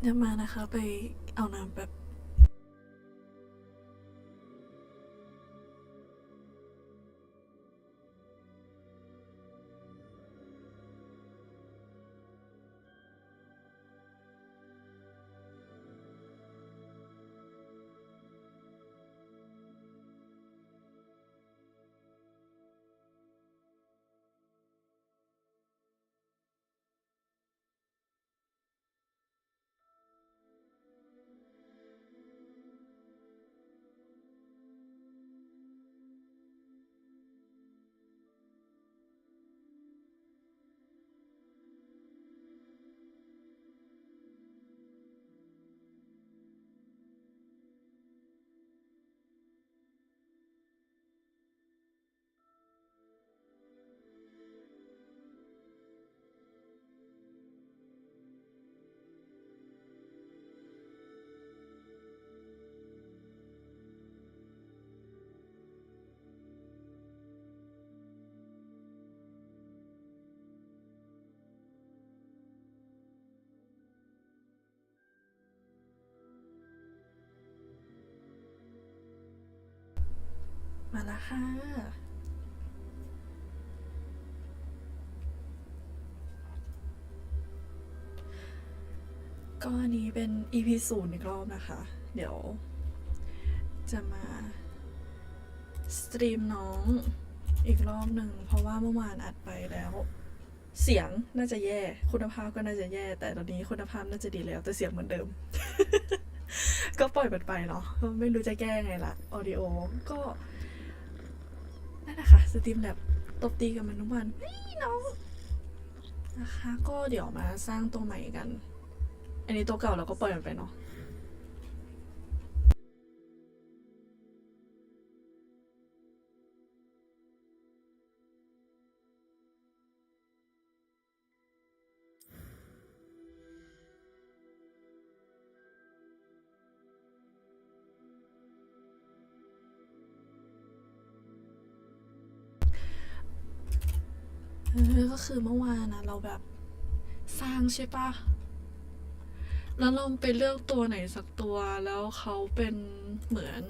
เดี๋ยวมานะคะไปเอาน้ำแบบมาแล้วค่ะก็อันนี้เป็น EP.0 อีกรอบนะคะ เดี๋ยวจะมาสตรีมน้องอีกรอบหนึ่งเพราะว่าเมื่อวานอัดไปแล้วเสียงน่าจะแย่คุณภาพก็น่าจะแย่แต่ตอนนี้คุณภาพน่าจะดีแล้วแต่เสียงเหมือนเดิม ก็ปล่อยมันไปเนาะไม่รู้จะแก้ไงละออดิโอก็นั่นนะคะสตรีมแบบตบตีกับมันทุกวันน้องนะคะก็เดี๋ยวมาสร้างตัวใหม่กันอันนี้ตัวเก่าเราก็ปล่อยมันไปเนาะก็คือเมื่อวานนะเราแบบสร้างใช่ปะแล้วเราไปเลือกตัวไหนสักตัวแล้วเขาเป็นเหมือน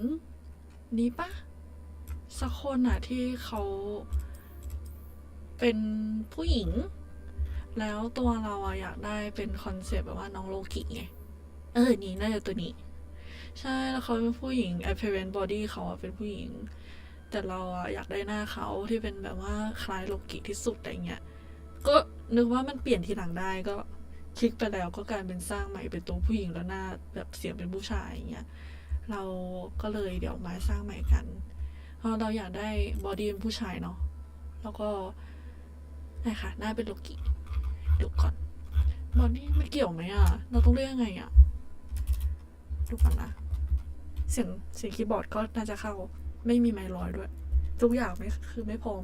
นี้ปะสักคนอะที่เขาเป็นผู้หญิงแล้วตัวเราอะอยากได้เป็นคอนเซปต์แบบว่าน้องโลกิไงนี่น่าจะตัวนี้ใช่แล้วเขาเป็นผู้หญิง apparent body เขาอะเป็นผู้หญิงแต่เราอะอยากได้หน้าเขาที่เป็นแบบว่าคล้ายโลกิที่สุดอะไรเงี้ยก็นึกว่ามันเปลี่ยนทีหลังได้ก็คลิกไปแล้วก็กลายเป็นสร้างใหม่เป็นตัวผู้หญิงแล้วหน้าแบบเสียงเป็นผู้ชายอย่างเงี้ยเราก็เลยเดี๋ยวมาสร้างใหม่กันเพราะเราอยากได้บอดี้เป็นผู้ชายเนาะแล้วก็นี่ค่ะหน้าเป็นโลกิดูก่อนบอดี้ไม่เกี่ยวไหมอะเราต้องเลือกยังไงอะดูก่อนนะเสียงคีย์บอร์ดก็น่าจะเข้าไม่มีไมค์ลอยด้วยทุกอย่างไม่คือไม่พร้อม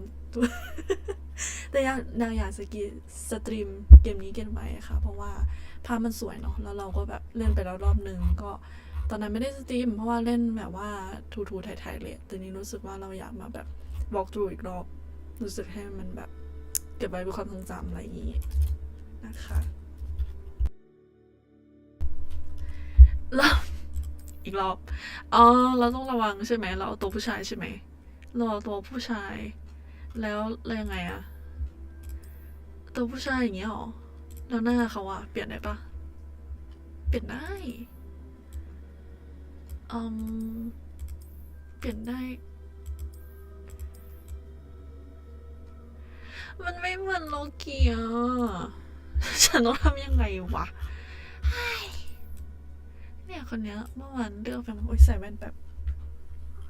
แต่อยากสตรีมเกมนี้เกมไว้ค่ะเพราะว่าภาพมันสวยเนาะแล้วเราก็แบบเล่นไปแล้วรอบนึงก็ตอนนั้นไม่ได้สตรีมเพราะว่าเล่นแบบว่าทูไทยเลยแต่นี้รู้สึกว่าเราอยากมาแบบบอกทรูอีกรอบรู้สึกให้มันแบบเก็บไว้เป็นความทรงจำอะไรอย่างนี้นะคะแล้วอีกรอบเราต้องระวังใช่ไหมเราเอาตัวผู้ชายใช่ไหมเราเอาตัวผู้ชายแล้วยังไงอะตัวผู้ชายอย่างเงี้ยหรอแล้วหน้าเขาอะเปลี่ยนได้ปะเปลี่ยนได้อืมเปลี่ยนได้มันไม่เหมือนโลเกียฉันต้องทำยังไงวะเนี่ยคนเนี้ยเมื่อวานเลือกไปมาใส่แว่นแบบ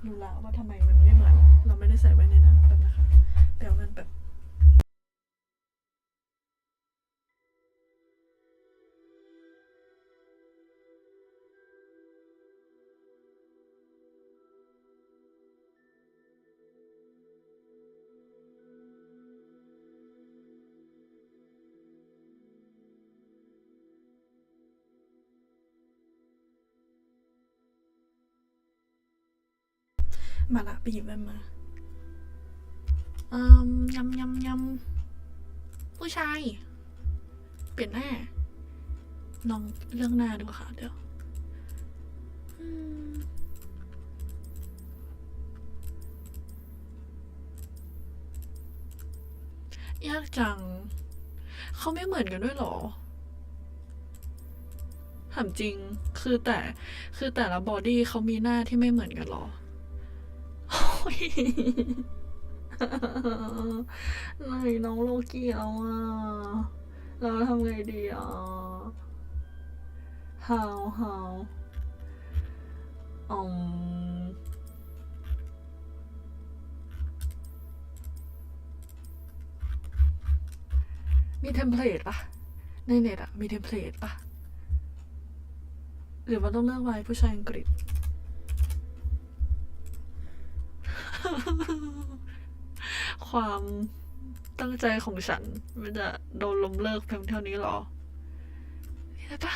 รู้แล้วว่าทำไมมันไม่เหมือนเราไม่ได้ใส่แว่นในนั้นแบบนะคะเดี๋ยวมันแบบมาละไปหยิบแว่นมายำผู้ชายเปลี่ยนหน้า ลองเรื่องหน้าดูค่ะเดี๋ยวยากจังเขาไม่เหมือนกันด้วยหรอถามจริงคือแต่ละบอดี้เขามีหน้าที่ไม่เหมือนกันหรอโอ้ยไหนน้องโลกี้เอาอ่ะเราทำไงดีอ่ะ how อืมมีเทมเพลตปะในเน็ตอะมีเทมเพลตปะหรือว่าต้องเลือกไว้ผู้ชายอังกฤษ ความตั้งใจของฉันมันจะโดนล้มเลิกเพียงเท่านี้หรอใช่ปะ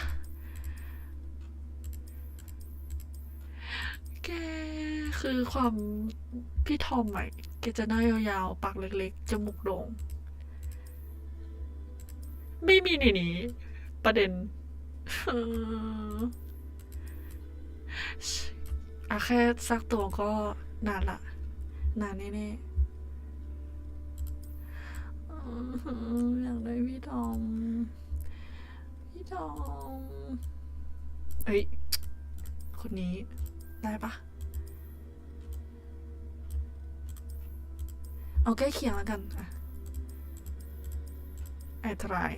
แกคือความพี่ทอมใหม่แกจะหน้ายาวๆปากเล็กๆจมูกโด่งไม่มีในนี้ประเด็นอะแค่ซักตัวก็นานละนานแน่ๆอยากได้พี่ทอมเอ้ยคนนี้ได้ปะเอาใกล้เคียงแล้วกันอะI try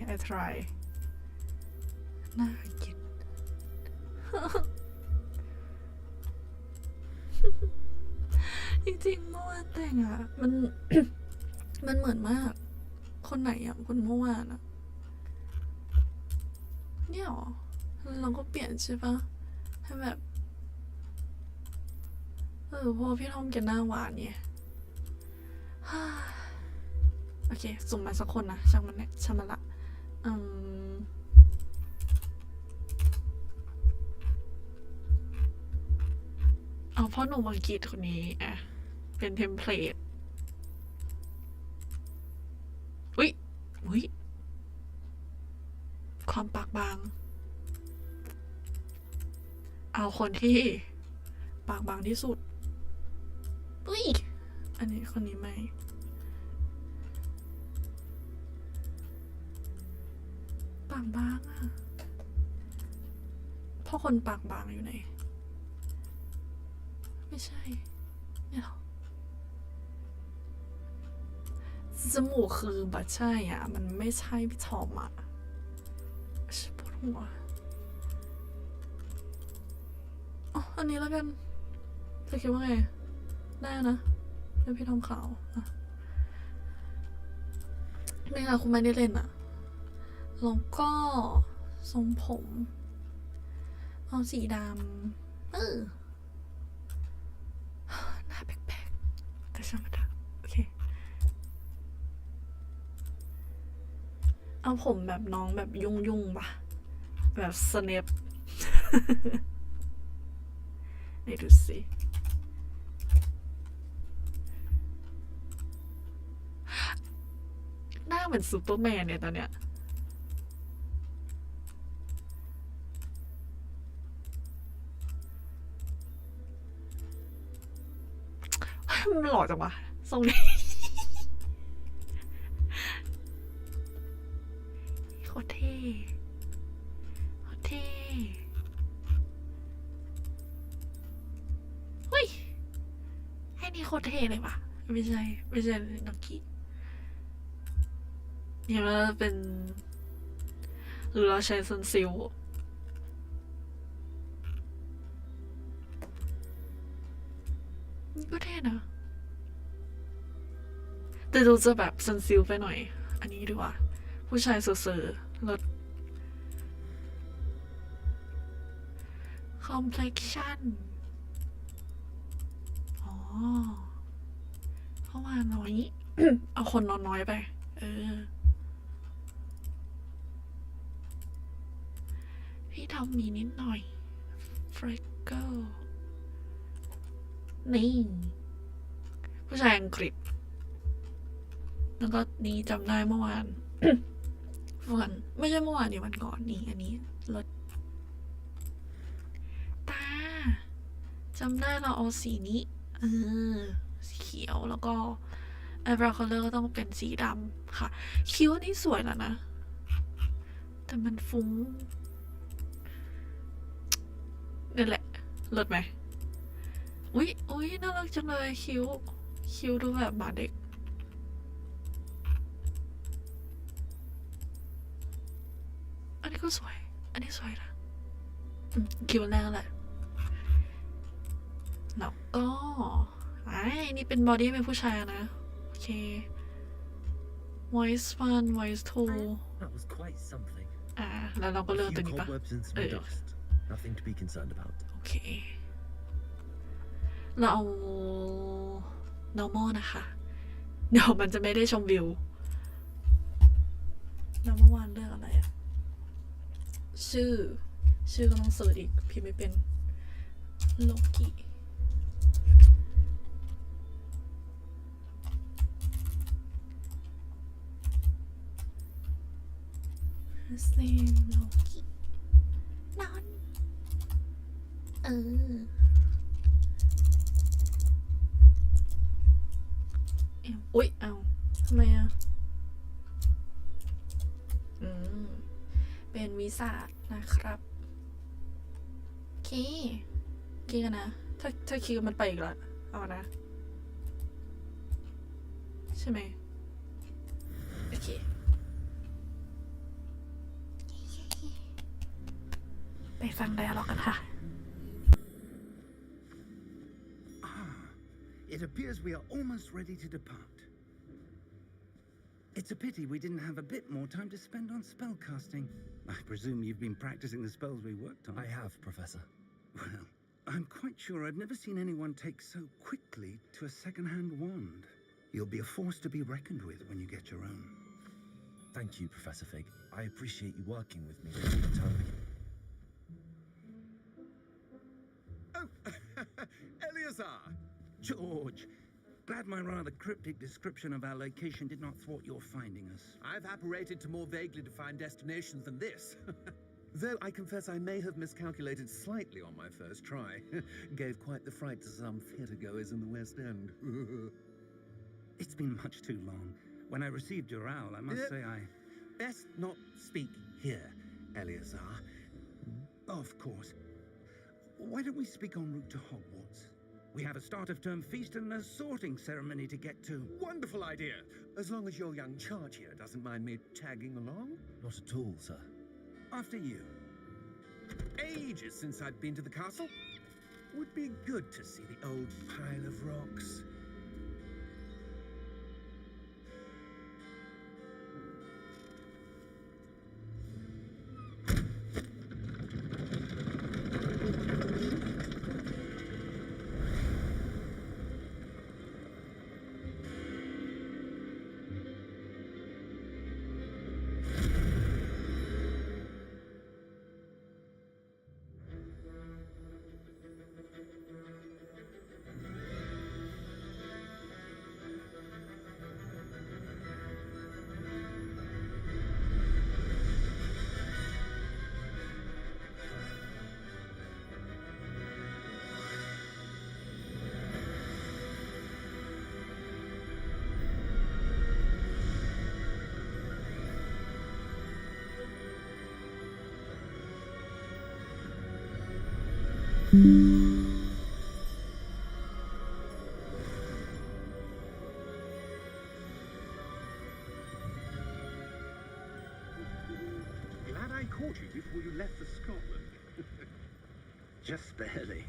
น่ากินจริงๆเมื่อวานแต่งอะมัน มันเหมือนมากคนไหนอะคนเมื่อวานอะเนี่ยหรอเราก็เปลี่ยนใช่ปะให้แบบเพราะพี่ทอมแกหน้าหวานเนี่ยโอเคสุ่มมาสักคนนะช่างมันเนี่ยช่างมันละเอาพ่อหนุ่มอังกฤษคนนี้อ่ะเป็นเทมเพลตอุ๊ยความปากบางเอาคนที่ปากบางที่สุดอุ๊ยอันนี้คนนี้ไม่ปากบางอะพ่อคนปากบางอยู่ไหนไม่ใช่เนี่ยหรอจมูกคือบัดใช่อ่ะมันไม่ใช่พี่ทอมอ่ะปวดหัวอ๋ออันนี้แล้วกันจะคิดว่าไงได้นะเป็นพี่ทอมขาวอ่ะไม่ค่ะคุณไม่ได้เล่นอ่ะแล้วก็ทรงผมเอาสีดำหน้าแปลกๆแต่ช่างมันเถอะโอเคเอาผมแบบน้องแบบยุ่งปะแบบสเนปไหนดูสิหน้าเหมือนซูเปอร์แมนเนี่ยตอนเนี้ยมันหล่อจังวะทรงนี้โคตรเท่เฮ้ยให้นี่โคตรเท่เลยวะไม่ใช่นักกี้เนี่ยมันเป็นหรือเราใช้ซันซิลก็เท่นะแต่ดูจะแบบซันซิลไปหน่อยอันนี้ดีกว่าผู้ชายเซอร์ลด complexion อ๋อเพราะว่าน้อย เอาคนน้อยไปพี่ทำมีนิดหน่อย freckle นี่ผู้ชายอังกฤษแล้วก็นี่จำได้เมื่อวาน วันไม่ใช่เมื่อวานนี่วันก่อนนี่อันนี้รถ จำได้เราเอาสีนี้สีเขียวแล้วก็eyebrow color ก็ต้องเป็นสีดำค่ะคิ้วนี่สวยแล้วนะแต่มันฟุ้งนั่นแหละเลิศไหมอุ๊ยน่ารักจังเลยคิ้วดูแบบหมาเด็กอันนี้ก็สวยอันนี้สวยนะคิ้วแรกแหละแล้วก็นี่เป็นบอดี้เป็นผู้ชายนะโอเค voice 1 voice 2 That was quite something. แล้วเราก็เลือก A ตัว few นี้ปะ cobwebs and some dust. Nothing to be concerned about. โอเคเราเอา normal นะคะเดี๋ยวมันจะไม่ได้ชมวิวแล้วเมื่อวานเลือกอะไรอะชื่อก็ต้องเสิร์ชอีกพี่ไม่เป็นโลกิ first name โลกินอนอุ๊ยเอาทำไมอะเป็นวิสาทนะครับโอเคกันนะถ้าคิวมันไปอีกแล้วเอานะใช่ไหมโอเคไปฟังไดอะล็อกกันค่ะ It appears we are almost ready to depart. It's a pity we didn't have a bit more time to spend on spellcasting. I presume you've been practicing the spells we worked on. I have, Professor. Well, I'm quite sure I've never seen anyone take so quickly to a second-hand wand. You'll be a force to be reckoned with when you get your own. Thank you, Professor Fig. I appreciate you working with me during the term. Oh, Eleazar! George, glad my rather cryptic description of our location did not thwart your finding us. I've apparated to more vaguely defined destinations than this. Though I confess I may have miscalculated slightly on my first try. Gave quite the fright to some theatregoers in the West End. It's been much too long. When I received your owl, I must say I... Best not speak here, Eleazar. Of course. Why don't we speak en route to Hogwarts? We have a start-of-term feast and a sorting ceremony to get to. Wonderful idea. As long as your young charge here doesn't mind me tagging along. Not at all, sir. After you. Ages since I'd been to the castle. Would be good to see the old pile of rocks. Glad I caught you before you left for Scotland. Just barely.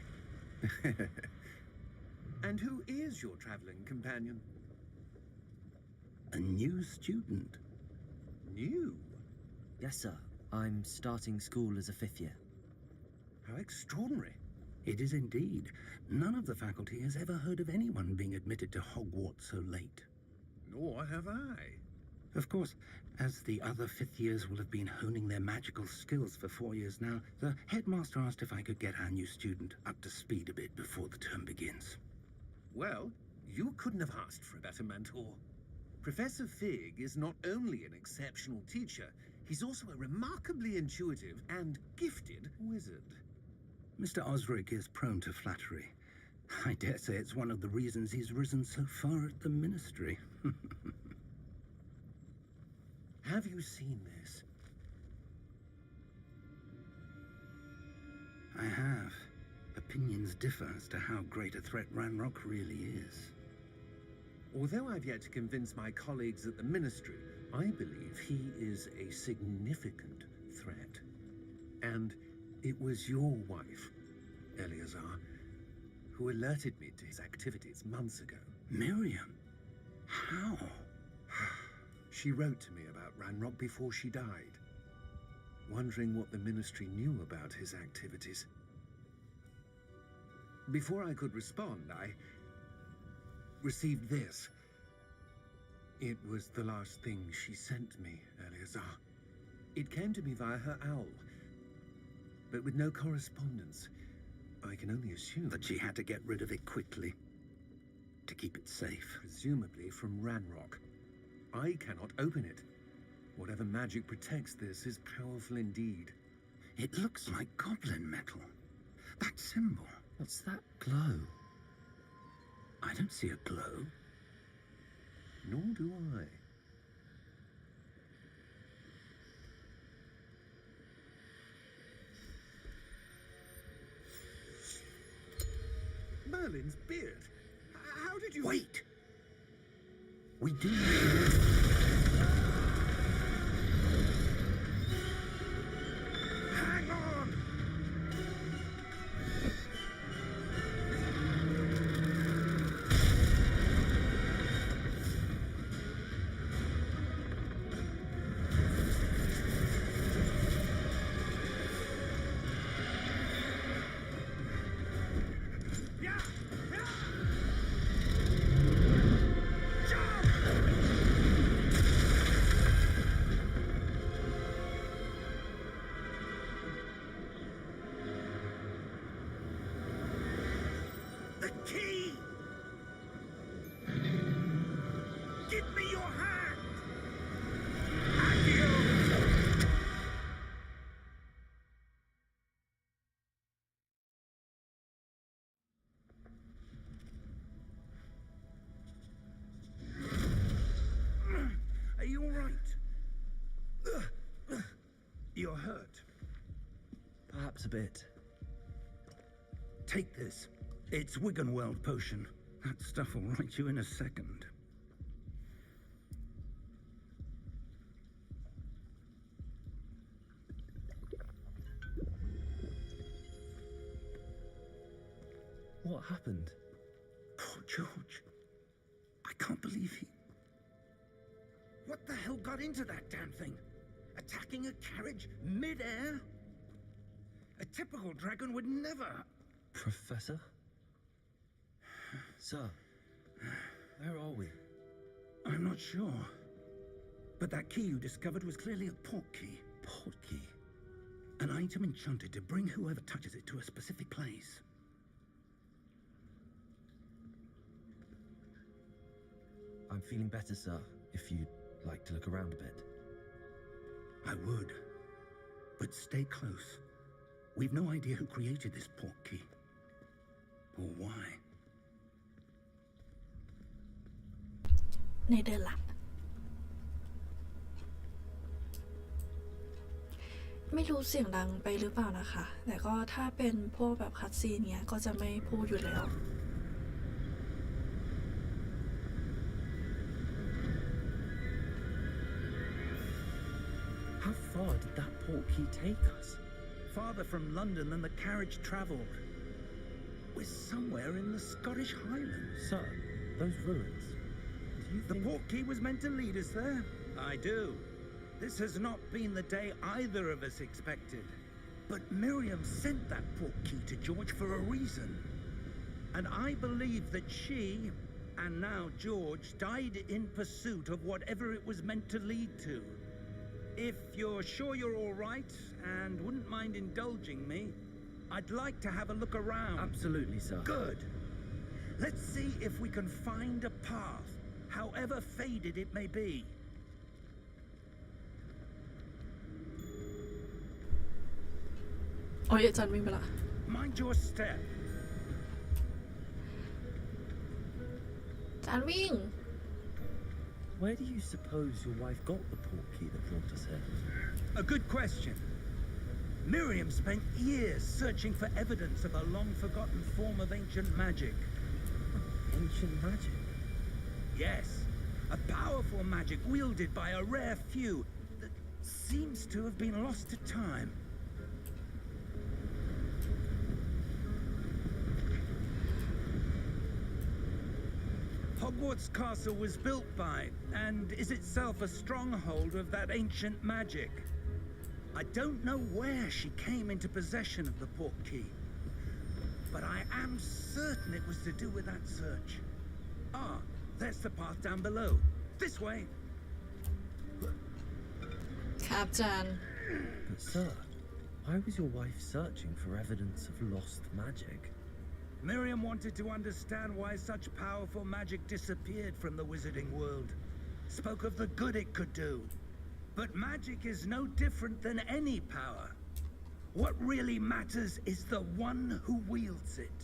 And who is your traveling companion? A new student. New? Yes, sir. I'm starting school as a 5th year. How extraordinary. It is indeed. None of the faculty has ever heard of anyone being admitted to Hogwarts so late. Nor have I. Of course, as the other 5th years will have been honing their magical skills for 4 years now, the headmaster asked if I could get our new student up to speed a bit before the term begins. Well, you couldn't have asked for a better mentor. Professor Fig is not only an exceptional teacher, he's also a remarkably intuitive and gifted wizard. Mr. Osric is prone to flattery. I dare say it's one of the reasons he's risen so far at the ministry. Have you seen this? I have. Opinions differ as to how great a threat Ranrock really is. Although I've yet to convince my colleagues at the ministry, I believe he is a significant threat. And it was your wife, Eleazar, who alerted me to his activities months ago. Miriam? How? She wrote to me about Ranrock before she died, wondering what the ministry knew about his activities. Before I could respond, I received this. It was the last thing she sent me, Eleazar. It came to me via her owl, but with no correspondence. I can only assume That she had to get rid of it quickly to keep it safe. presumably from Ranrock. I cannot open it. Whatever magic protects this is powerful indeed. It looks like goblin metal. That symbol. What's that glow? I don't see a glow. Nor do I. Merlin's beard. How did you... Wait! We do. Hang on! The key! Give me your hand! Adieu! Are you all right? You're hurt. Perhaps a bit. Take this. It's Wiggenweld potion. That stuff will right you in a second. What happened? Poor George. I can't believe he... What the hell got into that damn thing? Attacking a carriage mid-air? A typical dragon would never... Professor? Sir, where are we? I'm not sure. But that key you discovered was clearly a port key. Port key? An item enchanted to bring whoever touches it to a specific place. I'm feeling better, sir, if you'd like to look around a bit. I would. But stay close. We've no idea who created this port key. Or why. ในเดือนหลักไม่รู้เสียงดังไปหรือเปล่านะคะ แต่ก็ถ้าเป็นพวกแบบคัตซีนเนี้ยก็จะไม่พูดอยู่แล้ว How far did that port key take us? Farther from London than the carriage travelled. We're somewhere in the Scottish Highlands. Sir, those ruins. Do you The think... port key was meant to lead us there? I do. This has not been the day either of us expected. But Miriam sent that port key to George for a reason. And I believe that she, and now George, died in pursuit of whatever it was meant to lead to. If you're sure you're all right and wouldn't mind indulging me, I'd like to have a look around. Absolutely, sir. Good. Let's see if we can find a path, however faded it may be. โอ้ยอาจารย์วิ่งไปละ Mind your step. จานวิ่ง Where do you suppose your wife got the portkey that brought us here? A good question. Miriam spent years searching for evidence of a long-forgotten form of ancient magic. Ancient magic? Yes, a powerful magic wielded by a rare few that seems to have been lost to time. Hogwarts Castle was built by, and is itself a stronghold of that ancient magic. I don't know where she came into possession of the portkey, but I am certain it was to do with that search. Ah, there's the path down below. This way. ครับจาน But sir, why was your wife searching for evidence of lost magic? Miriam wanted to understand why such powerful magic disappeared from the wizarding world. Spoke of the good it could do. But magic is no different than any power. What really matters is the one who wields it.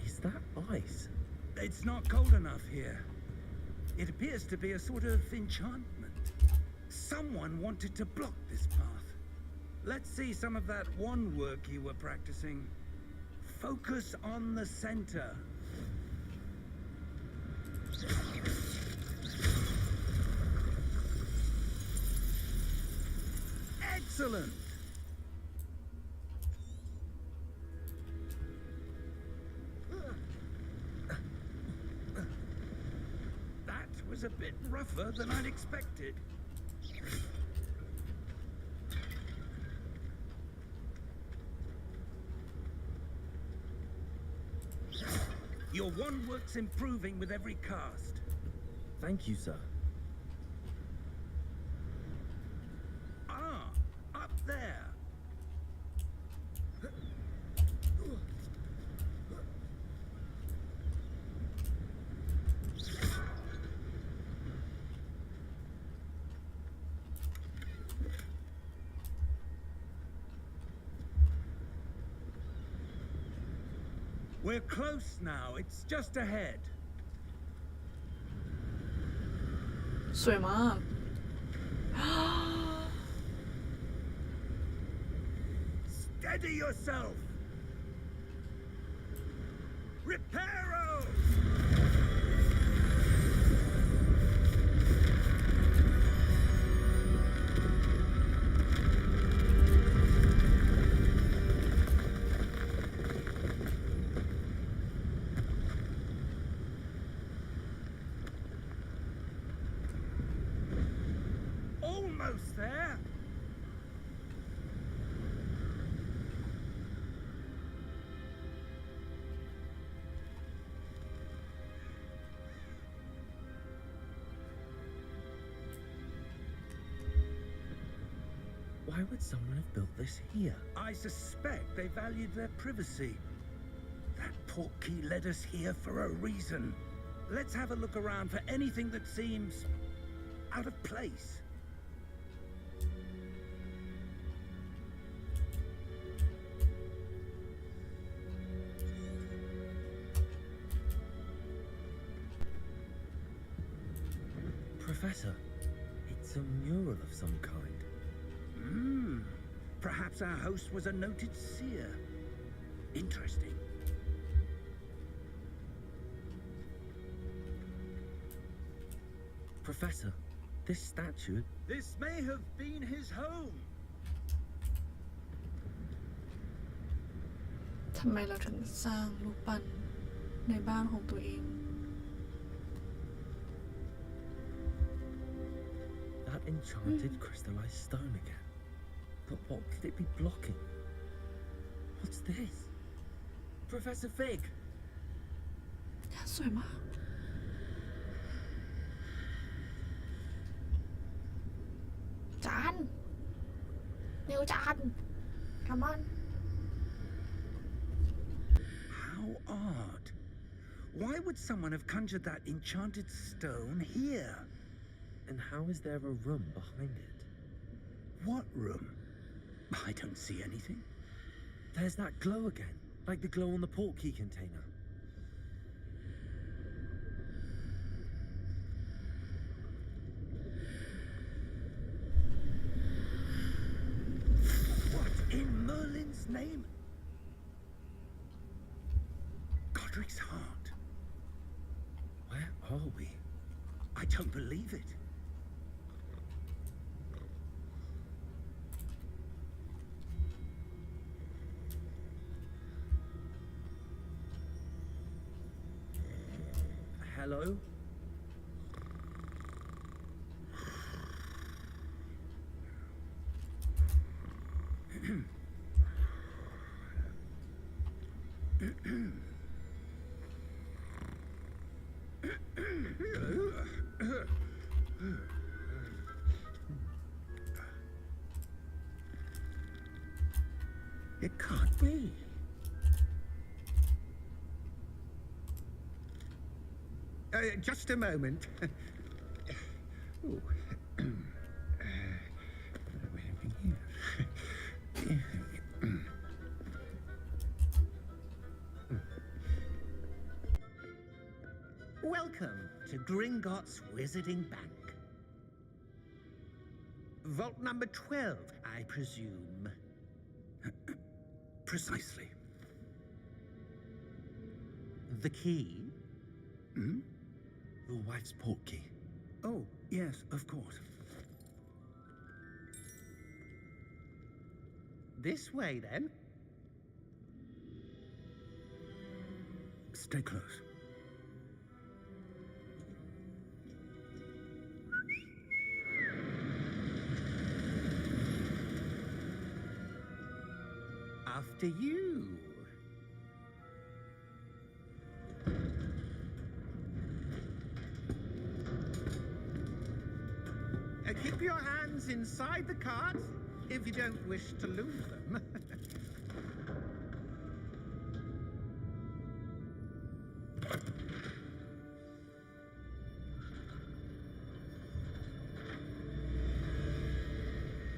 Is that ice? It's not cold enough here. It appears to be a sort of enchantment. Someone wanted to block this path. Let's see some of that wand work you were practicing. Focus on the center. Excellent! That was a bit rougher than I'd expected. Your wand work's improving with every cast. Thank you, sir. Ah, up there. We're close now. It's just ahead. สวยมาก Steady yourself. Reparo! Almost there. Why would someone have built this here? I suspect they valued their privacy. That portkey led us here for a reason. Let's have a look around for anything that seems out of place. Professor, it's a mural of some kind. Perhaps our host was a noted seer. Interesting. Professor, this statue... This may have been his home. ทำไมเราถึงสร้างรูปปั้นในบ้านของตัวเอง That enchanted crystallized stone again. But what could it be blocking? What's this? Professor Fig! สวยมาก จานเร็วจาน come on How odd. Why would someone have conjured that enchanted stone here? And how is there a room behind it? What room? I don't see anything. There's that glow again. Like the glow on the portkey container. What in Merlin's name? Godric's heart. Where are we? I don't believe it. Hello? It can't be. Just a moment. Ooh. Welcome to Gringotts Wizarding Bank. Vault number 12, I presume. Precisely. The key? Hmm? Your wife's portkey. Oh, yes, of course. This way, then. Stay close. After you. Keep your hands inside the cart if you don't wish to lose them.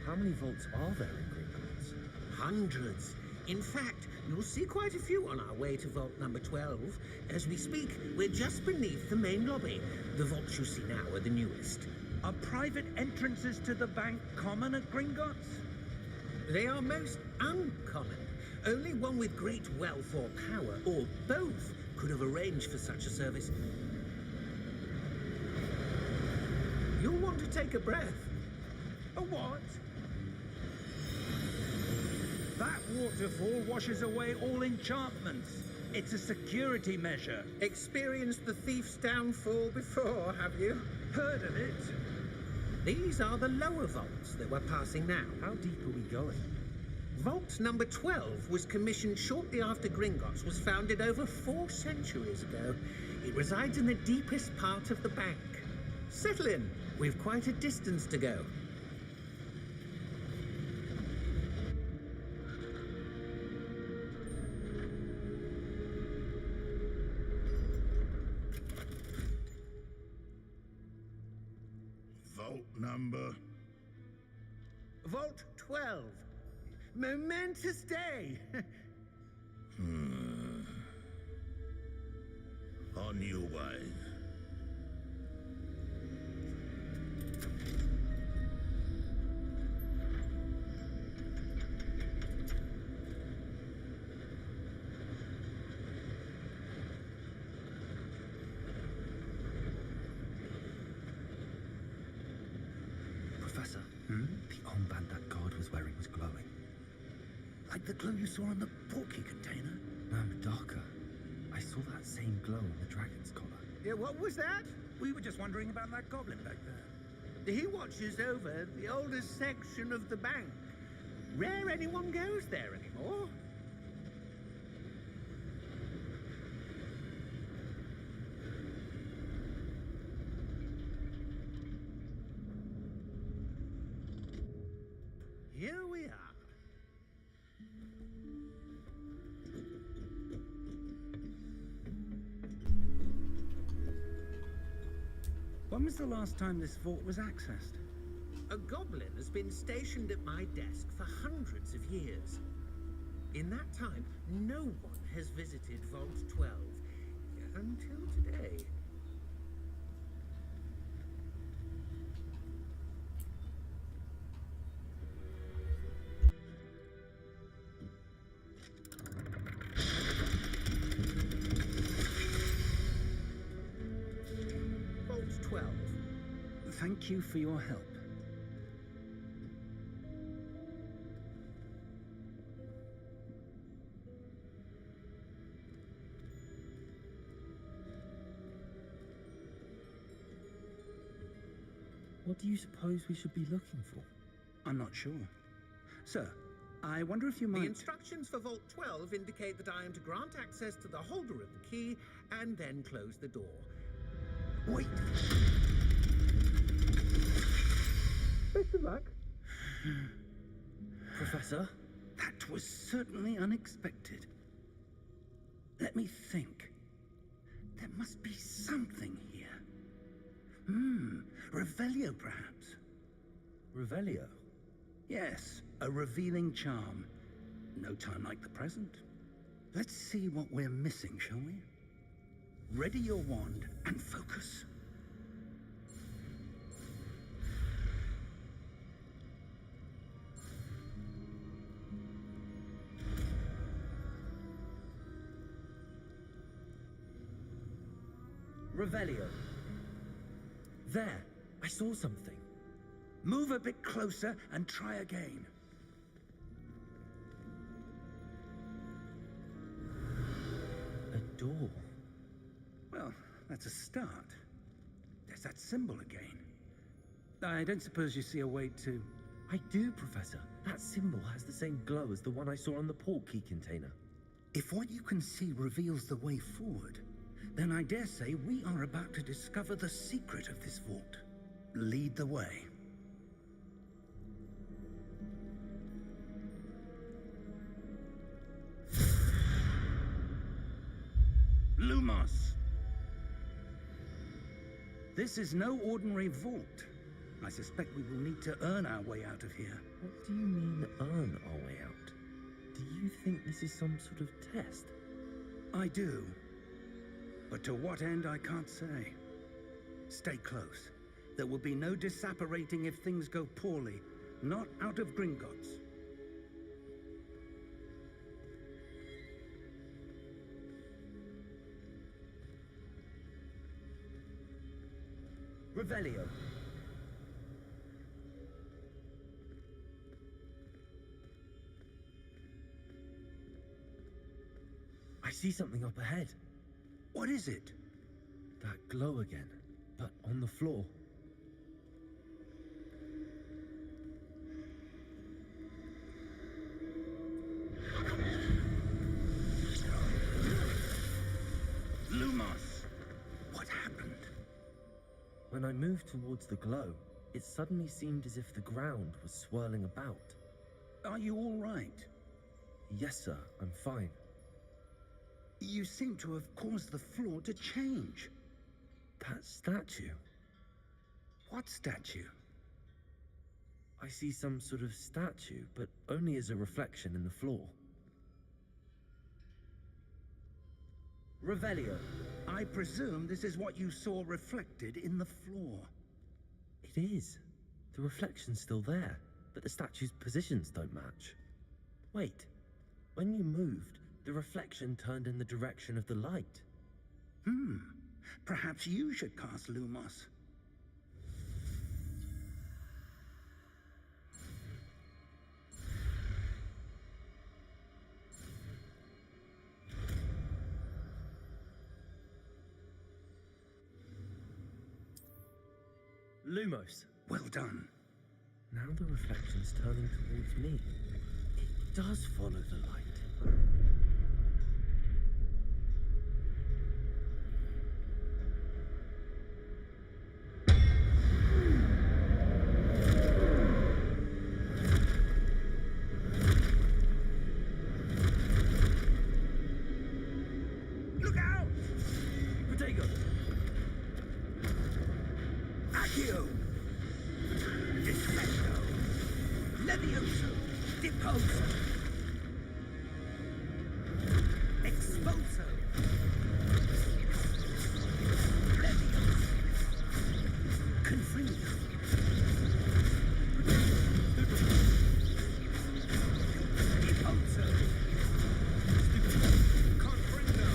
How many vaults are there in Gringotts? Hundreds. In fact, you'll see quite a few on our way to vault number 12. As we speak, we're just beneath the main lobby. The vaults you see now are the newest. Are private entrances to the bank common at Gringotts? They are most uncommon. Only one with great wealth or power, or both, could have arranged for such a service. You'll want to take a breath. A what? That waterfall washes away all enchantments. It's a security measure. Experienced the thief's downfall before, have you? Heard of it? These are the lower vaults that we're passing now. How deep are we going? Vault number 12 was commissioned shortly after Gringotts was founded over 4 centuries ago. It resides in the deepest part of the bank. Settle in. We've quite a distance to go. Vault number. Vault 12. Momentous day. On your way. Professor, the armband that guard was wearing was glowing. Like the glow you saw on the portkey container? No, darker. I saw that same glow on the dragon's collar. Yeah, what was that? We were just wondering about that goblin back there. He watches over the oldest section of the bank. Rare anyone goes there anymore. Here we are. When was the last time this vault was accessed? A goblin has been stationed at my desk for hundreds of years. In that time, no one has visited Vault 12 until today. Vault 12. Thank you for your help. What do you suppose we should be looking for? I'm not sure. Sir, I wonder if you The might... instructions for Vault 12 indicate that I am to grant access to the holder of the key and then close the door. Wait! Best of luck. Professor? That was certainly unexpected. Let me think. There must be something here. Revelio, perhaps. Revelio? Yes, a revealing charm. No time like the present. Let's see what we're missing, shall we? Ready your wand and focus. Revelio. There, I saw something. Move a bit closer and try again. A door. Well, that's a start. There's that symbol again. I don't suppose you see a way to... I do, Professor. That symbol has the same glow as the one I saw on the port key container. If what you can see reveals the way forward, then I dare say we are about to discover the secret of this vault. Lead the way. Lumos! This is no ordinary vault. I suspect we will need to earn our way out of here. What do you mean, earn our way out? Do you think this is some sort of test? I do. But to what end, I can't say. Stay close. There will be no disapparating if things go poorly. Not out of Gringotts. Revelio. I see something up ahead. What is it? That glow again, but on the floor. Lumos! What happened? When I moved towards the glow, it suddenly seemed as if the ground was swirling about. Are you all right? Yes, sir, I'm fine. You seem to have caused the floor to change. That statue. What statue? I see some sort of statue, but only as a reflection in the floor. Revelio. I presume this is what you saw reflected in the floor. It is. The reflection's still there, but the statue's positions don't match. Wait, when you moved, the reflection turned in the direction of the light. Perhaps you should cast Lumos. Lumos. Well done. Now the reflection's turning towards me. It does follow the light. Look out! Protego! Accio! Defendo! Levioso! Deposo! Deposo. Levioso. Confringo. Deposo. Confringo.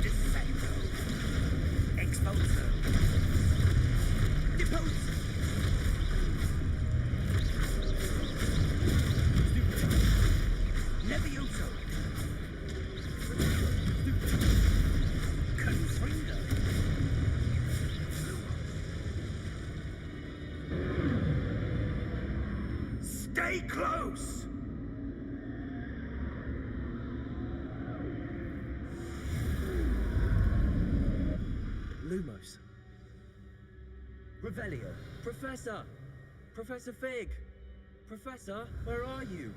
Dissecto. Exposo. Deposo. Levioso. Confringo. Stay close! Lumos. Revelio. Professor! Professor Fig! Professor, where are you?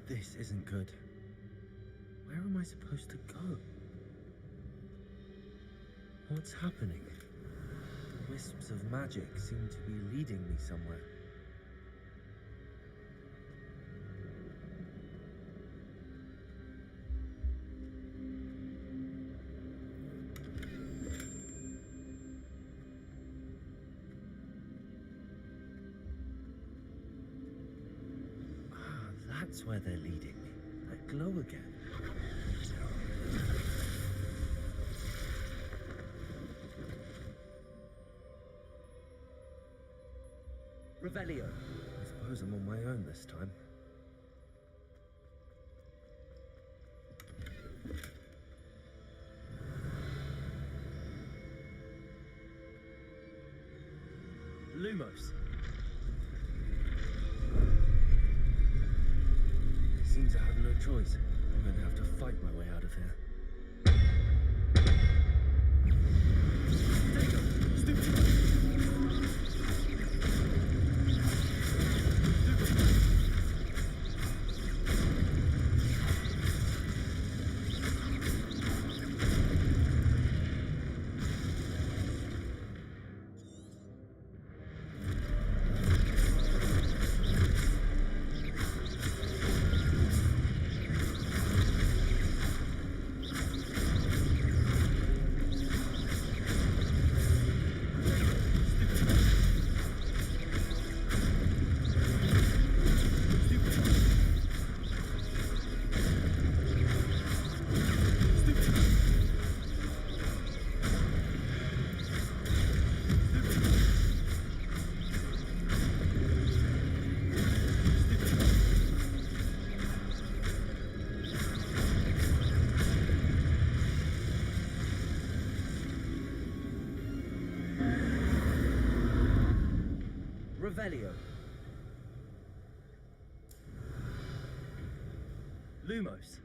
This isn't good. Where am I supposed to go? What's happening? The wisps of magic seem to be leading me somewhere. That's where they're leading me. That glow again. Revelio. I suppose I'm on my own this time. Lumos. Seems I have no choice. I'm going to have to fight my way out of here. Revelio. Lumos.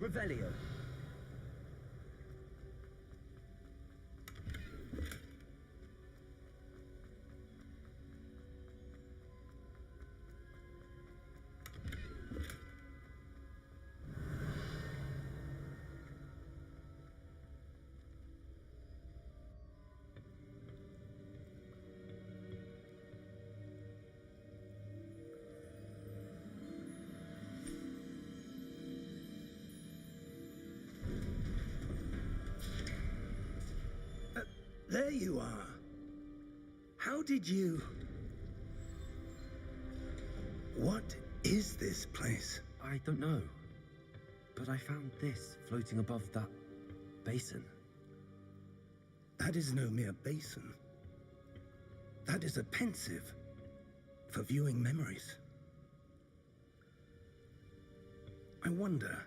Revelio. There you are. How did you... What is this place? I don't know. But I found this floating above that basin. That is no mere basin. That is a pensive for viewing memories. I wonder...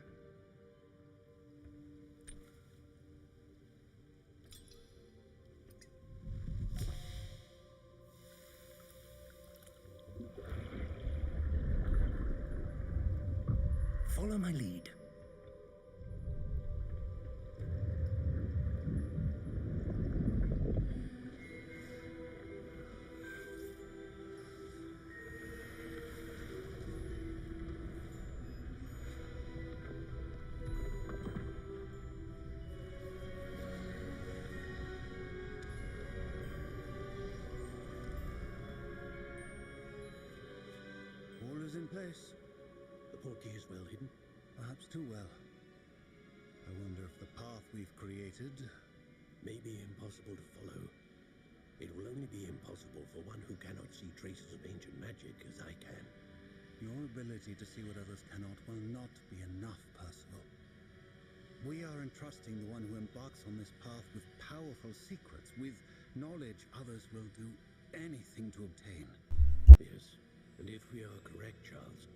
Follow my lead. All is in place. The portkey is well hidden. Perhaps too well. I wonder if the path we've created... May be impossible to follow. It will only be impossible for one who cannot see traces of ancient magic as I can. Your ability to see what others cannot will not be enough, Percival. We are entrusting the one who embarks on this path with powerful secrets, with knowledge others will do anything to obtain. Yes, and if we are correct, Charles,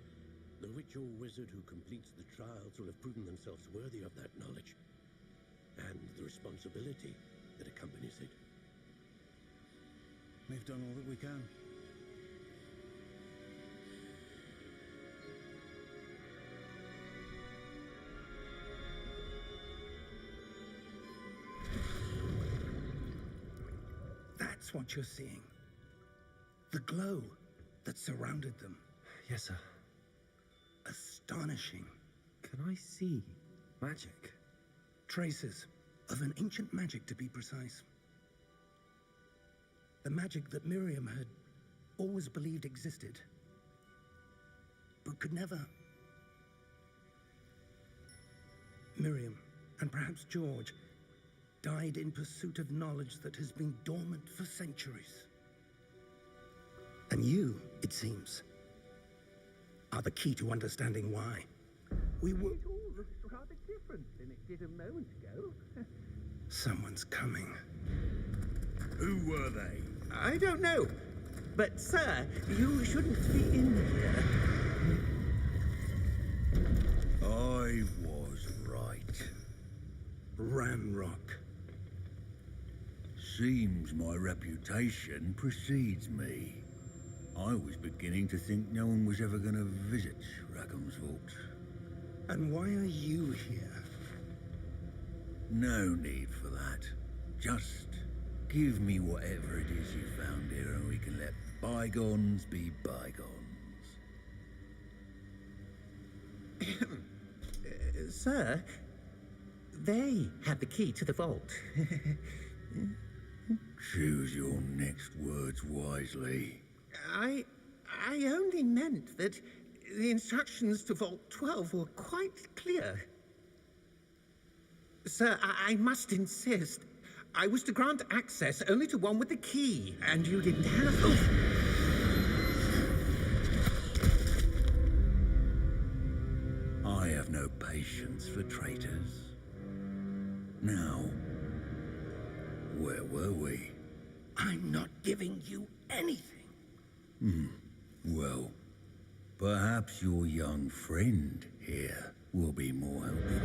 the witch or wizard who completes the trials will have proven themselves worthy of that knowledge, and the responsibility that accompanies it. We've done all that we can. That's what you're seeing. The glow that surrounded them. Yes, sir. Astonishing. Can I see magic? Traces of an ancient magic, to be precise. The magic that Miriam had always believed existed, but could never. Miriam, and perhaps George, died in pursuit of knowledge that has been dormant for centuries. And you, it seems, are the key to understanding why. We were... It all looks rather different than it did a moment ago. Someone's coming. Who were they? I don't know. But, sir, you shouldn't be in here. I was right. Ramrock. Seems my reputation precedes me. I was beginning to think no one was ever going to visit Rackham's vault. And why are you here? No need for that. Just give me whatever it is you found here and we can let bygones be bygones. Sir, they had the key to the vault. Choose your next words wisely. I only meant that the instructions to Vault 12 were quite clear. Sir, I must insist. I was to grant access only to one with the key, and you didn't have... Oh. I have no patience for traitors. Now, where were we? I'm not giving you anything. Well, perhaps your young friend here will be more helpful.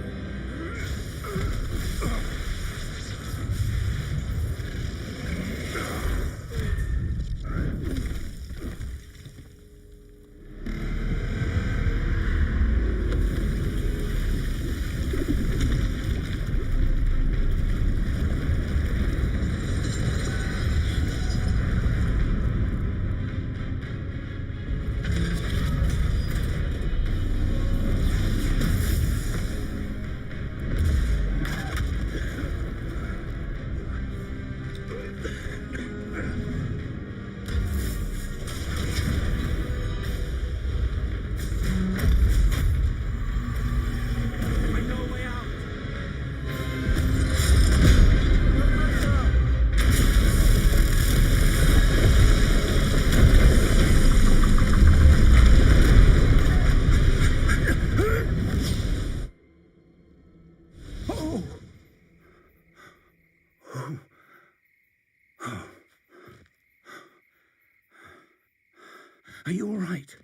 Are you all right?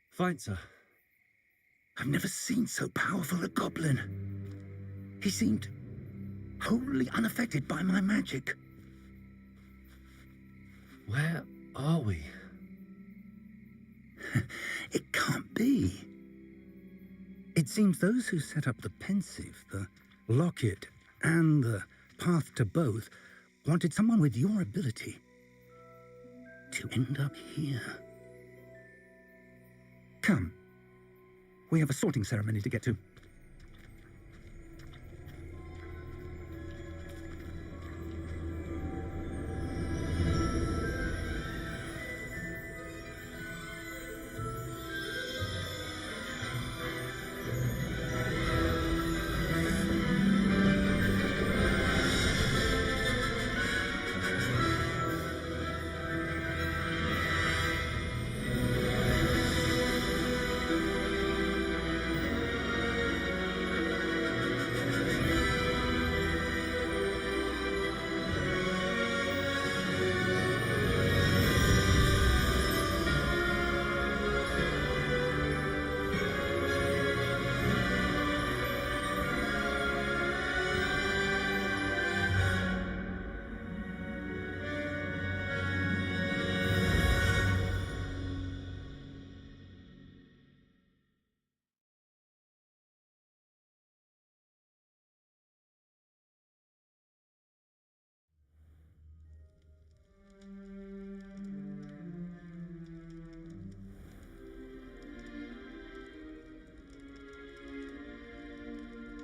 Fine, sir. I've never seen so powerful a goblin. He seemed wholly unaffected by my magic. Where are we? It can't be. It seems those who set up the pensive, the locket, and the path to both wanted someone with your ability to end up here. Come. We have a sorting ceremony to get to.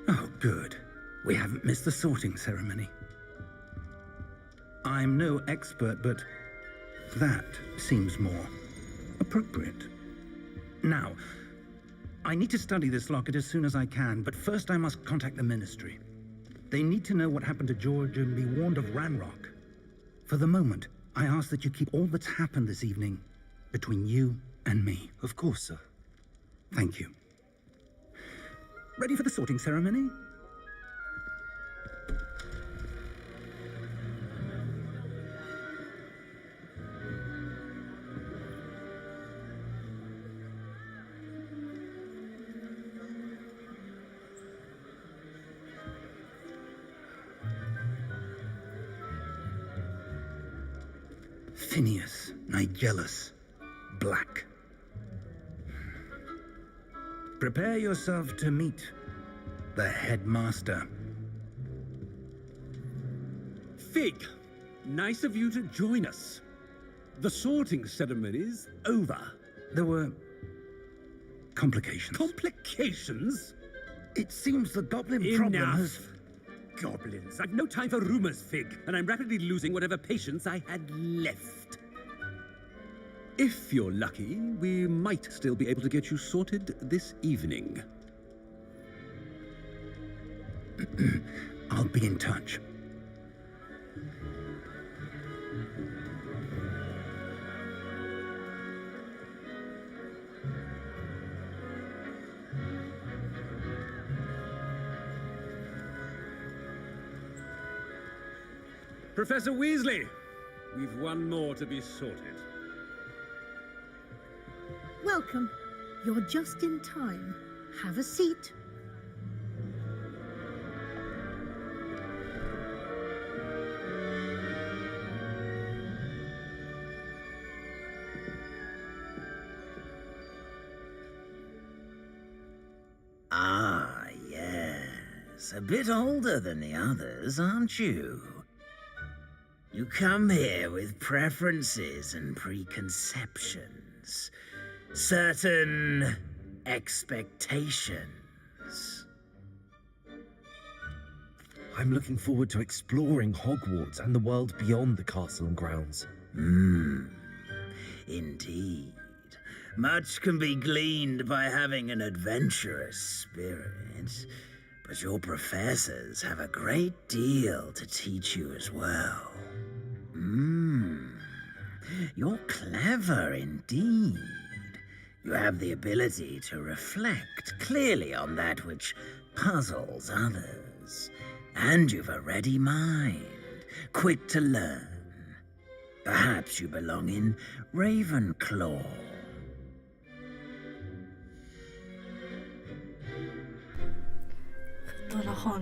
Oh, good. We haven't missed the sorting ceremony. I'm no expert, but that seems more appropriate. Now, I need to study this locket as soon as I can, but first I must contact the Ministry. They need to know what happened to George and be warned of Ranrock. For the moment, I ask that you keep all that's happened this evening between you and me. Of course, sir. Thank you. Ready for the sorting ceremony? Phineas, Nigellus, Black. Prepare yourself to meet the headmaster. Fig, nice of you to join us. The sorting ceremony's over. There were complications. Complications? It seems the goblin problem Enough. has... Goblins. I've no time for rumors, Fig, and I'm rapidly losing whatever patience I had left. If you're lucky, we might still be able to get you sorted this evening. I'll be in touch. Professor Weasley, we've one more to be sorted. Welcome. You're just in time. Have a seat. Ah, yes. A bit older than the others, aren't you? You come here with preferences and preconceptions. Certain expectations. I'm looking forward to exploring Hogwarts and the world beyond the castle and grounds. Indeed. Much can be gleaned by having an adventurous spirit, but your professors have a great deal to teach you as well. You're clever indeed. You have the ability to reflect clearly on that which puzzles others. And you've a ready mind, quick to learn. Perhaps you belong in Ravenclaw.ตัวละคร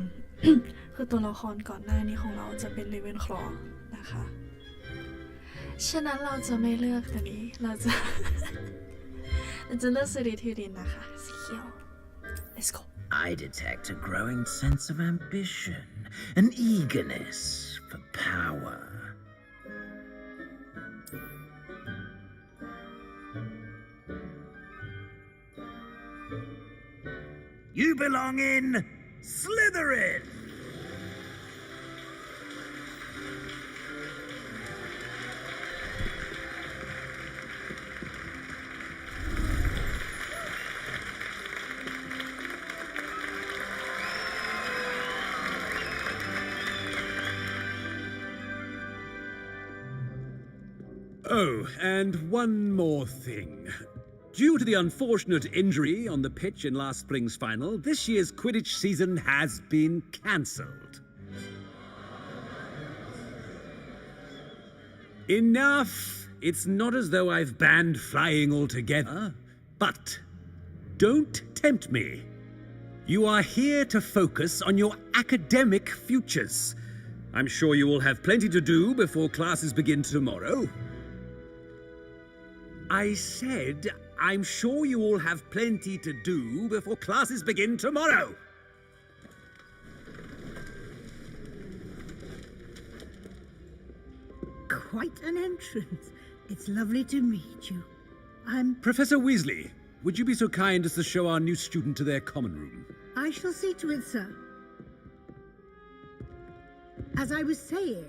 คือตัวละครก่อนหน้านี้ของเราจะเป็นเลเวนคลอว์นะคะ ฉะนั้นเราจะไม่เลือกตัวนี้ เราจะ เลือกสลิธีรินนะคะ สีเขียว let's go I detect a growing sense of ambition, an eagerness for power. You belong in Slytherin! Oh, and one more thing. Due to the unfortunate injury on the pitch in last spring's final, this year's Quidditch season has been cancelled. Enough! It's not as though I've banned flying altogether, but don't tempt me. You are here to focus on your academic futures. I'm sure you will have plenty to do before classes begin tomorrow. I said, I'm sure you all have plenty to do before classes begin tomorrow. Quite an entrance. It's lovely to meet you. Professor Weasley, would you be so kind as to show our new student to their common room? I shall see to it, sir. As I was saying,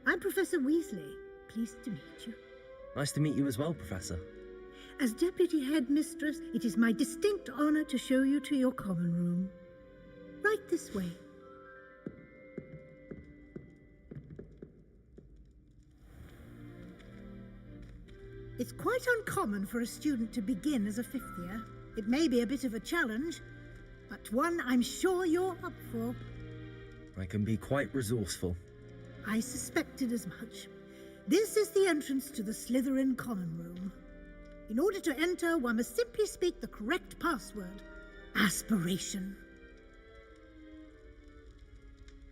I'm Professor Weasley. Pleased to meet you. Nice to meet you as well, Professor. As Deputy Headmistress, it is my distinct honor to show you to your common room. Right this way. It's quite uncommon for a student to begin as a fifth year. It may be a bit of a challenge, but one I'm sure you're up for. I can be quite resourceful. I suspected as much. This is the entrance to the Slytherin common room. In order to enter, one must simply speak the correct password. Aspiration.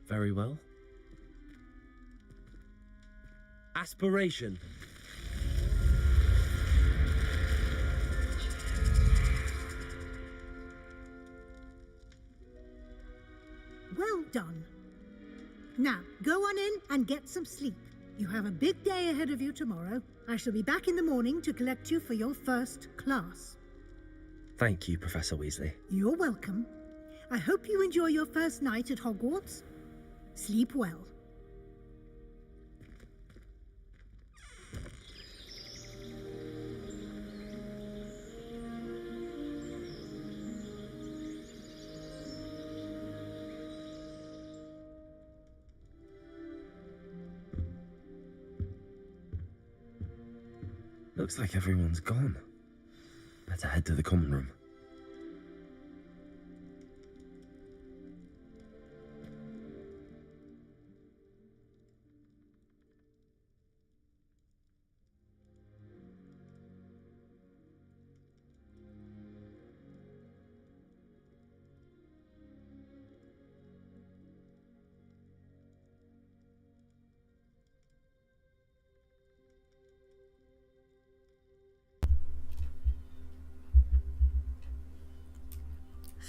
Very well. Aspiration. Well done. Now, go on in and get some sleep. You have a big day ahead of you tomorrow. I shall be back in the morning to collect you for your first class. Thank you, Professor Weasley. You're welcome. I hope you enjoy your first night at Hogwarts. Sleep well. Looks like everyone's gone. Better head to the common room.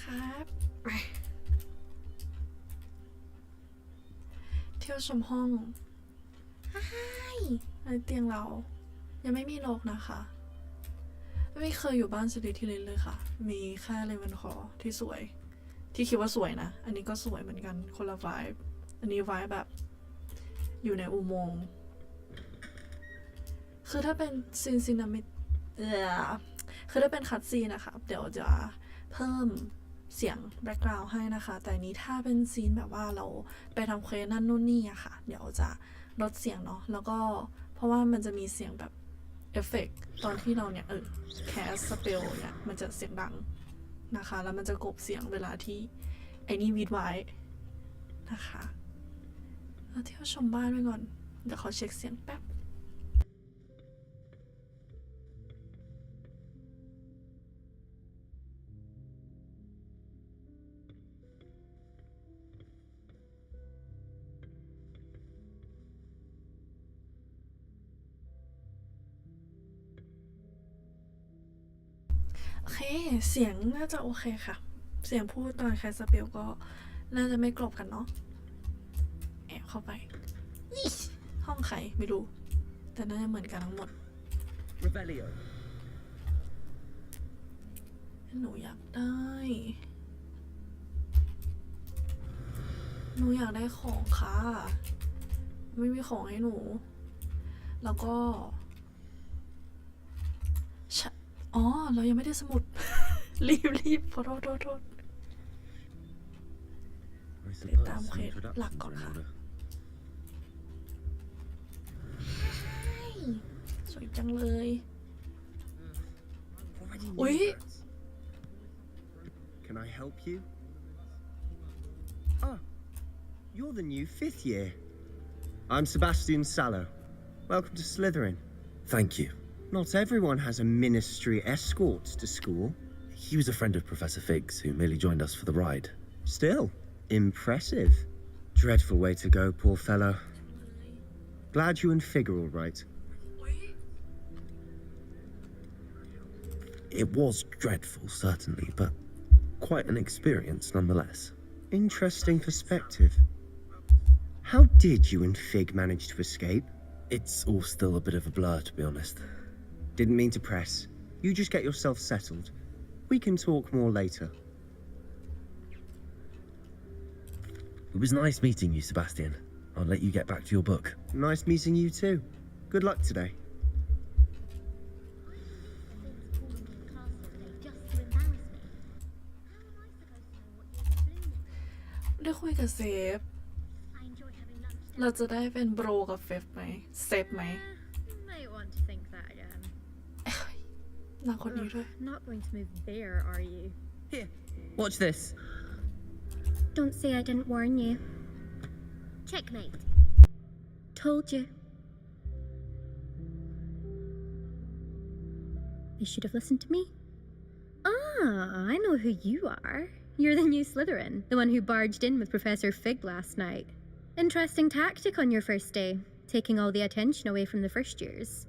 ครับเที่ยวชมห้องในเตียงเรายังไม่มีนกนะคะไม่เคยอยู่บ้านสลิธีรินเลยค่ะมีแค่เลเวนคอร์ที่สวยที่คิดว่าสวยนะอันนี้ก็สวยเหมือนกันคนละไวบ์อันนี้ไวบ์แบบอยู่ในอุโมงค์คือถ้าเป็นซีนามิคือถ้าเป็นคัตซีนนะคะเดี๋ยวจะเพิ่มเสียงแบ็กกราวด์ให้นะคะแต่นี้ถ้าเป็นซีนแบบว่าเราไปทำเควสนั่นนู่นนี่อะค่ะเดี๋ยวจะลดเสียงเนาะแล้วก็เพราะว่ามันจะมีเสียงแบบเอฟเฟกต์ตอนที่เราเนี่ยแคสสเปลเนี่ยมันจะเสียงดังนะคะแล้วมันจะกลบเสียงเวลาที่ไอ้นี่วีดไว้นะคะเราเที่ยวชมบ้านไปก่อนเดี๋ยวเขาเช็คเสียงแป๊บโอเคเสียงน่าจะโอเคค่ะ เสียงพูดตอนแคสสเปลก็น่าจะไม่กลบกันเนาะแอบเข้าไปอิ๊ยห้องใครไม่รู้แต่น่าจะเหมือนกันทั้งหมด Revelio. หนูอยากได้ของค่ะไม่มีของให้หนูแล้วก็อ๋อเรายังไม่ได้สมุด รีบขอโทษ I ติด suppose ตามเควส introductions หลักก่อน are in ค่ะ order. สวยจังเลย Already knew Ui. that. Can I help you? Ah, you're the new 5th year. I'm Sebastian Sallow. Welcome to Slytherin. Thank you. Not everyone has a ministry escort to school. He was a friend of Professor Fig's who merely joined us for the ride. Still, impressive. Dreadful way to go, poor fellow. Glad you and Fig are all right. It was dreadful, certainly, but quite an experience nonetheless. Interesting perspective. How did you and Fig manage to escape? It's all still a bit of a blur, to be honest. Didn't mean to press. You just get yourself settled. We can talk more later. It was nice meeting you, Sebastian. I'll let you get back to your book. Nice meeting you too. Good luck today. ได้คุยกับเซฟ เราจะได้เป็นโบรกับเฟฟไหมเซฟไหม Might want to think that again. นางคนนี้ด้วย Not going to move there, are you? Here, watch this. Don't say I didn't warn you. Checkmate. Told you. You should have listened to me. Ah, I know who you are. You're the new Slytherin, the one who barged in with Professor Fig last night. Interesting tactic on your first day, taking all the attention away from the first years.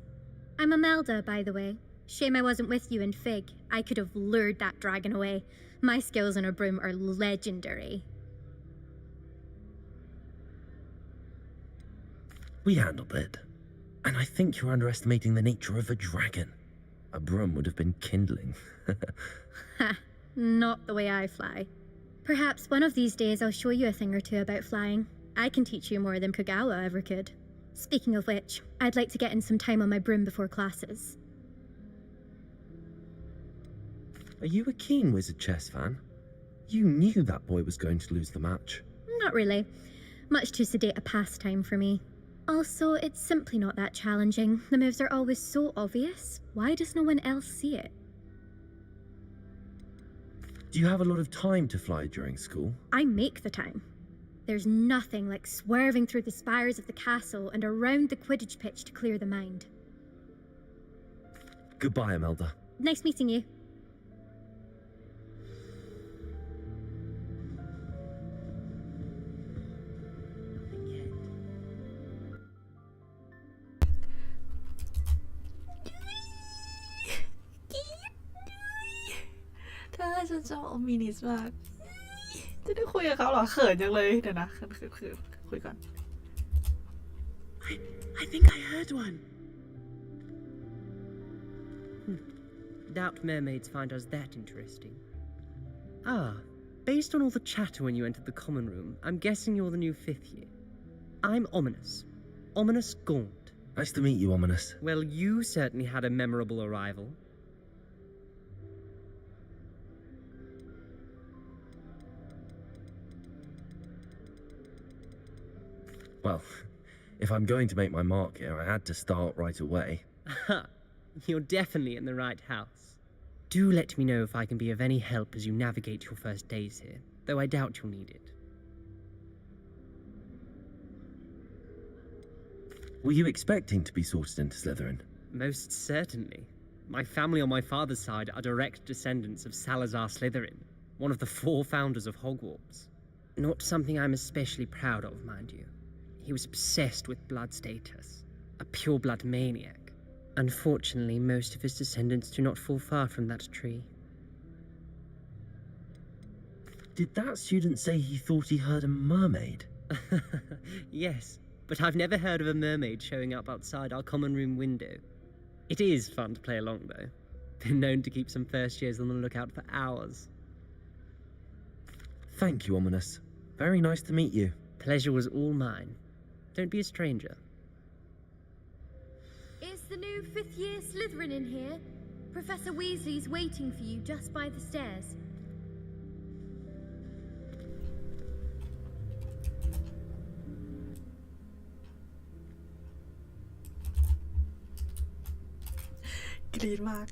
I'm Imelda, by the way. Shame I wasn't with you in Fig. I could have lured that dragon away. My skills on a broom are legendary. We handled it. And I think you're underestimating the nature of a dragon. A broom would have been kindling. Ha, not the way I fly. Perhaps one of these days I'll show you a thing or two about flying. I can teach you more than Kagawa ever could. Speaking of which, I'd like to get in some time on my broom before classes. Are you a keen Wizard chess fan? You knew that boy was going to lose the match. Not really. Much too sedate a pastime for me. Also, it's simply not that challenging. The moves are always so obvious. Why does no one else see it? Do you have a lot of time to fly during school? I make the time. There's nothing like swerving through the spires of the castle and around the Quidditch pitch to clear the mind. Goodbye, Imelda. Nice meeting you.ถ้าฉันจะเอามินิสมากจะได้คุยกับเขาเหรอเขินจังเลยเดี๋ยวนะคุยก่อน I think I heard one. Doubt mermaids find us that interesting. Ah, based on all the chatter when you entered the common room, I'm guessing you're the new 5th year. I'm Ominous. Ominous Gaunt. Nice to meet you, Ominous. Well, you certainly had a memorable arrival. Well, if I'm going to make my mark here, I had to start right away. Aha, you're definitely in the right house. Do let me know if I can be of any help as you navigate your first days here, though I doubt you'll need it. Were you expecting to be sorted into Slytherin? Most certainly. My family on my father's side are direct descendants of Salazar Slytherin, one of the 4 founders of Hogwarts. Not something I'm especially proud of, mind you. He was obsessed with blood status, a pure-blood maniac. Unfortunately, most of his descendants do not fall far from that tree. Did that student say he thought he heard a mermaid? Yes, but I've never heard of a mermaid showing up outside our common room window. It is fun to play along, though. Been known to keep some first years on the lookout for hours. Thank you, Ominous. Very nice to meet you. Pleasure was all mine. Don't be a stranger. Is the new fifth-year Slytherin in here? Professor Weasley's waiting for you just by the stairs.กรี๊ดมาก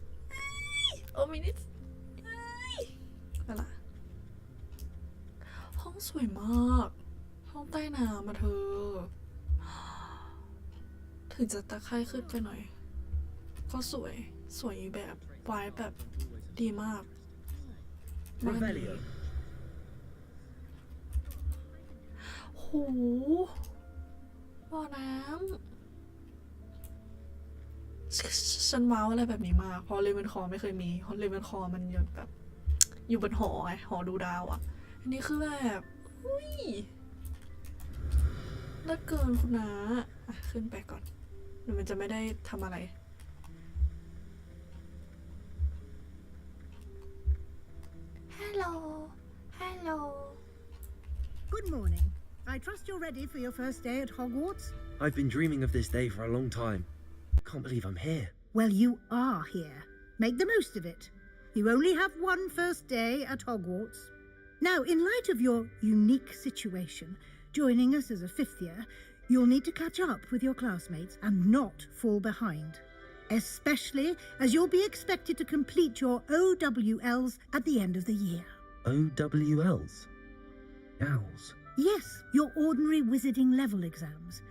โอ้มินิสนั่นแหละห้องสวยมากห้องใต้น้ำมาเธอถึงจะตะไคร่ขึ้นไปหน่อยก็สวยแบบวายแบบดีมากบ้านนี้โหบ่อน้ำฉันว้าวอะไรแบบนี้มากเพราะเลเวนคอไม่เคยมีเพราะเลเวนคอมันแบบอยู่บนหอไงหอดูดาวอ่ะอันนี้คือแบบอุ้ยเลิศเกินคุณนะอ่ะขึ้นไปก่อนเดี๋ยวมันจะไม่ได้ทำอะไร Hello Good morning. I trust you're ready for your first day at Hogwarts? I've been dreaming of this day for a long time. Can't believe I'm here. Well, you are here. Make the most of it. You only have one first day at Hogwarts. Now, in light of your unique situation, joining us as a fifth year, you'll need to catch up with your classmates and not fall behind. Especially as you'll be expected to complete your OWLs at the end of the year. OWLs? Owls? Yes, your ordinary wizarding level exams.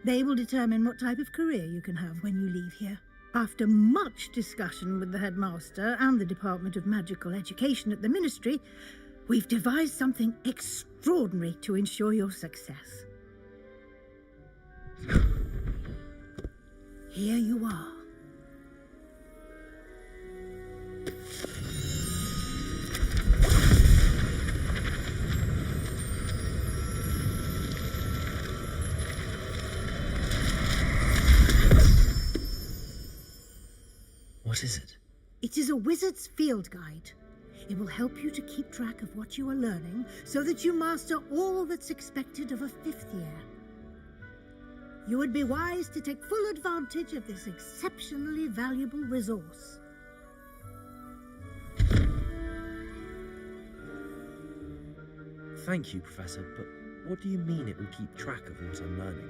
They will determine what type of career you can have when you leave here. After much discussion with the headmaster and the Department of Magical Education at the Ministry, we've devised something extraordinary to ensure your success. Here you are. What is it? It is a wizard's field guide. It will help you to keep track of what you are learning so that you master all that's expected of a fifth year. You would be wise to take full advantage of this exceptionally valuable resource. Thank you, Professor, but what do you mean it will keep track of what I'm learning?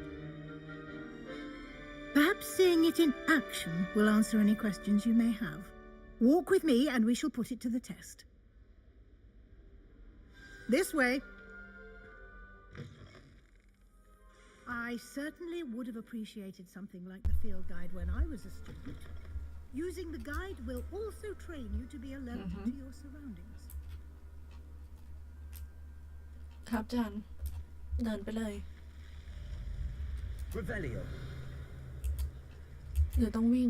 Perhaps seeing it in action will answer any questions you may have. Walk with me and we shall put it to the test. This way. I certainly would have appreciated something like the field guide when I was a student. Using the guide will also train you to be alert to your surroundings. ครับจันเดินไปเลย Revelio. หรือต้องวิ่ง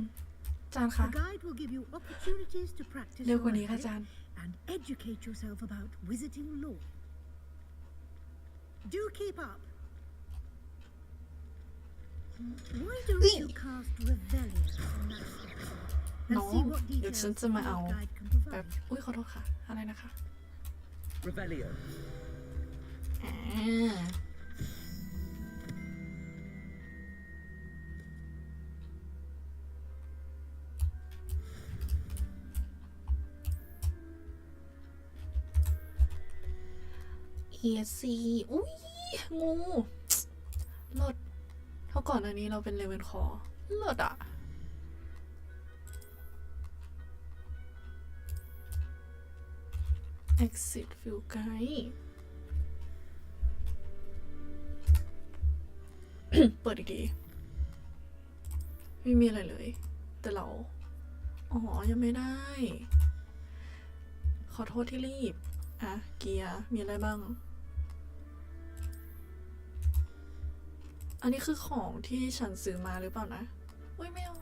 จานคะ The guide will give you opportunities to practice เร็วกว่า your นี้ค่ะ magic จาน and educate yourself about wizarding lore. Do keep up. Why don't you cast Revelio on that spell น้ and อง see what เดี๋ยว details ฉัน the จะมา field เอา guide can แบบ provide. อุ้ยขอโทษค่ะอะไรนะคะ Revelio. อ่าESC อุ้ยงูเลิศเพราะก่อนอันนี้เราเป็นเลเวนคอเลิศอ่ะ Exit Field Guide เปิดอีกทีไม่มีอะไรเลย แต่เรา อ๋อ ยังไม่ได้ ขอโทษที่รีบ อ่ะ เกียร์ มีอะไรบ้าง อันนี้คือของที่ฉันซื้อมาหรือเปล่านะอุ้ยไม่เอา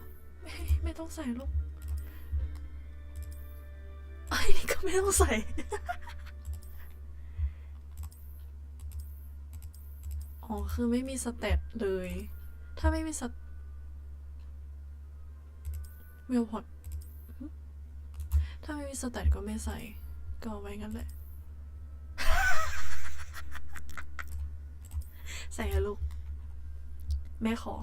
ไม่ต้องใส่ลูกอันนี้ก็ไม่ต้องใส่ อ๋อคือไม่มีสเตตเลย ถ้าไม่มีเวลพอตถ้าไม่มีสเตตก็ไม่ใส่ก็เอาไว้งั้นแหละ ใส่ให้ลูกแม่ขอ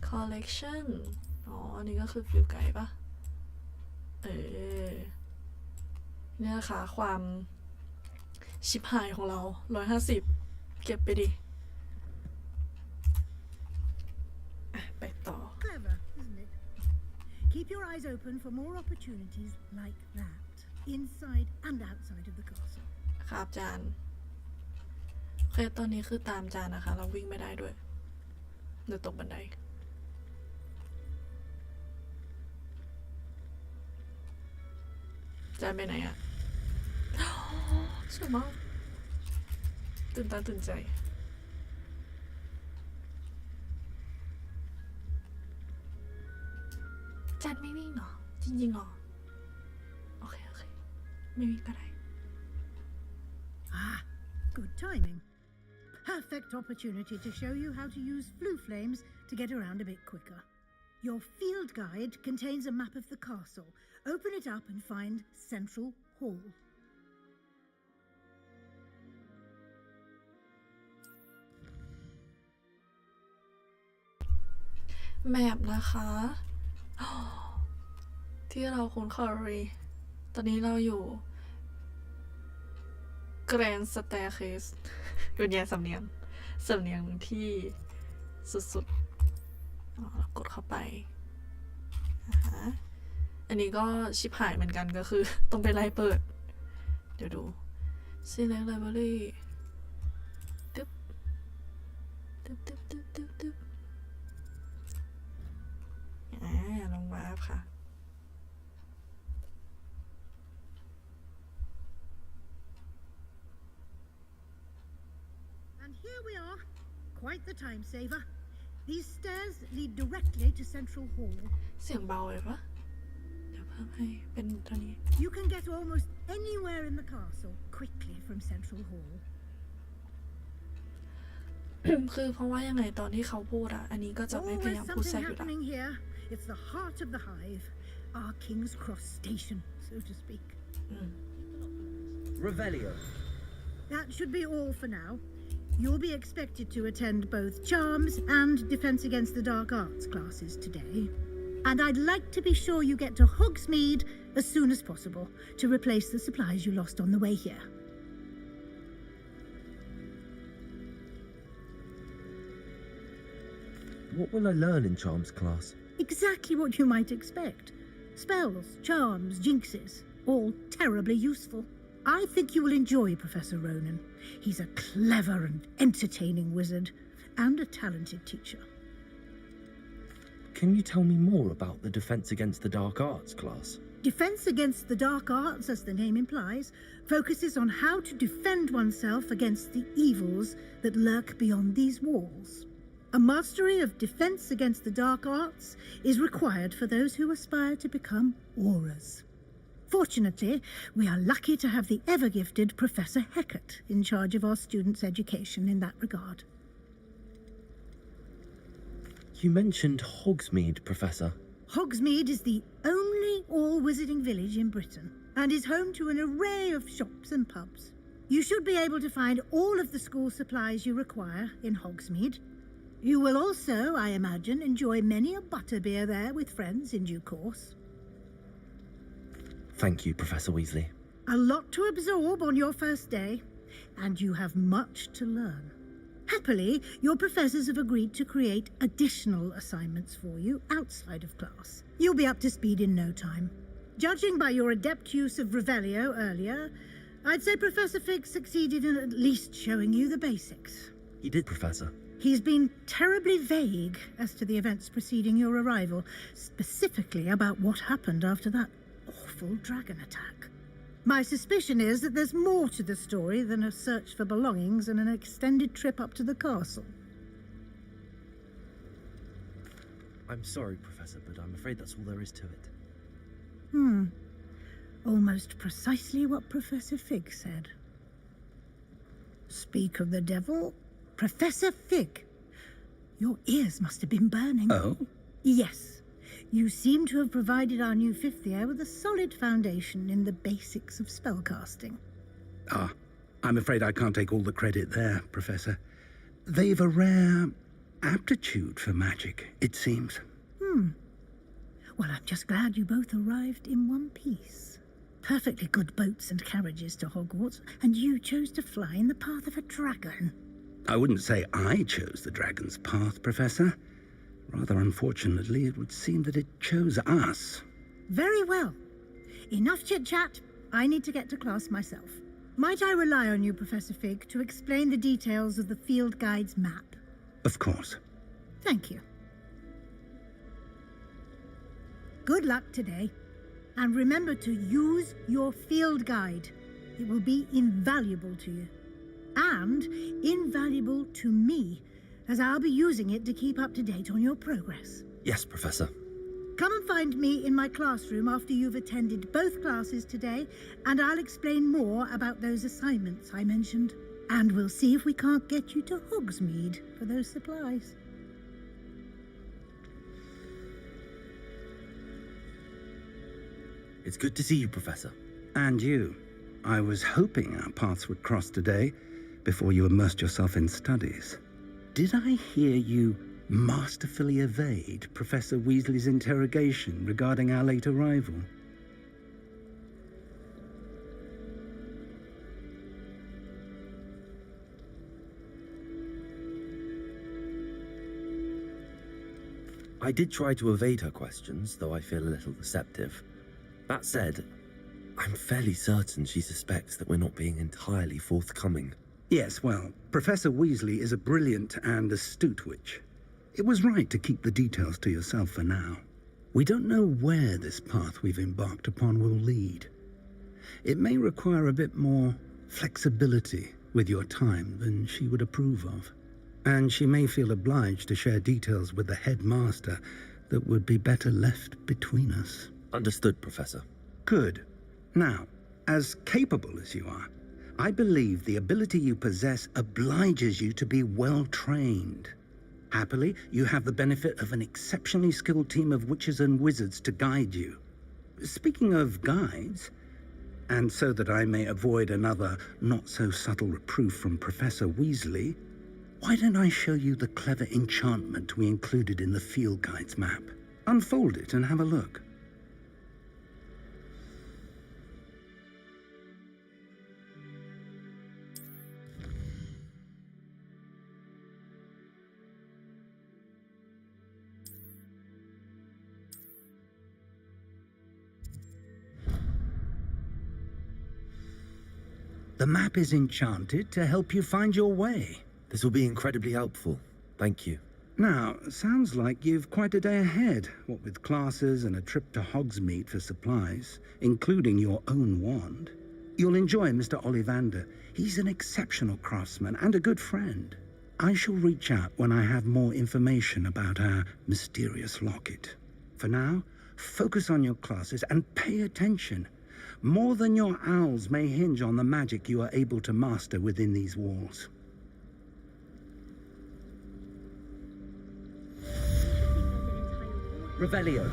collection อ๋ออันนี้ก็คือฟิลไกด์ปะเนี่ยค่ะความชิบหายของเรา150เก็บไปดิไปต่อ Clever, isn't it? Keep your eyes open for more opportunities like that, inside and outside of the castle. ครับจานโอเคตอนนี้คือตามจานนะคะ เราวิ่งไม่ได้ด้วยเดี๋ยวตกบันไดจานไปไหนอะสวยมากตื่นตาตื่นใจจานไม่วิ่งเหรอจริงๆเหรอโอเคไม่วิ่งก็ได้ Ah, good timing. Perfect opportunity to show you how to use flue flames to get around a bit quicker. Your field guide contains a map of the castle. Open it up and find Central Hall. แมปนะคะ ที่เราคุ้นเคยตอนนี้เราอยู่ Grand Staircase เป็นไงสำเนียงที่สุดๆเรากดเข้าไปอันนี้ก็ชิบหายเหมือนกันก็คือ ต้องไปไล่เปิด เดี๋ยวดู Select Library ตึ๊บลงวาร์ปค่ะ And here we are. Quite the time saver. These stairs lead directly to Central Hall. เสียงเบาเลยปะเดี๋ยวเพิ่มให้เป็นเท่านี้ You can get almost anywhere in the castle quickly from Central Hall. คือเพราะว่ายังไงตอนที่เขาพูดอะอันนี้ก็จะไม่พยายาม Always พูดแทร something กอยู่ละ happening here. It's the heart of the hive, our King's Cross station, so to speak. Revelio. That should be all for now. You'll be expected to attend both Charms and Defense Against the Dark Arts classes today. And I'd like to be sure you get to Hogsmeade as soon as possible to replace the supplies you lost on the way here. What will I learn in Charms class? Exactly what you might expect. Spells, charms, jinxes, all terribly useful. I think you will enjoy Professor Ronan. He's a clever and entertaining wizard, and a talented teacher. Can you tell me more about the Defense Against the Dark Arts class? Defense Against the Dark Arts, as the name implies, focuses on how to defend oneself against the evils that lurk beyond these walls. A mastery of Defense Against the Dark Arts is required for those who aspire to become auras. Fortunately, we are lucky to have the ever-gifted Professor Heckert in charge of our students' education in that regard. You mentioned Hogsmeade, Professor. Hogsmeade is the only all-wizarding village in Britain and is home to an array of shops and pubs. You should be able to find all of the school supplies you require in Hogsmeade. You will also, I imagine, enjoy many a butterbeer there with friends in due course. Thank you, Professor Weasley. A lot to absorb on your first day, and you have much to learn. Happily, your professors have agreed to create additional assignments for you outside of class. You'll be up to speed in no time. Judging by your adept use of Revelio earlier, I'd say Professor Fig succeeded in at least showing you the basics. He did, Professor. He's been terribly vague as to the events preceding your arrival, specifically about what happened after that awful dragon attack. My suspicion is that there's more to the story than a search for belongings and an extended trip up to the castle. I'm sorry, Professor, but I'm afraid that's all there is to it. Almost precisely what Professor Fig said. Speak of the devil. Professor Fig. Your ears must have been burning. Oh? Yes. You seem to have provided our new fifth year with a solid foundation in the basics of spellcasting. Ah, I'm afraid I can't take all the credit there, Professor. They've a rare aptitude for magic, it seems. Well, I'm just glad you both arrived in one piece. Perfectly good boats and carriages to Hogwarts, and you chose to fly in the path of a dragon. I wouldn't say I chose the dragon's path, Professor. Rather unfortunately, it would seem that it chose us. Very well. Enough chit-chat. I need to get to class myself. Might I rely on you, Professor Fig, to explain the details of the field guide's map? Of course. Thank you. Good luck today. And remember to use your field guide. It will be invaluable to you. And invaluable to me, as I'll be using it to keep up to date on your progress. Yes, Professor. Come and find me in my classroom after you've attended both classes today, and I'll explain more about those assignments I mentioned. And we'll see if we can't get you to Hogsmeade for those supplies. It's good to see you, Professor. And you. I was hoping our paths would cross today, before you immersed yourself in studies. Did I hear you masterfully evade Professor Weasley's interrogation regarding our late arrival? I did try to evade her questions, though I feel a little deceptive. That said, I'm fairly certain she suspects that we're not being entirely forthcoming. Yes, well, Professor Weasley is a brilliant and astute witch. It was right to keep the details to yourself for now. We don't know where this path we've embarked upon will lead. It may require a bit more flexibility with your time than she would approve of. And she may feel obliged to share details with the headmaster that would be better left between us. Understood, Professor. Good. Now, as capable as you are, I believe the ability you possess obliges you to be well trained. Happily, you have the benefit of an exceptionally skilled team of witches and wizards to guide you. Speaking of guides, and so that I may avoid another not-so-subtle reproof from Professor Weasley, why don't I show you the clever enchantment we included in the field guide's map? Unfold it and have a look. The map is enchanted to help you find your way. This will be incredibly helpful. Thank you. Now, sounds like you've quite a day ahead, what with classes and a trip to Hogsmeade for supplies, including your own wand. You'll enjoy Mr. Ollivander. He's an exceptional craftsman and a good friend. I shall reach out when I have more information about our mysterious locket. For now, focus on your classes and pay attention. More than your owls may hinge on the magic you are able to master within these walls. Revelio.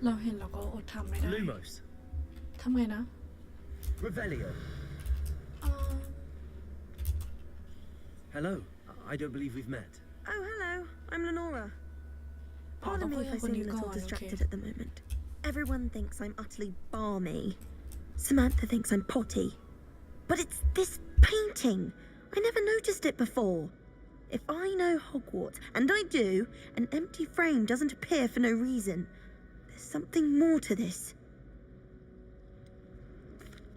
เราเห็นเราก็อดทำไม่ได้ Lumos. ทำไงนะ Revelio. Hello. I don't believe we've met. Oh, hello. I'm Lenora. Pardon me if I seem a little distracted at the moment. Everyone thinks I'm utterly balmy. Samantha thinks I'm potty. But it's this painting. I never noticed it before. If I know Hogwarts, and I do, an empty frame doesn't appear for no reason. There's something more to this.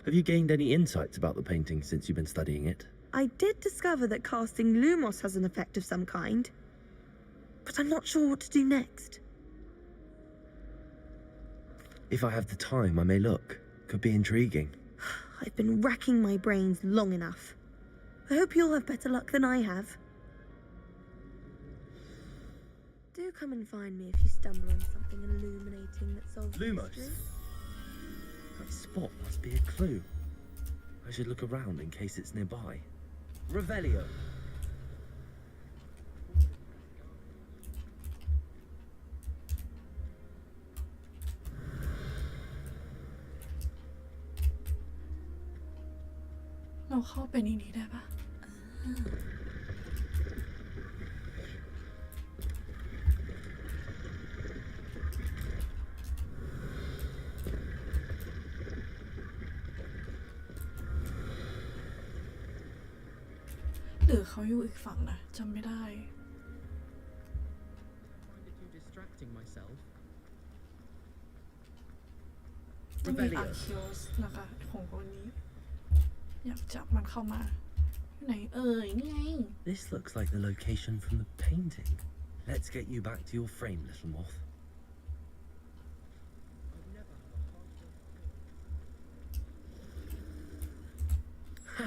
Have you gained any insights about the painting since you've been studying it? I did discover that casting Lumos has an effect of some kind, but I'm not sure what to do next. If I have the time, I may look. Could be intriguing. I've been racking my brains long enough. I hope you'll have better luck than I have. Do come and find me if you stumble on something illuminating that solves the Lumos. mystery. That spot must be a clue. I should look around in case it's nearby. Revelio.เราเข้าไปในนี้ได้ปะหรือเขาอยู่อีกฝั่งนะจำไม่ได้ Distracting myself. ต้องมีอาร์คิวส์นะคะของคนนี้ อยากจับมันเข้ามาไหนเอ่ยนี่ไง This looks like the location from the painting. Let's get you back to your frame, little moth. Ha!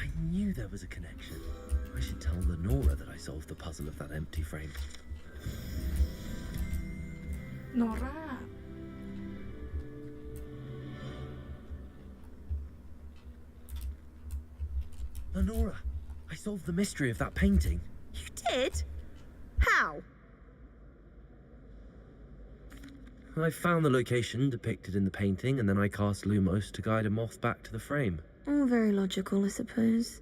I knew there was a connection. I should tell Lenora that I solved the puzzle of that empty frame. โนรา Lenora, I solved the mystery of that painting. You did? How? I found the location depicted in the painting, and then I cast Lumos to guide a moth back to the frame. All very logical, I suppose.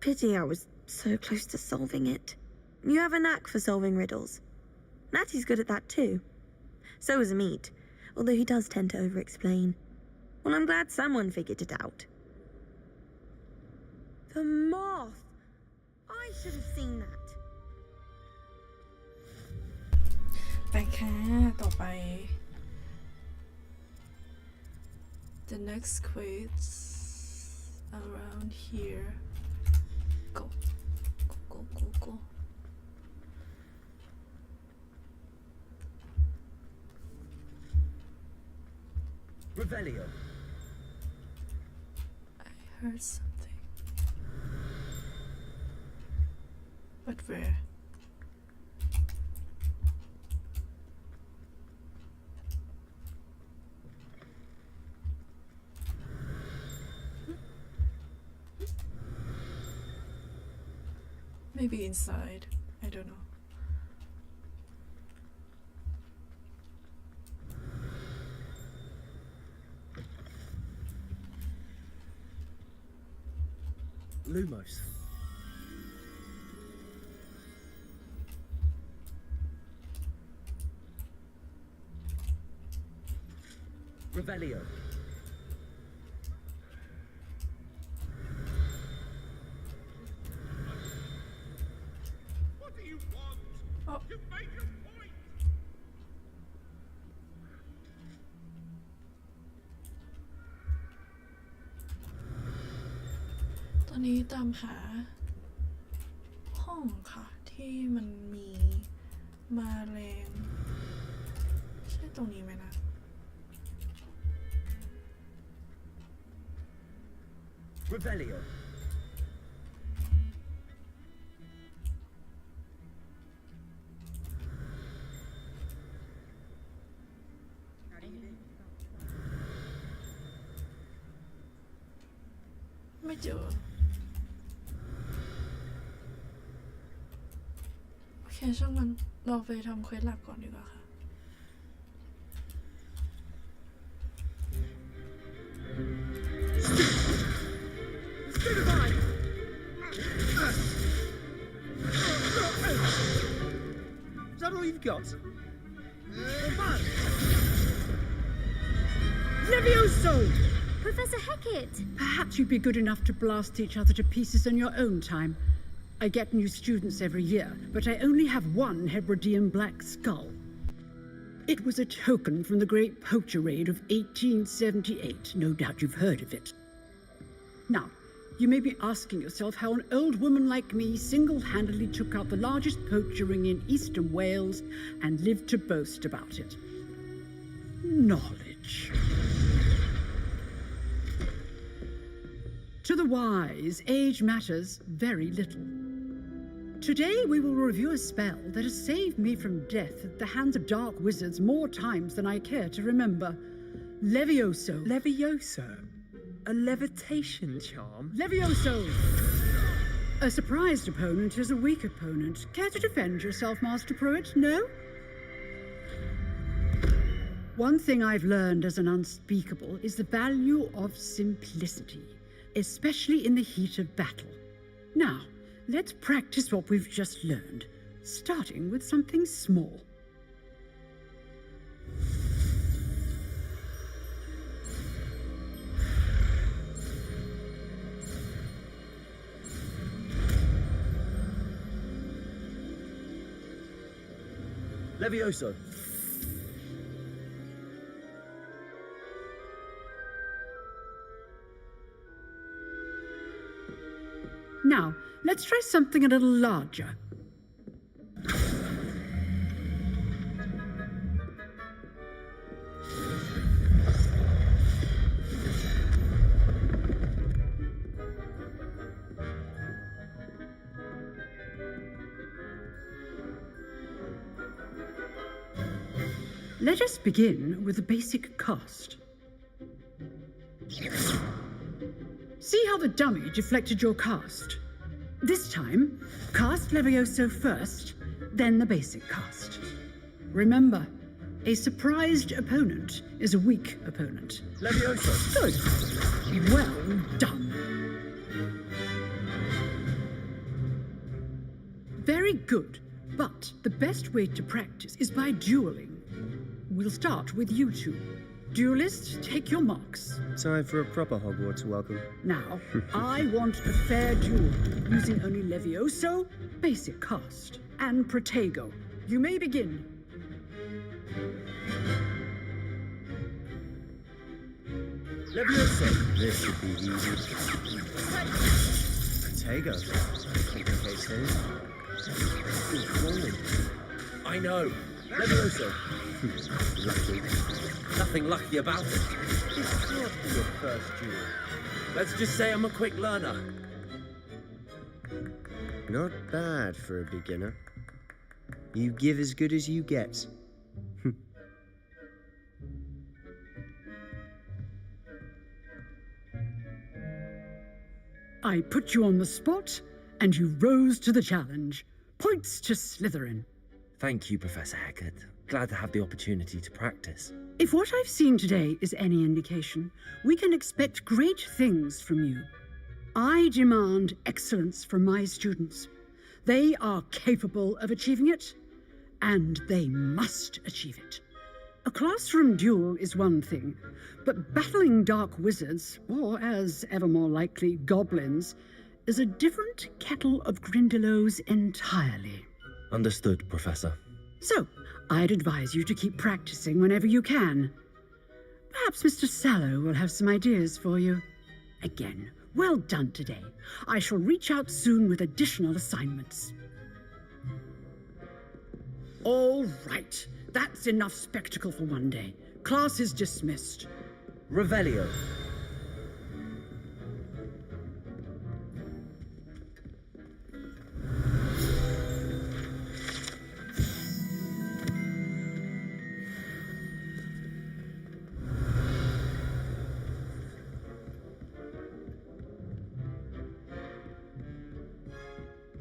Pity I was so close to solving it. You have a knack for solving riddles. Natty's good at that too. So is Amit, although he does tend to over-explain. Well, I'm glad someone figured it out. The moth! I should have seen that. ไปค่ะต่อไป The next quiz around here. Go. Go, go, go, go. Revelio. I heard something. But where? Maybe inside. I don't know. Lumos. Revelio. What do you want? Oh. You make your point. ตอนนี้ตามหาห้องค่ะ ที่มันมีมาแรงใช่ตรงนี้ไหมนะ Revelio. Mới chữa. Ok, ช่างมันเราไปทำเควสหลักก่อนดีกว่าค่ะ Is that all you've got? Levioso! Professor Hecat! Perhaps you'd be good enough to blast each other to pieces in your own time. I get new students every year, but I only have one Hebridean black skull. It was a token from the Great Poacher Raid of 1878. No doubt you've heard of it. Now, you may be asking yourself how an old woman like me single-handedly took out the largest poacher ring in eastern Wales and lived to boast about it. Knowledge. To the wise, age matters very little. Today we will review a spell that has saved me from death at the hands of dark wizards more times than I care to remember. Levioso. Levioso? A levitation charm? Levioso! A surprised opponent is a weak opponent. Care to defend yourself, Master Pruitt? No? One thing I've learned as an unspeakable is the value of simplicity, especially in the heat of battle. Now, let's practice what we've just learned, starting with something small. Levioso. Now, let's try something a little larger. Let us begin with the basic cast. See how the dummy deflected your cast? This time, cast Levioso first, then the basic cast. Remember, a surprised opponent is a weak opponent. Levioso. Good. Well done. Very good, but the best way to practice is by dueling. We'll start with you two. Duelists, take your marks. Time for a proper Hogwarts welcome. Now, I want a fair duel, using only Levioso, basic cast, and Protego. You may begin. Levioso. This should be easy. Protego. Complicates things. I know. Levioso. Lucky. Nothing lucky about it. It's not your first duel. Let's just say I'm a quick learner. Not bad for a beginner. You give as good as you get. I put you on the spot, and you rose to the challenge. Points to Slytherin. Thank you, Professor Hecat. Glad to have the opportunity to practice. If what I've seen today is any indication, we can expect great things from you. I demand excellence from my students. They are capable of achieving it, and they must achieve it. A classroom duel is one thing, but battling dark wizards, or as ever more likely, goblins, is a different kettle of Grindylows entirely. Understood, Professor. So, I'd advise you to keep practicing whenever you can. Perhaps Mr. Sallow will have some ideas for you. Again, well done today. I shall reach out soon with additional assignments. All right, that's enough spectacle for one day. Class is dismissed. Revelio.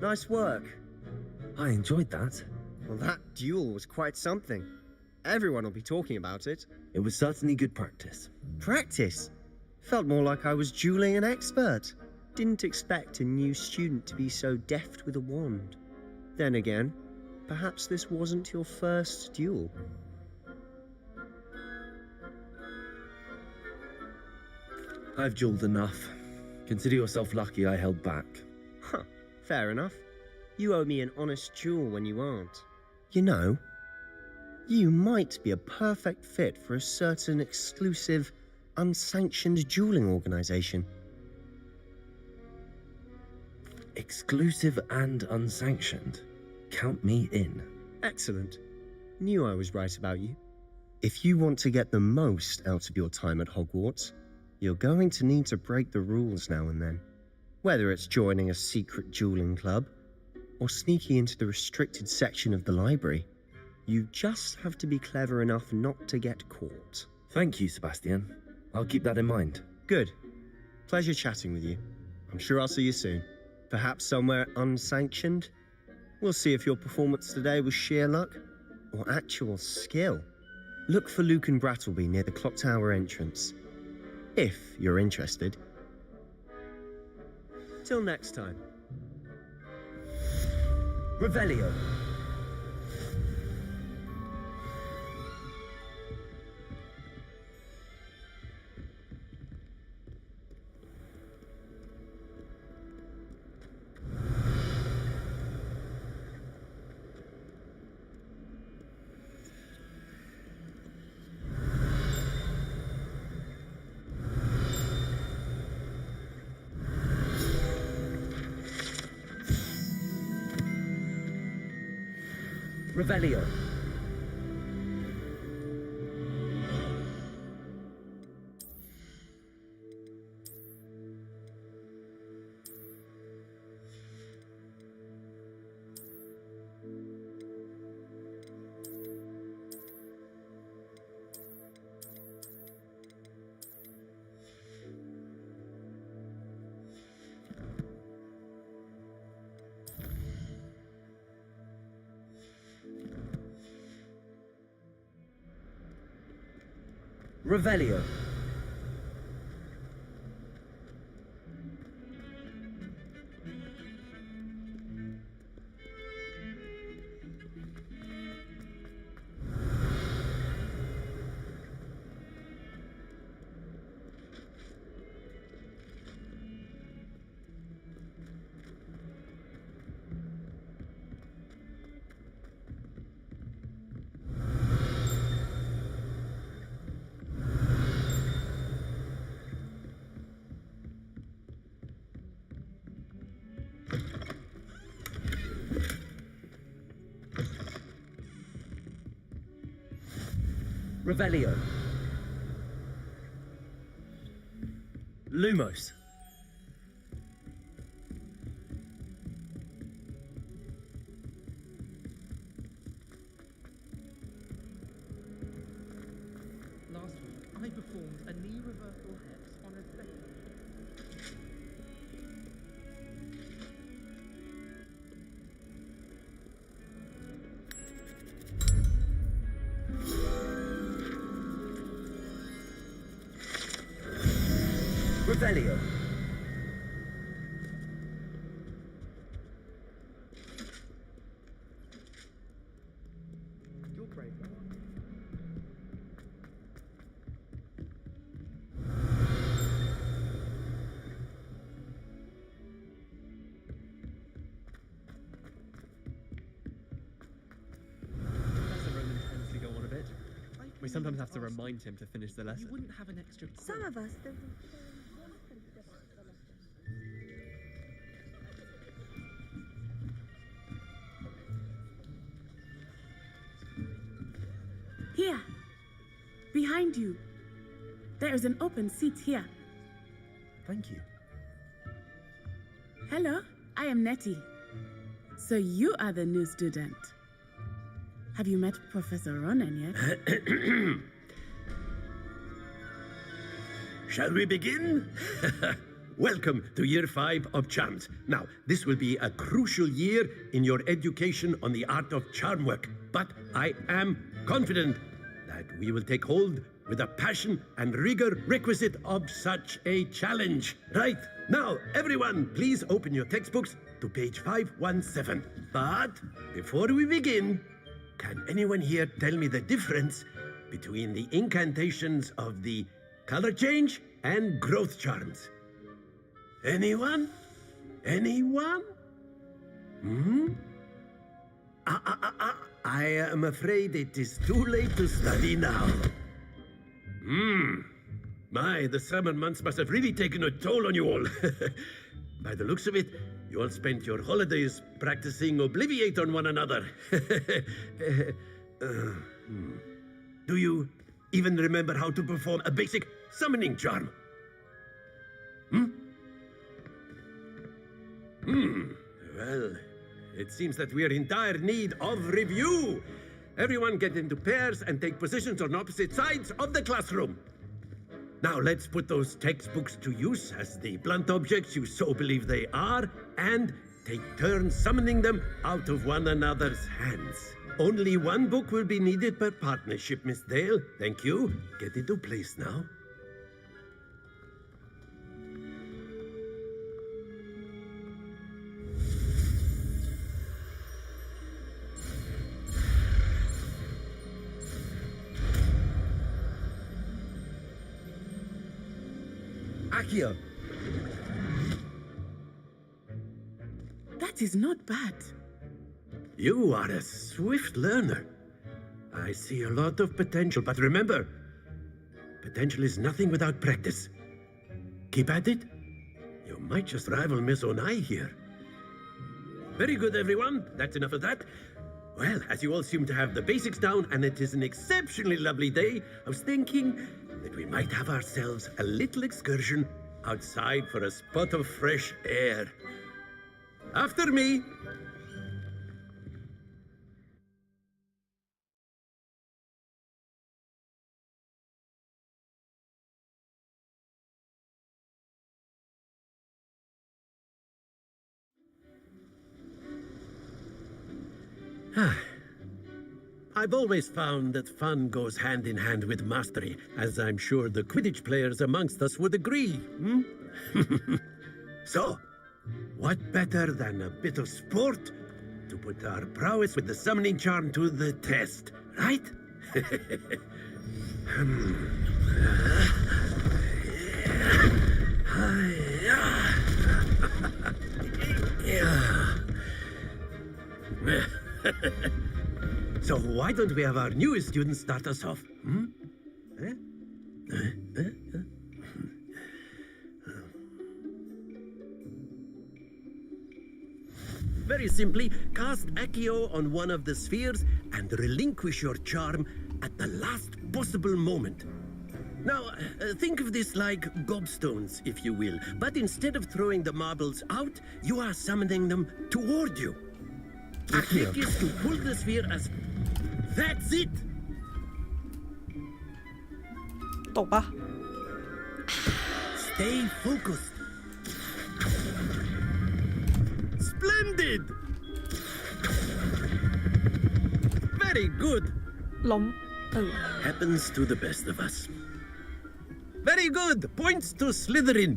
Nice work. I enjoyed that. Well, that duel was quite something. Everyone will be talking about it. It was certainly good practice. Practice? Felt more like I was dueling an expert. Didn't expect a new student to be so deft with a wand. Then again, perhaps this wasn't your first duel. I've dueled enough. Consider yourself lucky I held back. Huh, fair enough. You owe me an honest duel when you aren't. You know, you might be a perfect fit for a certain exclusive, unsanctioned dueling organization. Exclusive and unsanctioned. Count me in. Excellent. Knew I was right about you. If you want to get the most out of your time at Hogwarts, You're going to need to break the rules now and then. Whether it's joining a secret dueling club or sneaking into the restricted section of the library, you just have to be clever enough not to get caught. Thank you, Sebastian. I'll keep that in mind. Good. Pleasure chatting with you. I'm sure I'll see you soon. Perhaps somewhere unsanctioned? We'll see if your performance today was sheer luck or actual skill. Look for Luke and Brattleby near the clock tower entrance, if you're interested. Till next time. Revelio. Revelio. Revelio. Revelio. Lumos. Last week, I performed a knee reversal hex on a second. Revelio. You're brave. Professor Roman tends to go on a bit. We sometimes have to remind him to finish the lesson. You wouldn't have an extra. Some of us. Here, behind you. There is an open seat here. Thank you. Hello, I am Nettie. So you are the new student. Have you met Professor Ronan yet? Shall we begin? Welcome to Year 5 of Charms. Now, this will be a crucial year in your education on the art of charm work, but I am confident that we will take hold with the passion and rigor requisite of such a challenge. Right, now, everyone, please open your textbooks to page 517. But before we begin, can anyone here tell me the difference between the incantations of the color change and growth charms? Anyone? Anyone? I am afraid it is too late to study now. My, the summer months must have really taken a toll on you all. By the looks of it, you all spent your holidays practicing Obliviate on one another. Do you even remember how to perform a basic summoning charm? Well, it seems that we are in dire need of review. Everyone get into pairs and take positions on opposite sides of the classroom. Now let's put those textbooks to use as the blunt objects you so believe they are, and take turns summoning them out of one another's hands. Only one book will be needed per partnership, Miss Dale. Thank you. Get into place now. Accio! That is not bad. You are a swift learner. I see a lot of potential, but remember, potential is nothing without practice. Keep at it. You might just rival Miss Onai here. Very good, everyone. That's enough of that. Well, as you all seem to have the basics down, and it is an exceptionally lovely day, I was thinking that we might have ourselves a little excursion outside for a spot of fresh air. After me. I've always found that fun goes hand in hand with mastery, as I'm sure the Quidditch players amongst us would agree. So, what better than a bit of sport to put our prowess with the summoning charm to the test, right? So why don't we have our newest student start us off? Very simply, cast Accio on one of the spheres and relinquish your charm at the last possible moment. Now, think of this like gobstones, if you will, but instead of throwing the marbles out, you are summoning them toward you. The trick is to pull the sphere as... That's it! ตกปะ Stay focused. Splendid! Very good. ล้ม Happens to the best of us. Very good. Points to Slytherin.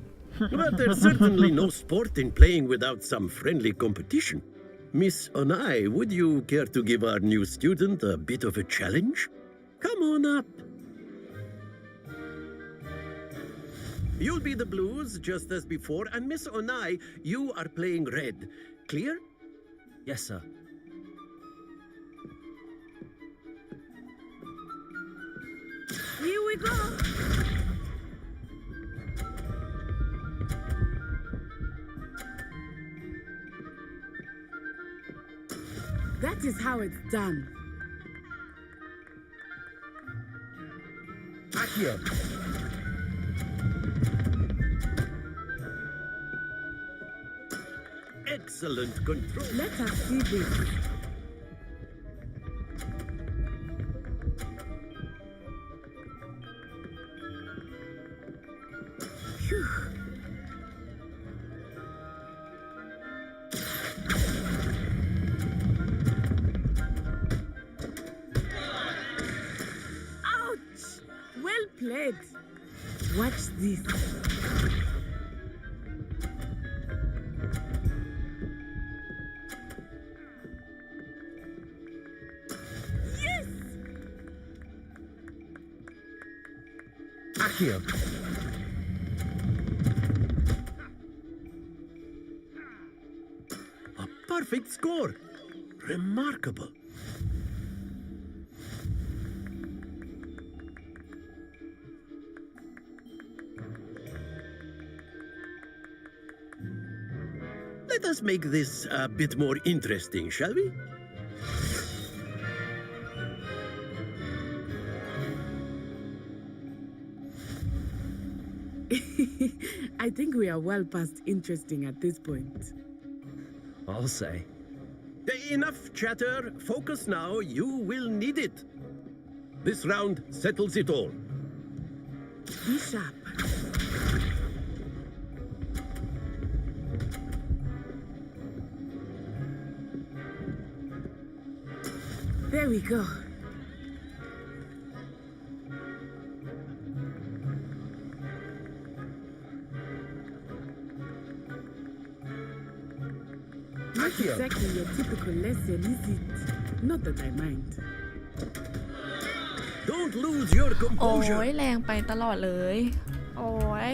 But there's certainly no sport in playing without some friendly competition. Miss Onai, would you care to give our new student a bit of a challenge? Come on up. You'll be the blues, just as before, and Miss Onai, you are playing red. Clear? Yes, sir. Here we go. That is how it's done. Accio! Excellent control. Let us see this. Phew. Ouch! Well played. Watch this. Yes! Accio! A perfect score. Remarkable. Let us make this a bit more interesting, shall we? I think we are well past interesting at this point. I'll say. Enough chatter. Focus now. You will need it. This round settles it all. Be sharp. There we go. Not exactly your typical lesson, is it? Not that I mind. Don't lose your โอ้ composure. ยแรงไปตลอดเลย โอ้ย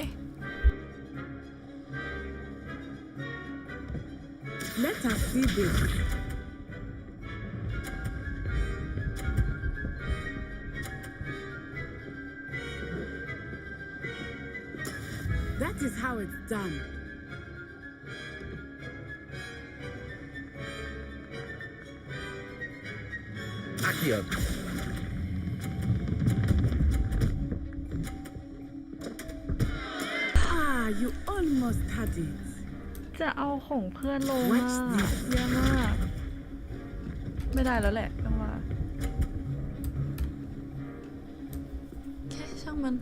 Let us see this. That is how it's done. Accio. Ah, you almost had it. จะเอาของเพื่อนลง Watch มา this. เยอะมาก ไม่ได้แล้วแหละต้องว่าแค่ช่างมัน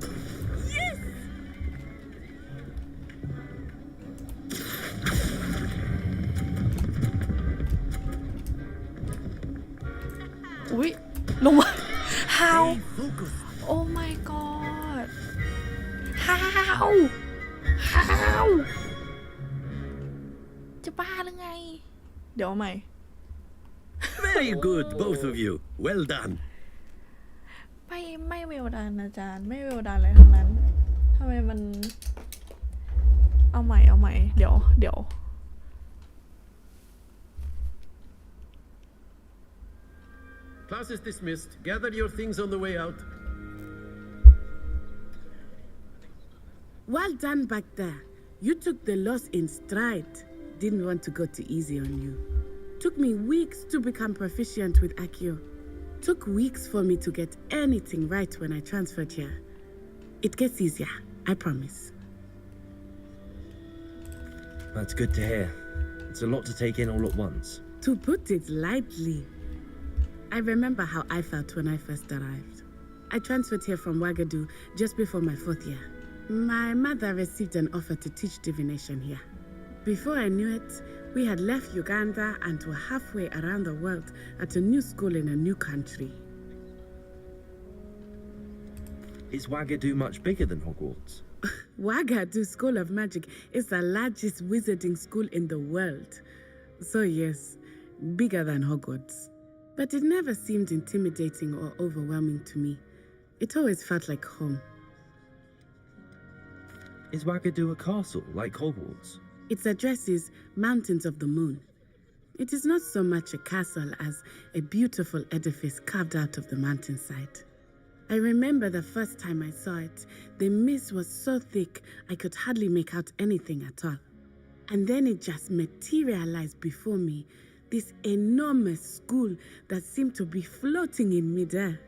Yes! อุ๊ย ลงมา how oh my god how จะบ้าหรือไง เดี๋ยวเอาใหม่ Very good, both of you. Well done. ไม่เวลดันอาจารย์ไม่เวลดันเลยทั้งนั้นทำไมมัน เอาใหม่ เดี๋ยว Class is dismissed. Gather your things on the way out. Well done back there. You took the loss in stride. Didn't want to go too easy on you. Took me weeks to become proficient with Accio. Took weeks for me to get anything right when I transferred here. It gets easier, I promise. That's good to hear. It's a lot to take in all at once. To put it lightly, I remember how I felt when I first arrived. I transferred here from Ouagadougou just before my 4th year. My mother received an offer to teach divination here. Before I knew it, we had left Uganda and were halfway around the world at a new school in a new country. Is Ouagadougou much bigger than Hogwarts? Ouagadougou School of Magic is the largest wizarding school in the world. So yes, bigger than Hogwarts. But it never seemed intimidating or overwhelming to me. It always felt like home. Is Ouagadougou a castle like Hogwarts? Its address is Mountains of the Moon. It is not so much a castle as a beautiful edifice carved out of the mountainside. I remember the first time I saw it, the mist was so thick I could hardly make out anything at all. And then it just materialized before me, this enormous school that seemed to be floating in midair.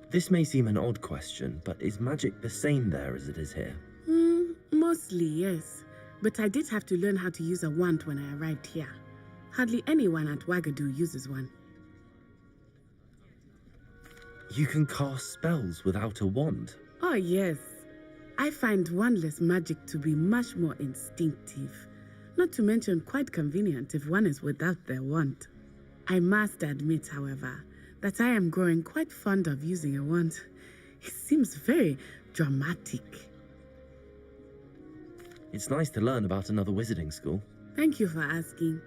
This may seem an odd question, but is magic the same there as it is here? Mostly, yes. But I did have to learn how to use a wand when I arrived here. Hardly anyone at Ouagadougou uses one. You can cast spells without a wand? Oh, yes. I find wandless magic to be much more instinctive. Not to mention quite convenient if one is without their wand. I must admit, however, that I am growing quite fond of using a wand. It seems very dramatic. It's nice to learn about another wizarding school. Thank you for asking.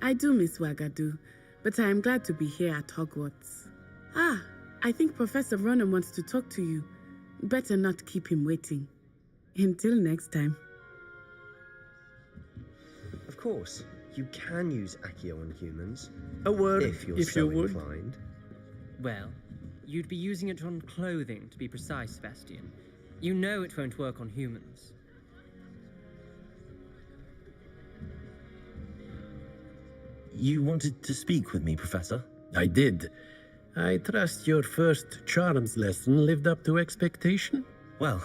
I do miss Ouagadougou, but I am glad to be here at Hogwarts. Ah, I think Professor Ronan wants to talk to you. Better not keep him waiting. Until next time. Of course, you can use Accio on humans. A word, if you're if so you would. inclined. Well, you'd be using it on clothing, to be precise, Sebastian. You know it won't work on humans. You wanted to speak with me, Professor? I did. I trust your first charms lesson lived up to expectation? Well,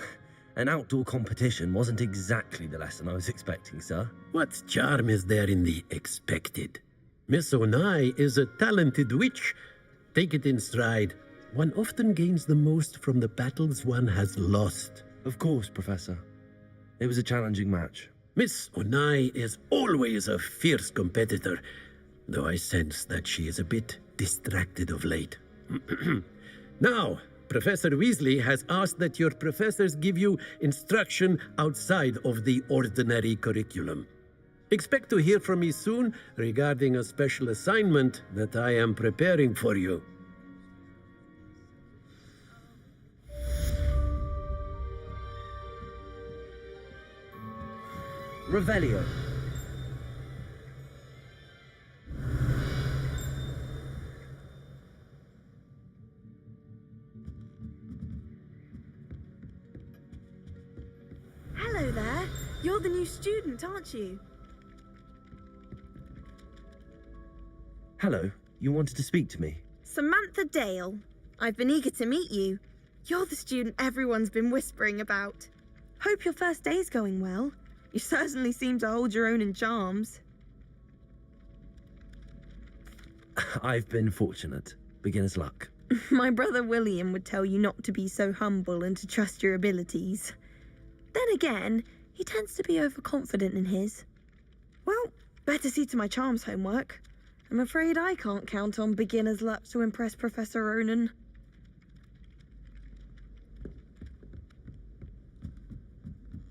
an outdoor competition wasn't exactly the lesson I was expecting, sir. What charm is there in the expected? Miss Onai is a talented witch. Take it in stride. One often gains the most from the battles one has lost. Of course, Professor. It was a challenging match. Miss Onai is always a fierce competitor, though I sense that she is a bit distracted of late. Now, Professor Weasley has asked that your professors give you instruction outside of the ordinary curriculum. Expect to hear from me soon regarding a special assignment that I am preparing for you. Revelio. Hello there. You're the new student, aren't you? Hello, you wanted to speak to me? Samantha Dale. I've been eager to meet you. You're the student everyone's been whispering about. Hope your first day's going well. You certainly seem to hold your own in charms. I've been fortunate. Beginner's luck. My brother William would tell you not to be so humble and to trust your abilities. Then again, he tends to be overconfident in his. Well, better see to my charms homework. I'm afraid I can't count on beginner's luck to impress Professor Ronan.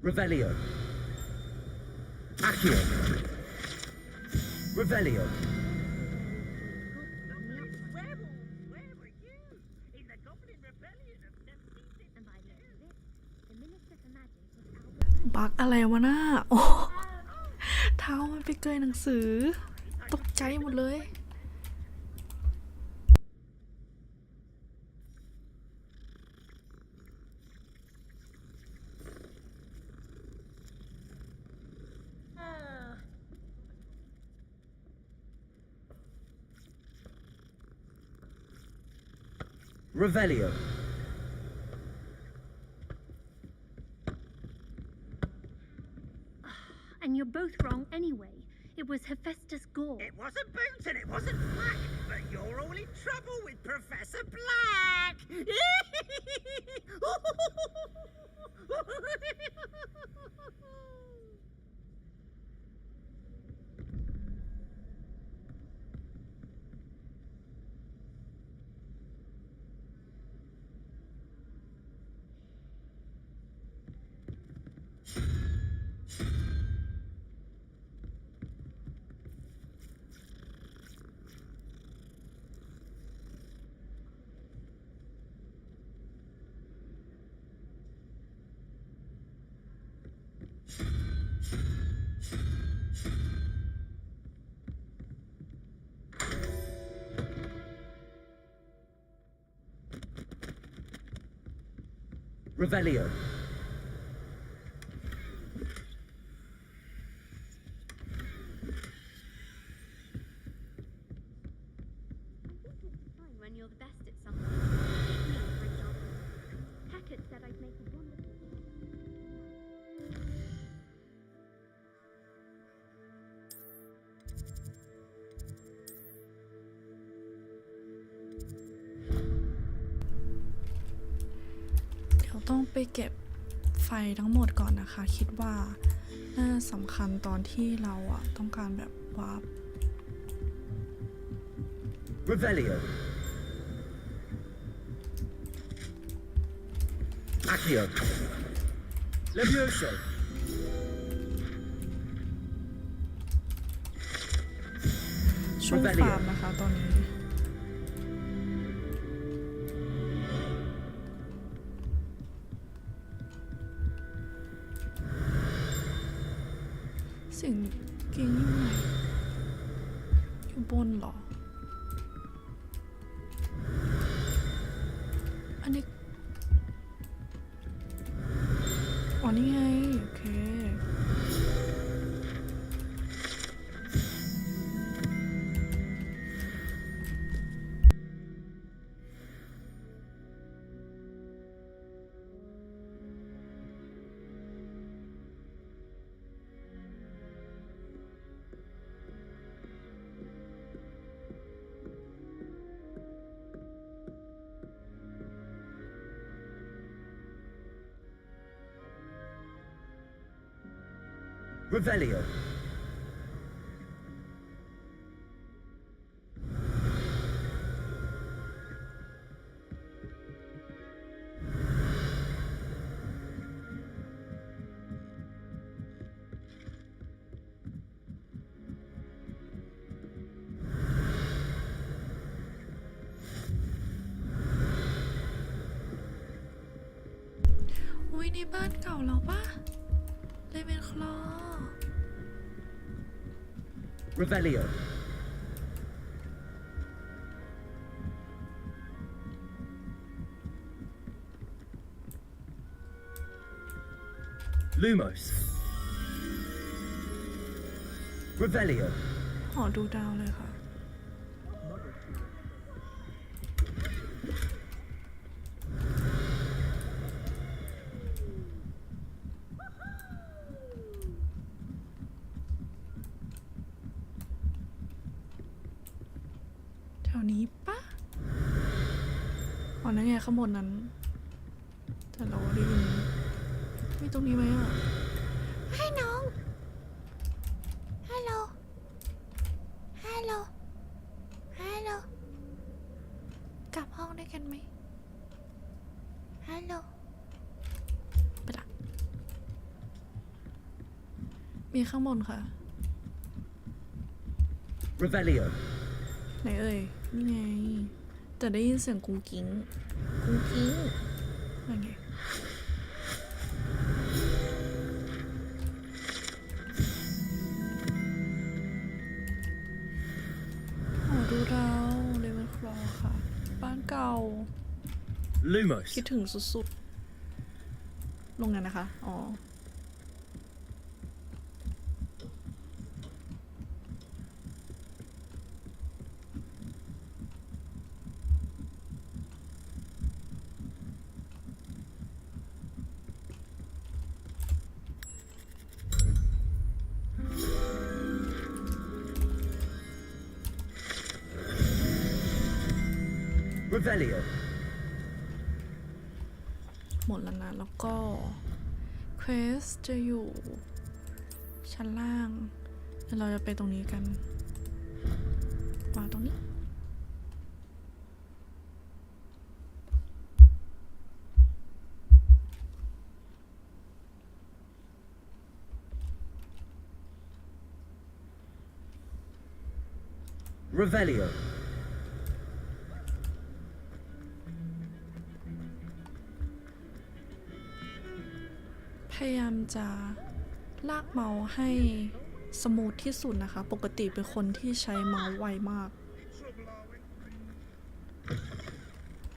Revelio. Accio. Revelio.บักอะไรวะน่าโอ้เท้ามันไปเกยหนังสือตกใจหมดเลย Revelio. And you're both wrong anyway. It was Hephaestus Gore. It wasn't Boots and it wasn't Flack, but you're all in trouble with Professor Black! Revelio. When you're the best at something. For example, Hackett said I'd make a wonderful.เดี๋ยวต้องไปเก็บไฟทั้งหมดก่อนนะคะคิดว่าน่าสำคัญตอนที่เราอะต้องการแบบวาร์ป Revelio. Accio. Levioso. ช่วงฟาร์มนะคะตอนนี้สิ่งกิ่งอยู่ไหนอยู่บนเหรออันนี้อ๋อนี่ไงโอเค Revelio.อุ้ยนี่บ้านเก่าเราปะเลยเป็นคลอ Revelio. Lumos. Revelio. หอดูดาวเลยค่ะ แถวนี้ปะอ๋อนั่นไงข้างบนนั้น แต่เราได้ยินมีตรงนี้ไหมอ่ะ ให้น้อง ฮัลโหล ฮัลโหล ฮัลโหล กลับห้องด้วยกันไหม ฮัลโหล ไปละ มีข้างบนค่ะ Revelio. ไหนเอ่ย นี่ไง แต่ได้ยินเสียงกุ้งกิ้งกุ้งกิ้งอะไรไงโอ้ดูดาวเลเวนคลอค่ะ บ้านเก่า Lumos. คิดถึงสุดๆ ลงนั้นนะคะ อ๋อ Revelio. หมดแล้วนะ แล้วก็เควสจะอยู่ชั้นล่างเดี๋ยวเราจะไปตรงนี้กันวางตรงนี้ Revelio. พยายามจะลากเมาส์ให้สมูทที่สุดนะคะ ปกติเป็นคนที่ใช้เมาส์ไวมาก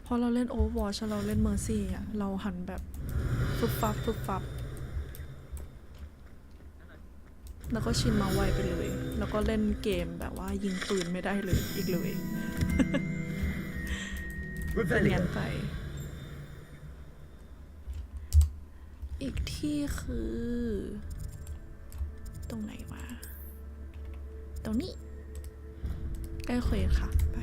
พอเราเล่น Overwatch เราเล่น Mercy อ่ะ เราหันแบบฟึบฟับฟึบฟับ แล้วก็ชินเมาส์ไวไปเลย แล้วก็เล่นเกมแบบว่ายิงปืนไม่ได้เลยอีกเลย เป็นงั้นไป อีกที่คือ ตรงไหนวะ ตรงนี้ ใกล้เควสค่ะ ไป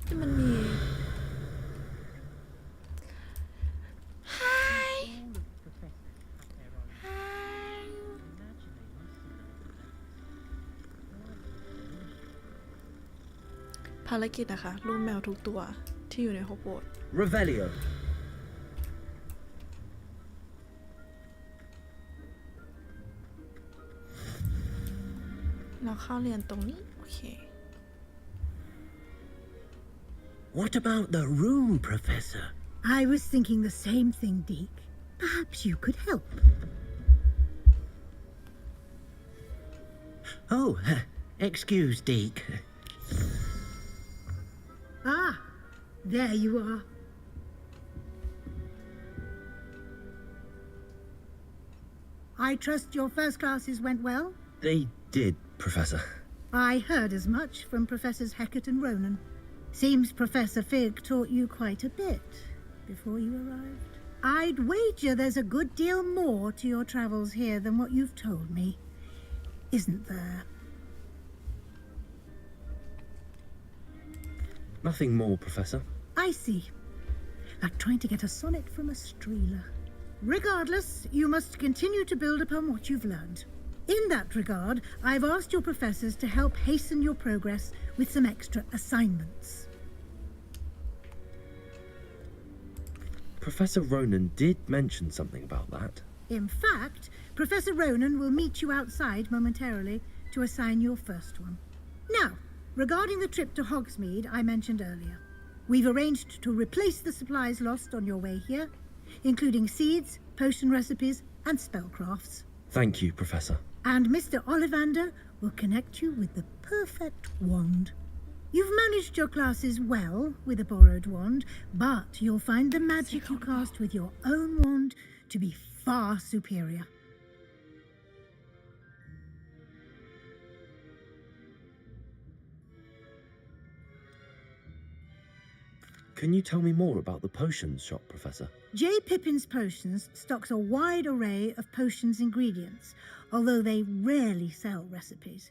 ที่มันมี Hi Hi ภารกิจนะคะรูปแมวทุกตัวที่อยู่ในฮอกวอตส์ Revelio. เราเข้าเรียนตรงนี้ โอเค What about the room, Professor? I was thinking the same thing, Deke. Perhaps you could help. Oh, excuse, Deke. Ah, there you are. I trust your first classes went well? They did, Professor. I heard as much from Professors Hecat and Ronan. Seems Professor Fig taught you quite a bit before you arrived. I'd wager there's a good deal more to your travels here than what you've told me, isn't there? Nothing more, Professor. I see. Like trying to get a sonnet from a streeler. Regardless, you must continue to build upon what you've learned. In that regard, I've asked your professors to help hasten your progress with some extra assignments. Professor Ronan did mention something about that. In fact, Professor Ronan will meet you outside momentarily to assign your first one. Now, regarding the trip to Hogsmeade I mentioned earlier, we've arranged to replace the supplies lost on your way here, including seeds, potion recipes, and spellcrafts. Thank you, Professor. And Mr. Ollivander will connect you with the perfect wand. You've managed your classes well with a borrowed wand, but you'll find the magic you cast with your own wand to be far superior. Can you tell me more about the potions shop, Professor? J. Pippin's Potions stocks a wide array of potions ingredients, although they rarely sell recipes.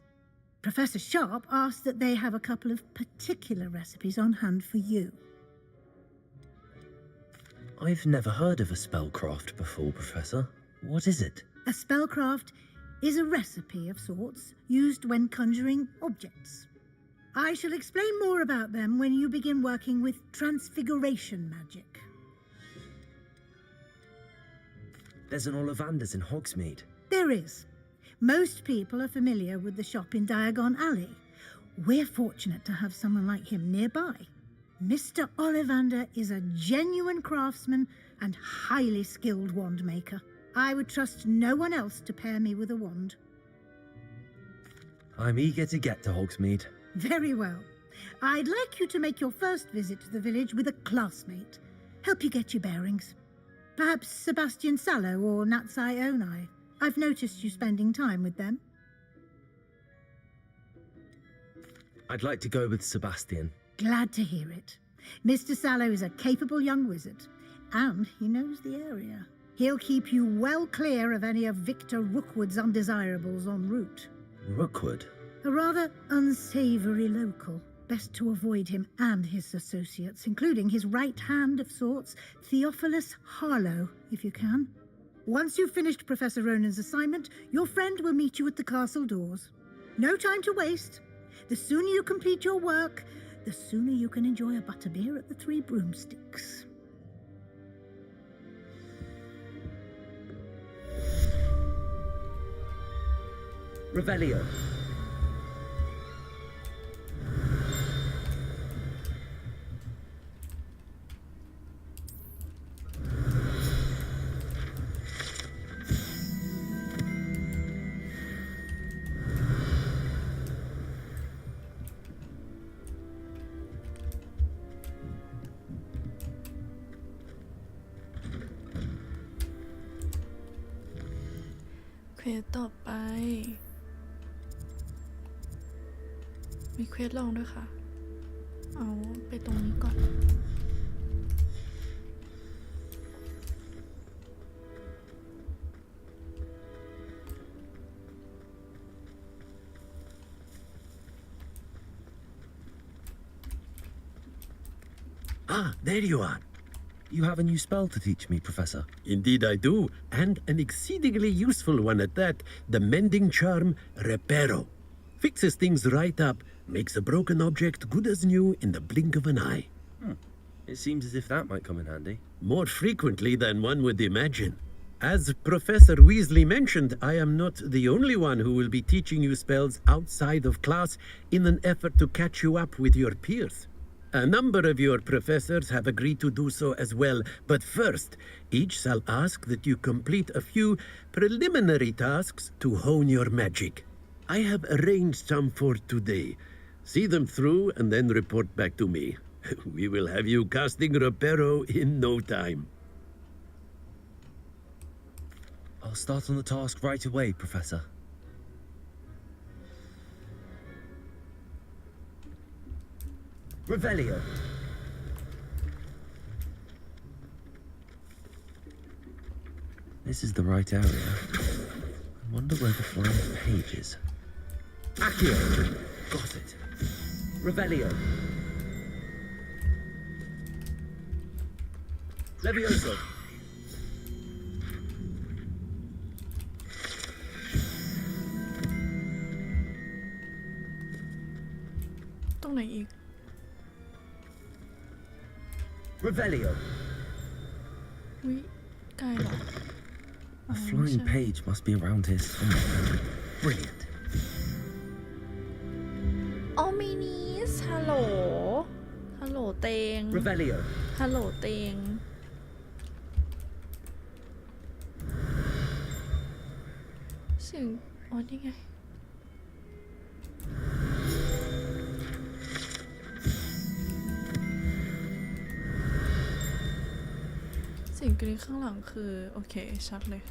Professor Sharp asked that they have a couple of particular recipes on hand for you. I've never heard of a spellcraft before, Professor. What is it? A spellcraft is a recipe of sorts used when conjuring objects. I shall explain more about them when you begin working with transfiguration magic. There's an Ollivander's in Hogsmeade. There is. Most people are familiar with the shop in Diagon Alley. We're fortunate to have someone like him nearby. Mr. Ollivander is a genuine craftsman and highly skilled wand maker. I would trust no one else to pair me with a wand. I'm eager to get to Hogsmeade. Very well. I'd like you to make your first visit to the village with a classmate. Help you get your bearings. Perhaps Sebastian Sallow or Natsai Onai. I've noticed you spending time with them. I'd like to go with Sebastian. Glad to hear it. Mr. Sallow is a capable young wizard, and he knows the area. He'll keep you well clear of any of Victor Rookwood's undesirables en route. Rookwood? A rather unsavoury local. Best to avoid him and his associates, including his right hand of sorts, Theophilus Harlow, if you can. Once you've finished Professor Ronan's assignment, your friend will meet you at the castle doors. No time to waste. The sooner you complete your work, the sooner you can enjoy a butterbeer at the Three Broomsticks. Revelio.เควสต่อไปมีเควสลองด้วยค่ะเอาไปตรงนี้ก่อนAh, there you are. You have a new spell to teach me, Professor. Indeed I do, and an exceedingly useful one at that. The mending charm Reparo. Fixes things right up, makes a broken object good as new in the blink of an eye. It seems as if that might come in handy. More frequently than one would imagine. As Professor Weasley mentioned, I am not the only one who will be teaching you spells outside of class in an effort to catch you up with your peers. A number of your professors have agreed to do so as well, but first, each shall ask that you complete a few preliminary tasks to hone your magic. I have arranged some for today. See them through and then report back to me. We will have you casting Reparo in no time. I'll start on the task right away, Professor. Revelio. This is the right area. I wonder where the blank page is. Accio. Got it. Revelio. Levioso. รงไหนอีก Revelio. วิไกลเหรอ A flying page must be around here somewhere. Brilliant. โอมินิสฮัลโหล ฮัลโหลเตง Revelio. ฮัลโหลเตง เสียงอ๋อนี่ไง เสียงกรี๊ดข้างหลังคือ โอเค ชัดเลย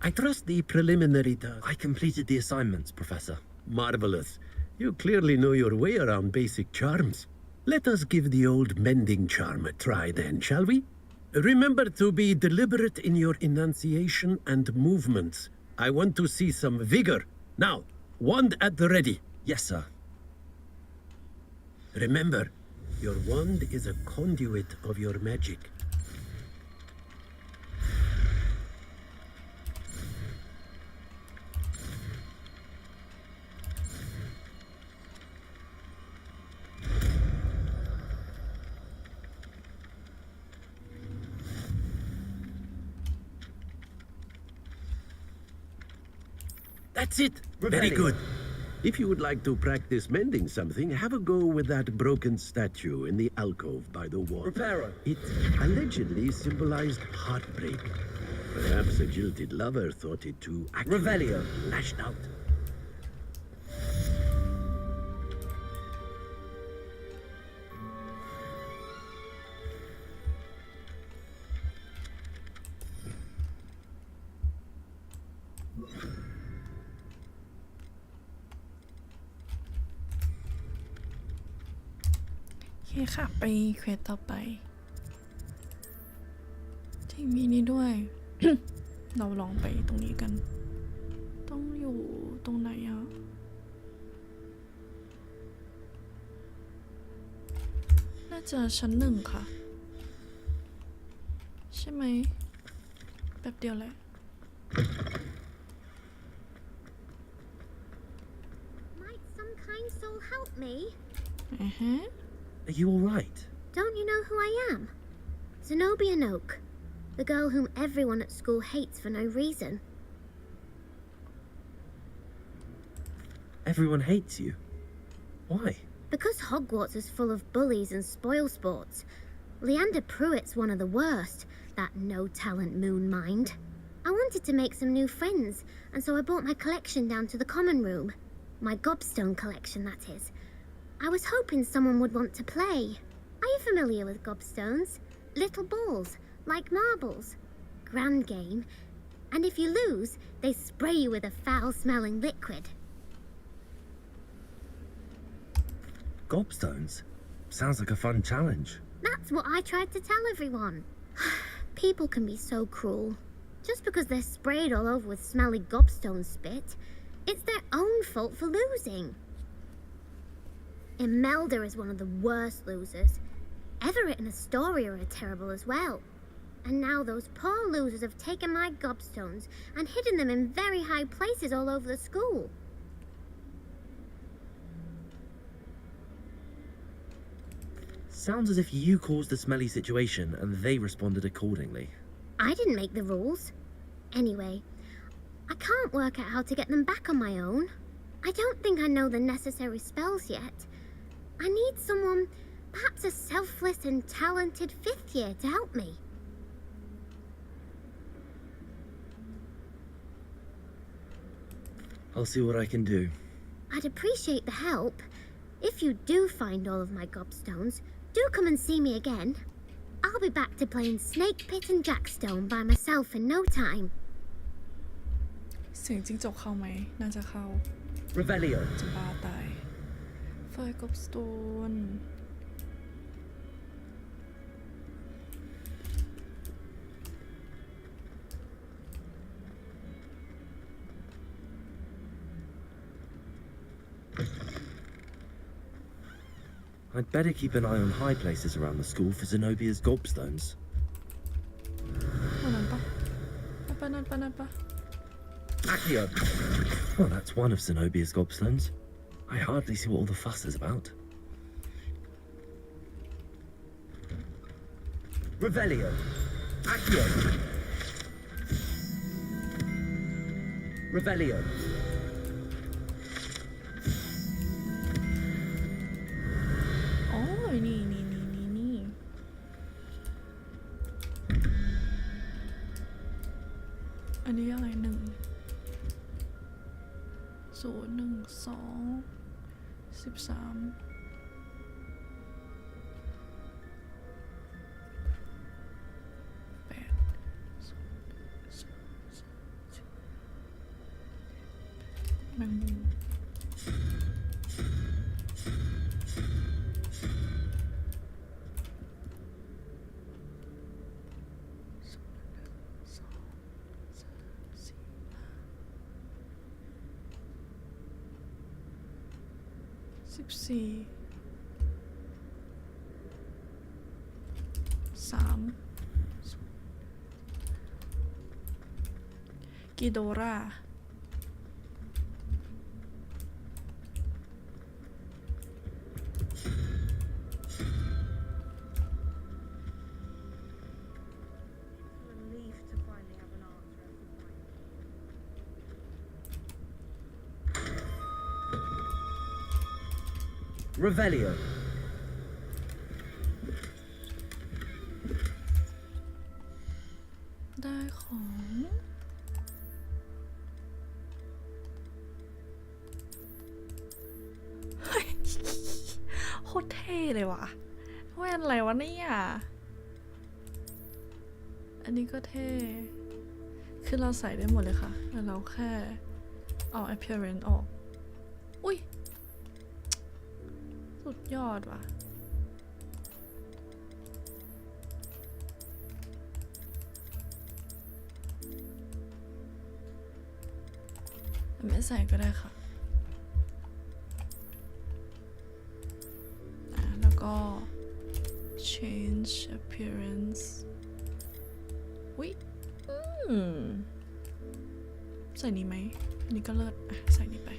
I trust the preliminary task. I completed the assignments, Professor. Marvelous. You clearly know your way around basic charms. Let us give the old mending charm a try then, shall we? Remember to be deliberate in your enunciation and movements. I want to see some vigor. Now, wand at the ready. Yes, sir. Remember, your wand is a conduit of your magic. That's it. Very good. If you would like to practice mending something, have a go with that broken statue in the alcove by the wall. Reparo. It allegedly symbolized heartbreak. Perhaps a jilted lover thought it too accurate. Revelio. Lashed out.โอเคค่ะ ไปเควสต่อไป ที่มีนี้ด้วย เราลองไปตรงนี้กัน ต้องอยู่ตรงไหนอ่ะ น่าจะชั้น1ค่ะ ใช่ไหมแป๊บเดียวแหละ Might some kind soul help me? Are you all right? Don't you know who I am? Zenobia Noak, the girl whom everyone at school hates for no reason. Everyone hates you. Why? Because Hogwarts is full of bullies and spoilsports. Leander Pruitt's one of the worst, that no-talent moon mind. I wanted to make some new friends, and so I brought my collection down to the common room. My gobstone collection, that is. I was hoping someone would want to play. Are you familiar with gobstones? Little balls, like marbles. Grand game. And if you lose, they spray you with a foul-smelling liquid. Gobstones? Sounds like a fun challenge. That's what I tried to tell everyone. People can be so cruel. Just because they're sprayed all over with smelly gobstone spit, it's their own fault for losing. Imelda is one of the worst losers. Everett and Astoria are terrible as well. And now those poor losers have taken my gobstones and hidden them in very high places all over the school. Sounds as if you caused the smelly situation and they responded accordingly. I didn't make the rules. Anyway, I can't work out how to get them back on my own. I don't think I know the necessary spells yet. I need someone, perhaps a selfless and talented 5th year to help me. I'll see what I can do. I'd appreciate the help. If you do find all of my gobstones, do come and see me again. I'll be back to playing Snake Pit and Jackstone by myself in no time. เสียงจิ้งจกเข้าไหม น่าจะเข้า Revelio. จะบ้าตาย ไฟกบสโตน I'd better keep an eye on high places around the school for Zenobia's gobstones. วันนั้นปะ นั่นปะ Accio! Well, that's one of Zenobia's gobstones. I hardly see what all the fuss is about. Revelio! Accio! Revelio! Oh,นี่อันนี้อะไร1 0 1 2 13 แมงมุม14 3กิโดรา Revelio. ได้ของเฮ้ยโคตรเท่เลยว่ะแว่นอะไรวะเนี่ยอันนี้ก็เท่คือเราใส่ได้หมดเลยค่ะแต่เราแค่เอา appearance ออกอุ้ยสุดยอดว่ะไม่ใส่ก็ได้ค่ะแล้วก็ change appearance อุ๊ยใส่นี้ไหมอันนี้ก็เลิศใส่นี้ไป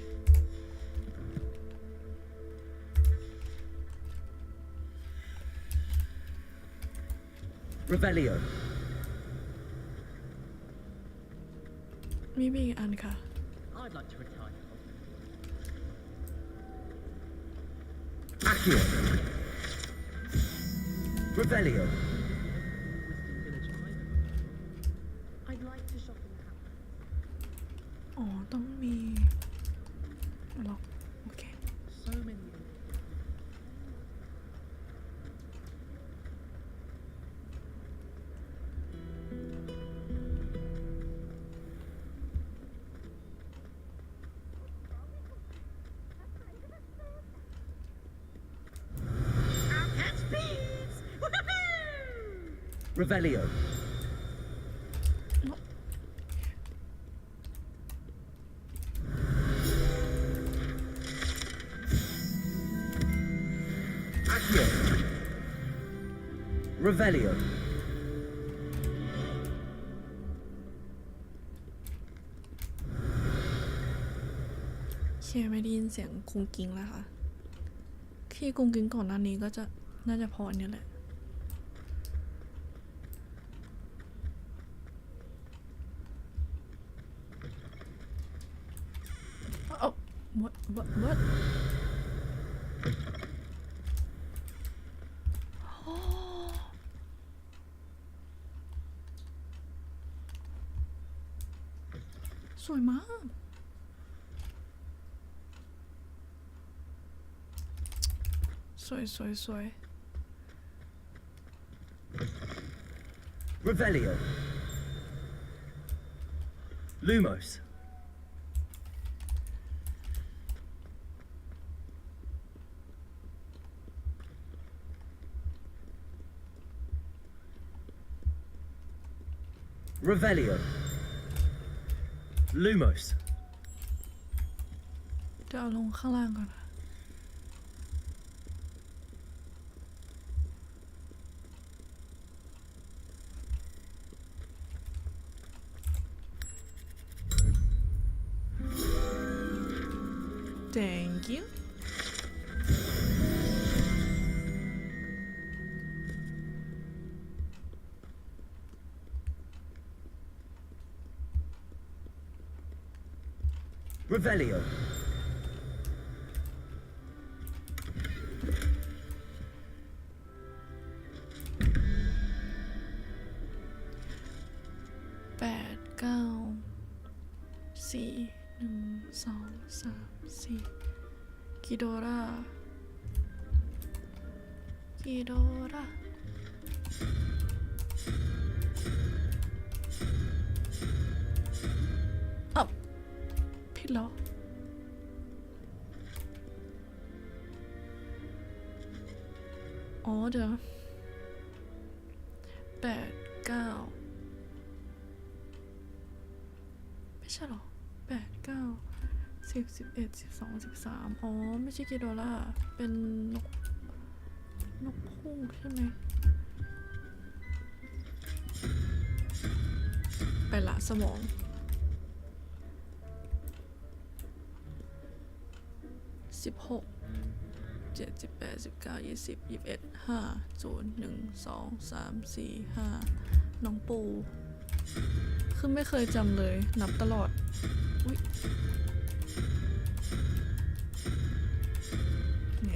Revelio. มีอีกอันค่ะ I'd like to retire. Accio. Revelio. I'd like to shop in the house. อ๋อต้องมีล็อกโอเค So many. Revelio. Accio. Revelio. เชียร์ไม่ได้ยินเสียงกุ้งกิ้งแล้วค่ะที่กุ้งกิ้งก่อนหน้านี้ก็จะน่าจะพอเนี่ยแหละwhat สวยมากสวย Revelio. Lumos. Revelio. Lumos. เดี๋ยวเอาลงข้างล่างก่อนนะ thank you Revelio. 8 9 4 1 2 3 4กิโดราอ้าวผิดเหรออ๋อเดี๋ยว8 9ไม่ใช่หรอ8 9 10 11 12 13อ๋อไม่ใช่กิโดล่าเป็นนกฮูกใช่ไหมไปละสมอง16 7 18 19 20 21 5 0 1 2 3 4 5น้องปูคือไม่เคยจำเลยนับตลอดอุ๊ยไง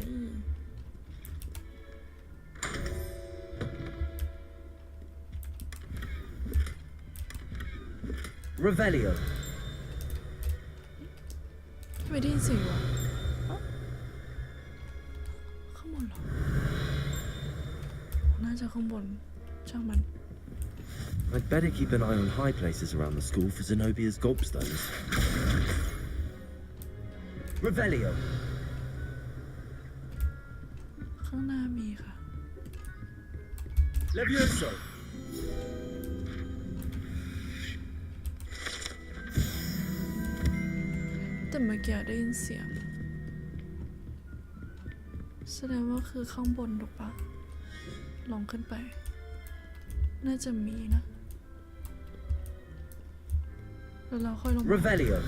Revelio. ไม่ได้ยินเสียงวะข้างบนเหรอน่าจะข้างบนช่างมัน I'd better keep an eye on high places around the school for Zenobia's gobstones. Revelio. ข้างหน้ามีค่ะ Levioso. แต่เมื่อกี้ได้ยินเสียงแสดงว่าคือข้างบนถูกปะลองขึ้นไป น่าจะมีนะแล้วเราค่อยลงมา Revelio.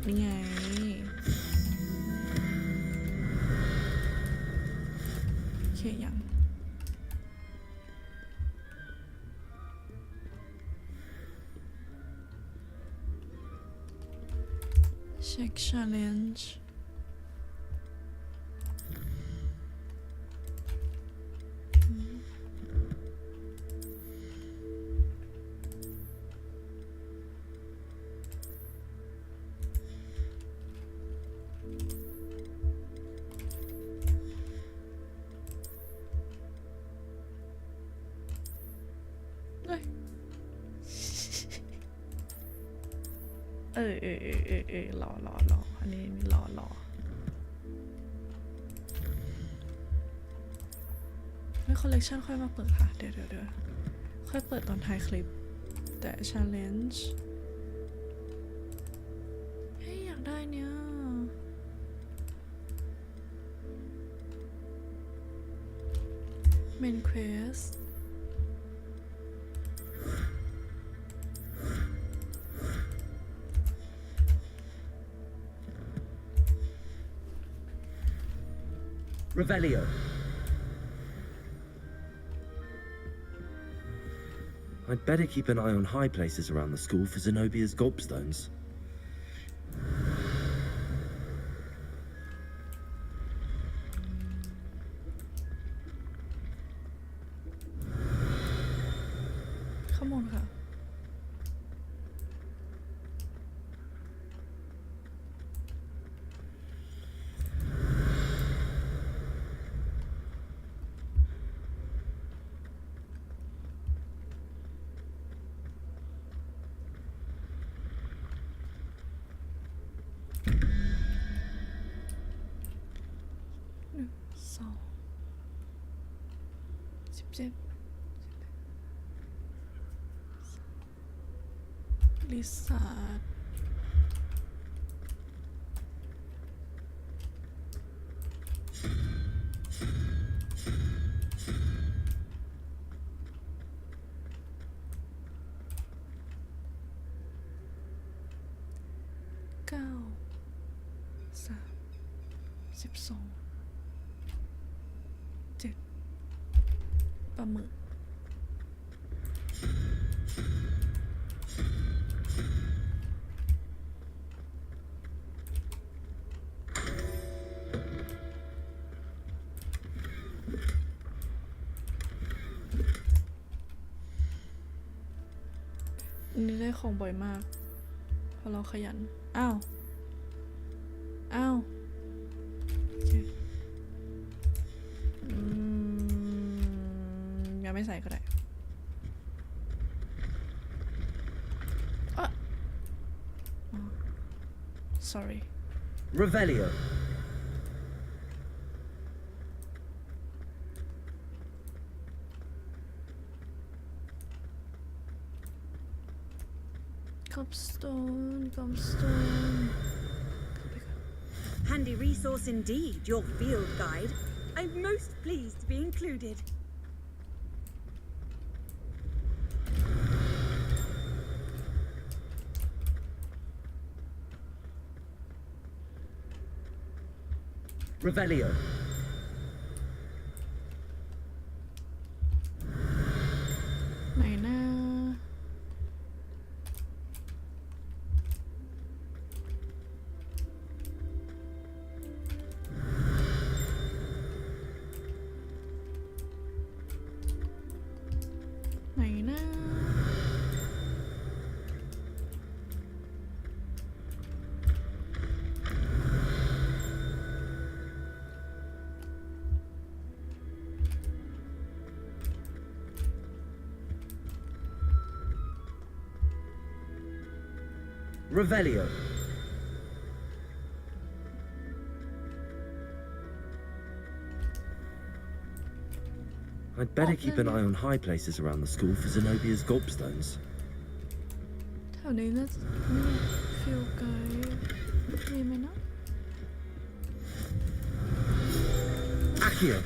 นี่ไงโอเคยังเช็ค challengeรออันนี้รอไม่คอลเลกชันค่อยมาเปิดค่ะเดี๋ยวค่อยเปิดตอนท้ายคลิปแต่ challenge เฮ้ยอยากได้เนี่ย main quest Revelio. I'd better keep an eye on high places around the school for Zenobia's gobstones. Come on ค่ะลิซ่า9 3 7ปลาหมึกอันนี้ได้ของบ่อยมากเพราะเราขยันอ้าวโอเคยังไม่ใส่ก็ได้sorry Revelio. Gobstone. Handy resource indeed, your field guide. I'm most pleased to be included. Revelio. Revelio. I'd better keep an eye on high places around the school for Zenobia's gobstones. แถวนี้น่าจะมีฟิลไกด์มีไหมนะ Accio.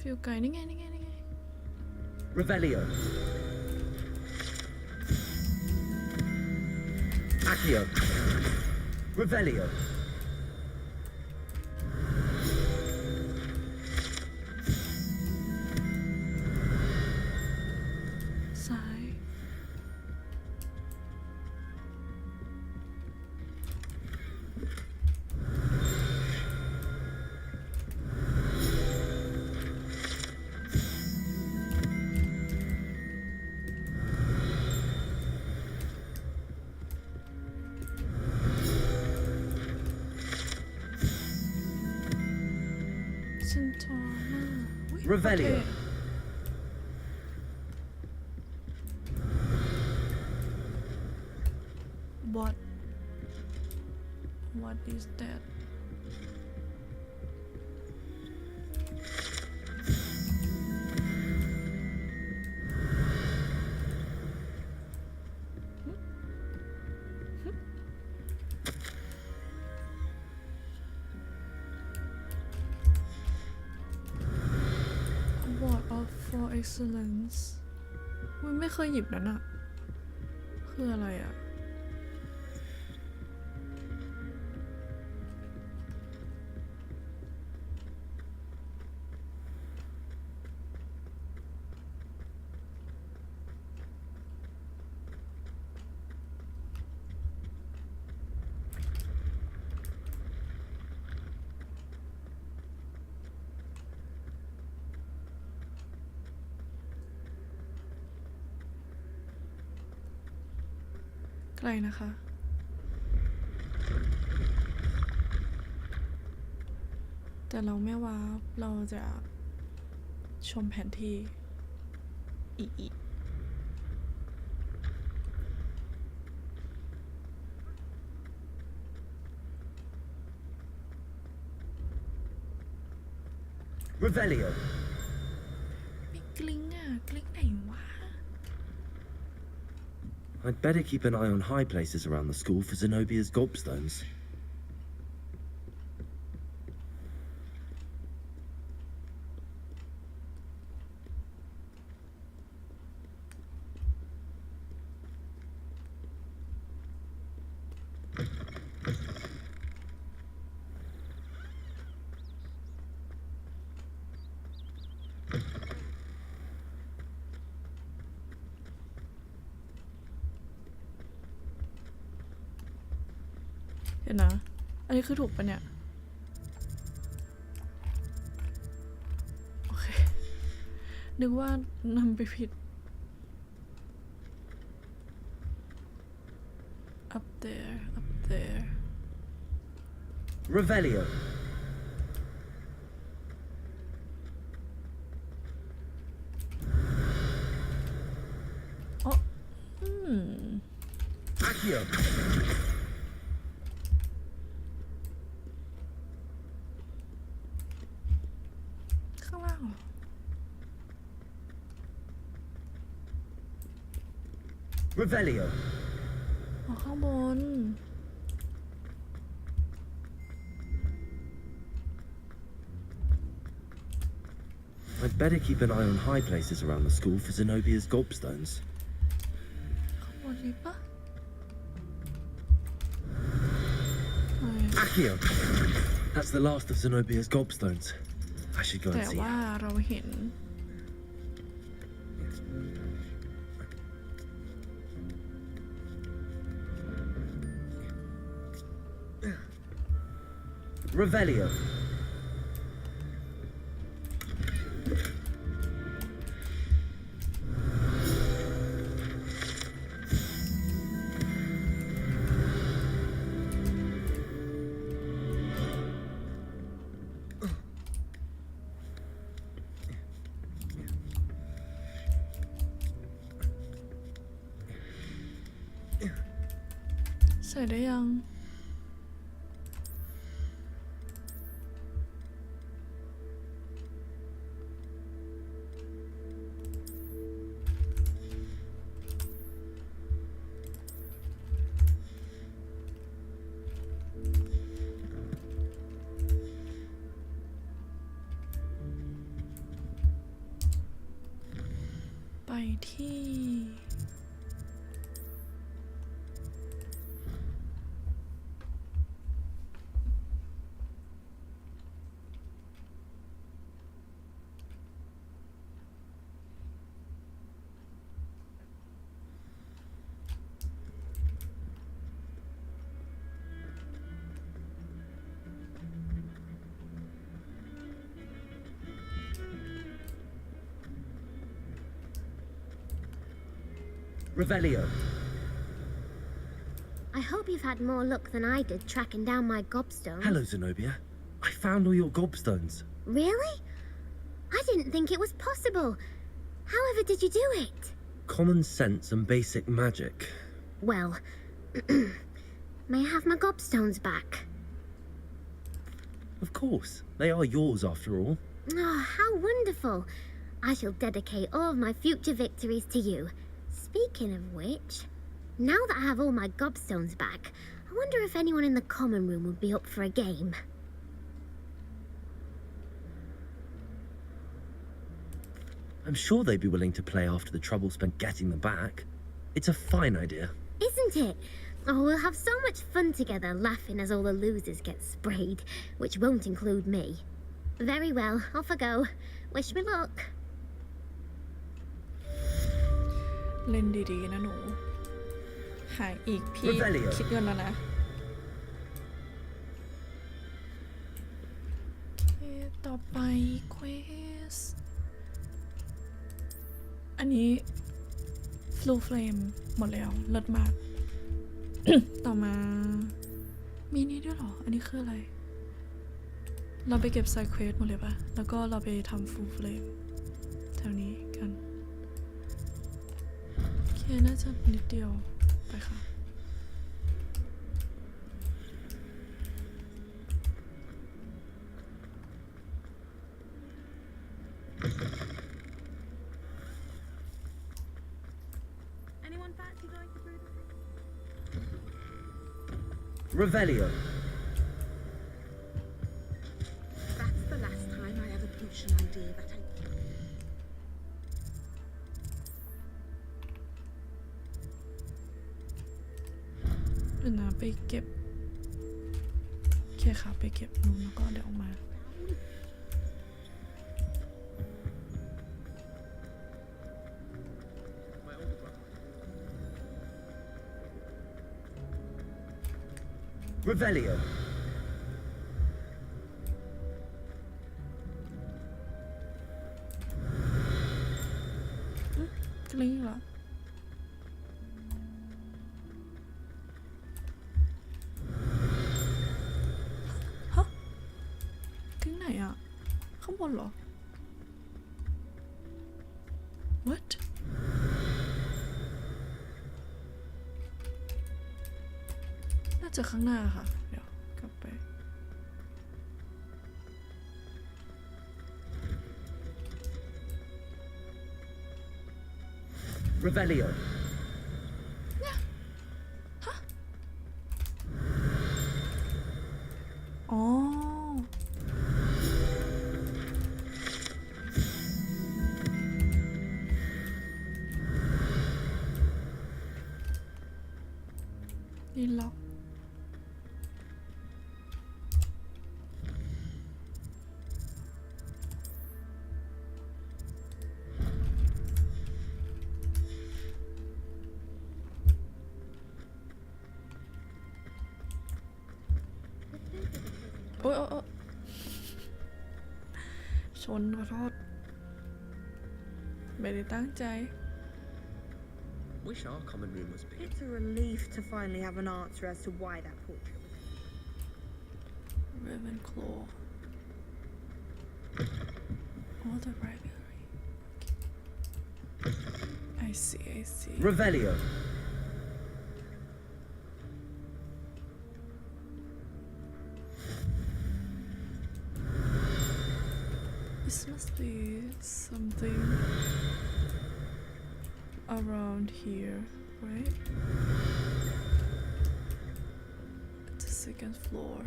ฟิลไกด์นี่ไง Revelio. Accio. Revelio. Revelio. Okay. What is that? For excellence มันไม่เคยหยิบนั้นอะคืออะไรอะไกลนะคะ แต่เราไม่ว่าเราจะชมแผนที่อี Revelio. มีกลิ้งอะกลิ้งไหนวะ I'd better keep an eye on high places around the school for Zenobia's gobstones. เห็นนะอันนี้คือถูกปะเนี่ยโอเคนึกว่านำไปผิด up there up there Revelio. อ๋อAccio. ข้างล่างเหรอ Revelio. อ๋อข้างบน I'd better keep an eye on high places around the school for Zenobia's gobstones. ข้างบนนี้ปะ Accio. That's the last of Zenobia's gobstones. I should go แต่ and see ว่า her. เราเห็น Revelio.ใส่ได้ยัง ไปที่ Revelio. I hope you've had more luck than I did tracking down my gobstones. Hello, Zenobia. I found all your gobstones. Really? I didn't think it was possible. However did you do it? Common sense and basic magic. Well, may I have my gobstones back? Of course. They are yours after all. Oh, how wonderful. I shall dedicate all of my future victories to you. Speaking of which, now that I have all my gobstones back, I wonder if anyone in the common room would be up for a game. I'm sure they'd be willing to play after the trouble spent getting them back. It's a fine idea. Isn't it? Oh, we'll have so much fun together laughing as all the losers get sprayed, which won't include me. Very well, off I go. Wish me luck. เล่นดีๆนะหนู หายอีกพี่ Revelio. คิดเงินแล้วนะต่อไปเควสอันนี้ Flu Flame หมดแล้วเลิศมาก ต่อมา มีนี้ด้วยเหรอ อันนี้คืออะไร เราไปเก็บไซเควสหมดเลยปะแล้วก็เราไปทำ Flu Flame แถวนี้กัน โอเค น่าจะนิดเดียว ไปค่ะ Anyone fancy going through? Revelio. That's the last time I have a potion idea that I... เดี๋ยวนะไปเก็บโอเคค่ะ ไปเก็บนู่นแล้วก็เดี๋ยวออกมา Revelio. Revelio. กลิ้งเหรอ ฮะกลิ้งไหนอ่ะ ข้างบนเหรอ what น่าจะข้างหน้าค่ะ เดี๋ยวกลับไป Revelio. อ๋อ นี่ล็อก โอ๊ยชนขอโทษ ไม่ได้ตั้งใจ Wish our common room was bigger. It's a relief to finally have an answer as to why that portrait was. Ravenclaw. All the rivalry. Okay. I see. Revelio. This must be something around here, right? It's the second floor.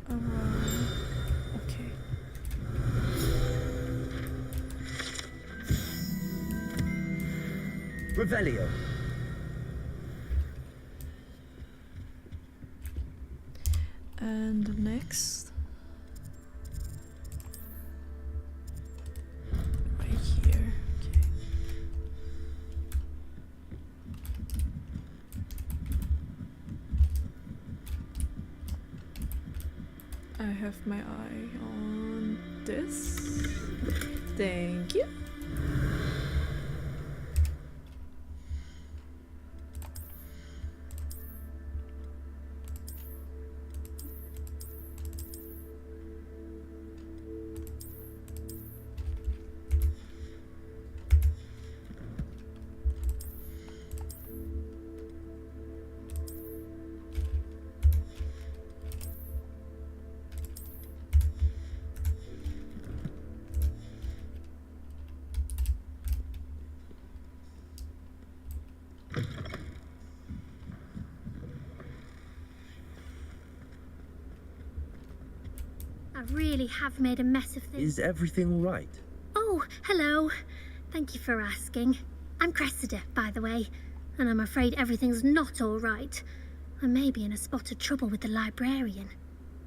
Around. Okay. Revelio. And next, right here. Okay. I have my eye on this. Thank you. I really have made a mess of things. Is everything all right? Oh, hello. Thank you for asking. I'm Cressida, by the way, and I'm afraid everything's not all right. I may be in a spot of trouble with the librarian.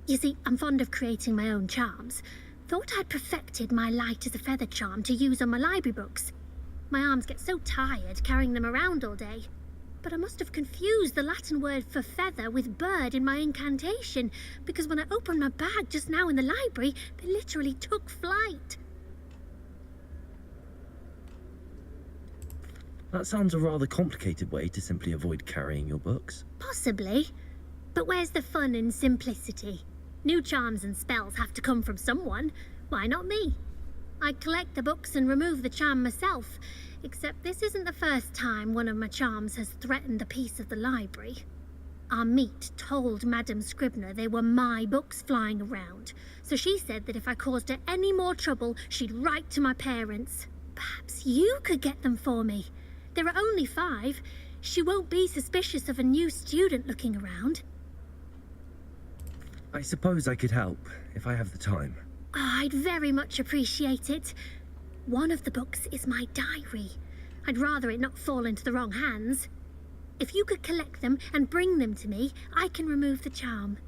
You see, I'm fond of creating my own charms. Thought I'd perfected my light as a feather charm to use on my library books. My arms get so tired carrying them around all day. But I must have confused the Latin word for feather with bird in my incantation, because when I opened my bag just now in the library, they literally took flight. That sounds a rather complicated way to simply avoid carrying your books. Possibly. But where's the fun in simplicity? New charms and spells have to come from someone. Why not me? I collect the books and remove the charm myself, except this isn't the first time one of my charms has threatened the peace of the library. Our meet told Madame Scribner they were my books flying around, so she said that if I caused her any more trouble, she'd write to my parents. Perhaps you could get them for me. There are only 5. She won't be suspicious of a new student looking around. I suppose I could help, if I have the time. I'd very much appreciate it. One of the books is my diary. I'd rather it not fall into the wrong hands. If you could collect them and bring them to me, I can remove the charm.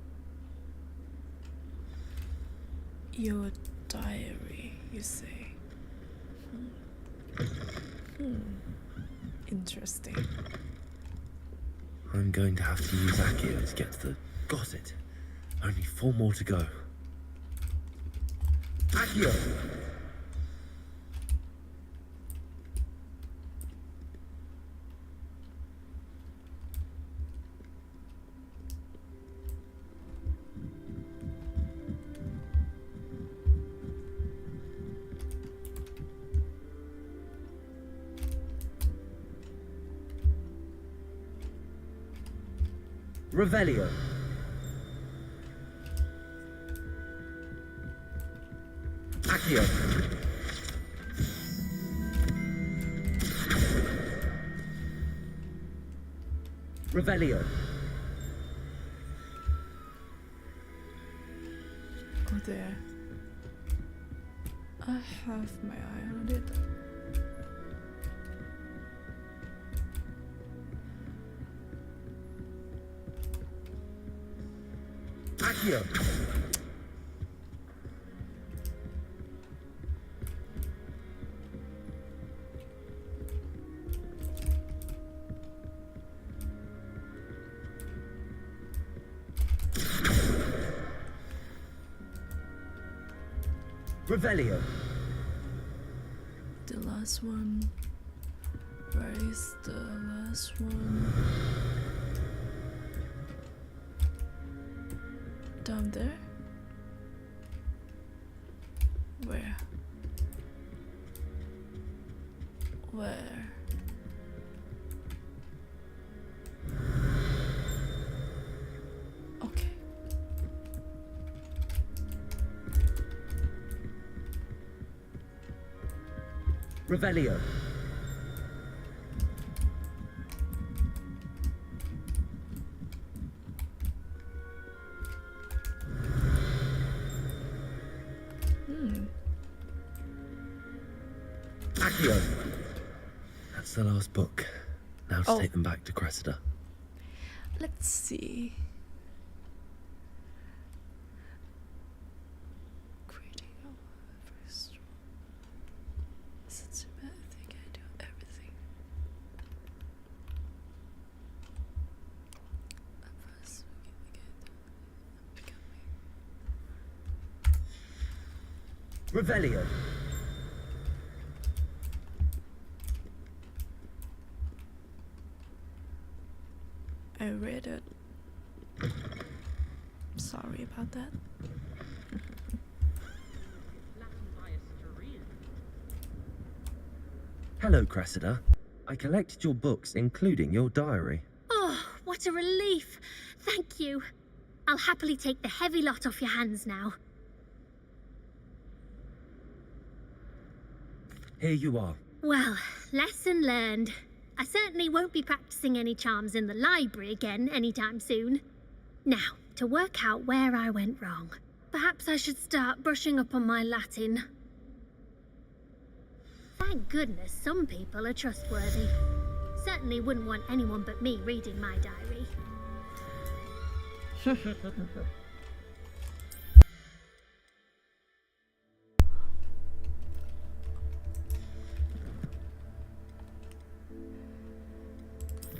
Your diary, you say? Interesting. I'm going to have to use Accio to get to the... Got it. Only 4 more to go. Accio! Revelio. Accio. Revelio. Oh, there. I have my eye on it. Accio. Revelio. The last one. Where is the last one? Down there? Where? Where? Okay. Revelio. Accio. That's the last book. Now to Oh. take them back to Cressida. Let's see. Creating a first. Such a bad thing. I do everything. First, Revelio. I read it. Sorry about that. Hello, Cressida. I collected your books, including your diary. Oh, what a relief. Thank you. I'll happily take the heavy lot off your hands now. Here you are. Well, lesson learned. I certainly won't be practicing any charms in the library again anytime soon. Now, to work out where I went wrong. Perhaps I should start brushing up on my Latin. Thank goodness some people are trustworthy. Certainly wouldn't want anyone but me reading my diary.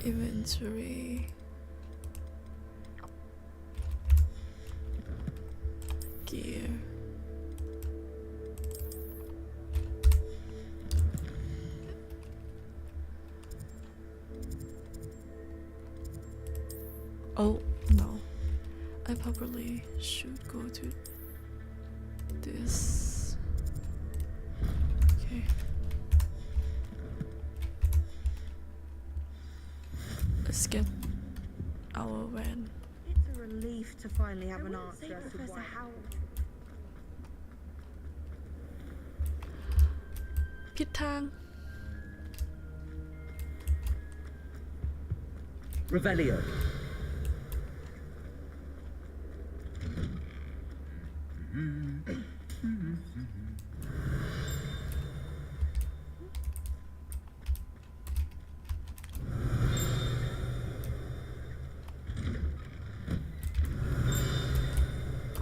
Inventory. Gear. Oh, no. I probably should go to this. Okay. Let's get our van. It's a relief to finally have an answer as to why.ผิดทาง Revelio.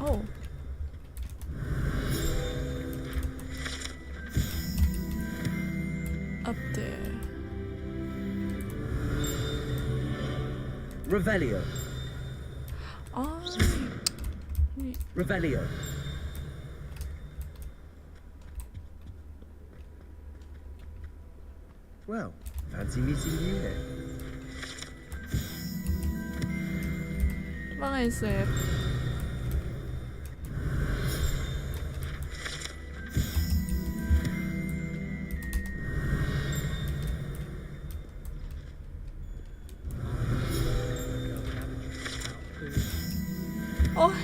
Oh. Up there. Revelio. อ๋อนี่ Revelio. Well, fancy meeting you here. ว่าไงเซฟโอ้ย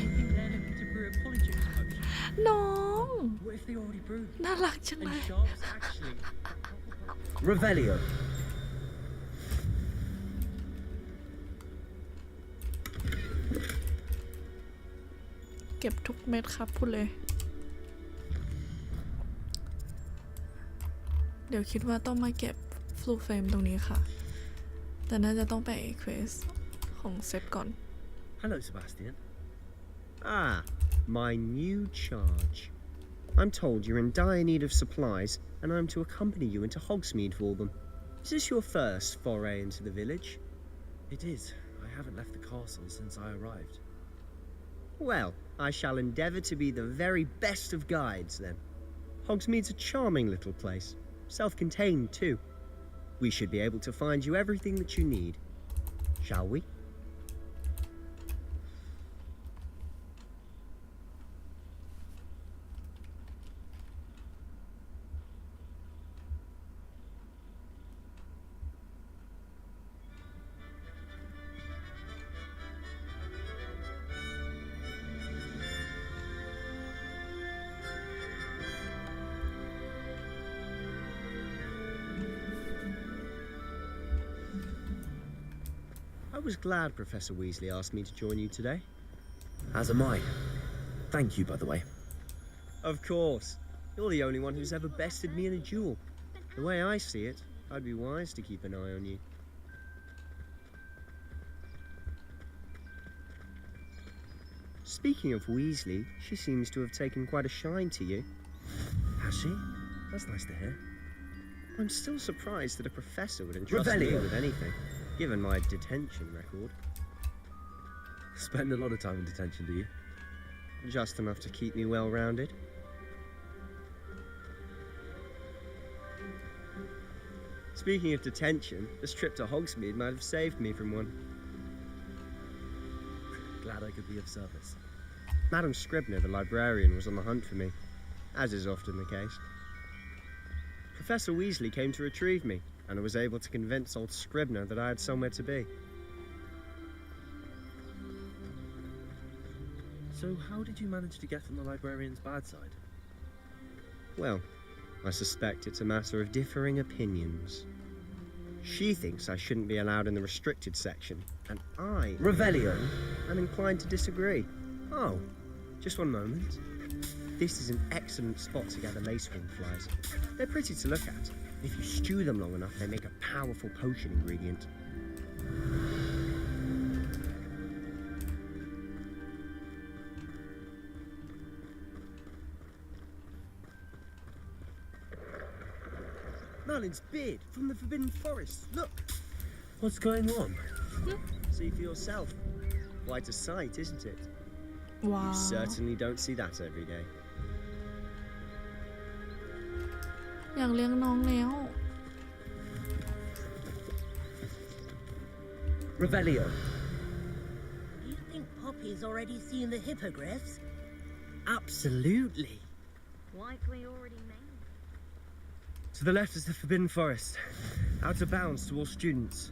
น้อง น่ารักจังเลย Revelio. เก็บทุกเม็ดครับพูดเลย เดี๋ยวคิดว่าต้องมาเก็บฟลูเฟมตรงนี้ค่ะ แต่น่าจะต้องไปเควสของเซฟก่อน Hello, Sebastian. Ah, my new charge. I'm told you're in dire need of supplies, and I'm to accompany you into Hogsmeade for them. Is this your first foray into the village? It is. I haven't left the castle since I arrived. Well, I shall endeavour to be the very best of guides, then. Hogsmeade's a charming little place, self-contained too. We should be able to find you everything that you need. Shall we? I was glad Professor Weasley asked me to join you today. As am I. Thank you, by the way. Of course. You're the only one who's ever bested me in a duel. The way I see it, I'd be wise to keep an eye on you. Speaking of Weasley, she seems to have taken quite a shine to you. Has she? That's nice to hear. I'm still surprised that a professor would entrust me with anything, given my detention record. Spend a lot of time in detention, do you? Just enough to keep me well-rounded. Speaking of detention, this trip to Hogsmeade might have saved me from one. Glad I could be of service. Madam Scribner, the librarian, was on the hunt for me, as is often the case. Professor Weasley came to retrieve me, and I was able to convince old Scribner that I had somewhere to be. So how did you manage to get on the librarian's bad side? Well, I suspect it's a matter of differing opinions. She thinks I shouldn't be allowed in the restricted section, and I... Revelio! I'm inclined to disagree. Oh, just one moment. This is an excellent spot to gather lacewing flies. They're pretty to look at. If you stew them long enough, they make a powerful potion ingredient. Merlin's beard from the Forbidden Forest. Look! What's going on? See for yourself. Quite a sight, isn't it? Wow. You certainly don't see that every day. อยากเลี้ยงน้องแล้ว Revelio. You think Poppy's already seen the hippogriffs? Absolutely. Likely already named. To the left is the Forbidden Forest. Out of bounds to all students.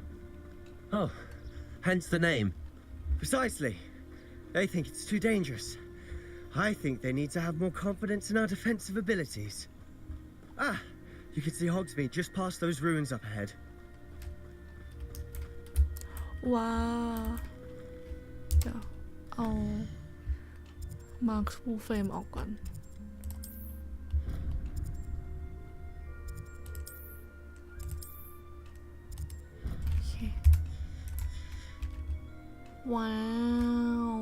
Oh, hence the name. Precisely. They think it's too dangerous. I think they need to have more confidence in our defensive abilities. Ah, you can see Hogsmeade just past those ruins up ahead. ว้าเดี๋ยวเอามาร์คฟูลเฟรมออกก่อนโอเคว้าว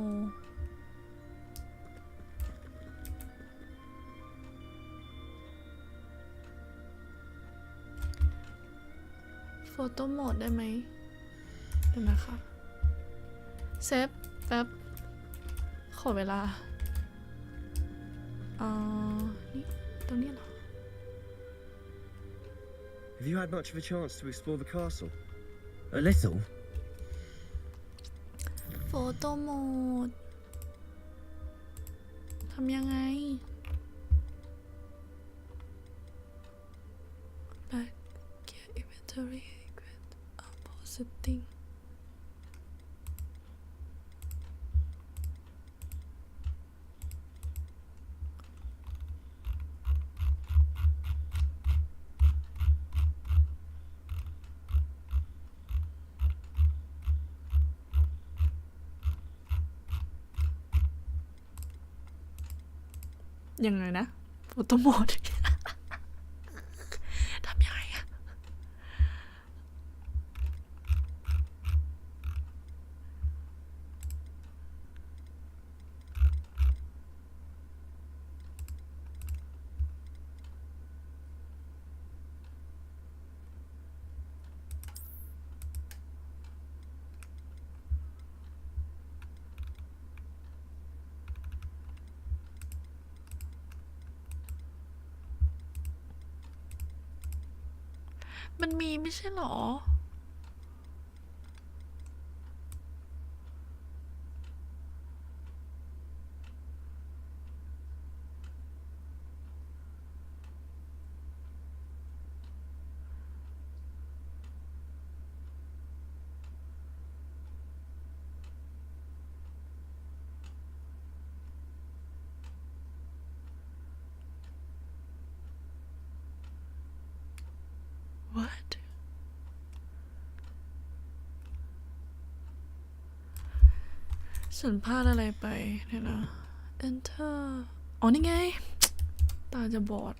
โฟโต้โหมดได้ไหมเดี๋ยวนะคะ เซฟแป๊บขอเวลานี่ตรงนี้เหรอ Have you had much of a chance to explore the castle? A little. โฟโต้โหมดทำยังไง back get inventory get upload setting ยังไงนะโฟโต้โหมด ทำยังไงอะมันมีไม่ใช่หรอ What ฉันพลาดอะไรไปเนี่ยนะ Enter อ๋อนี่ไง ตาจะบอด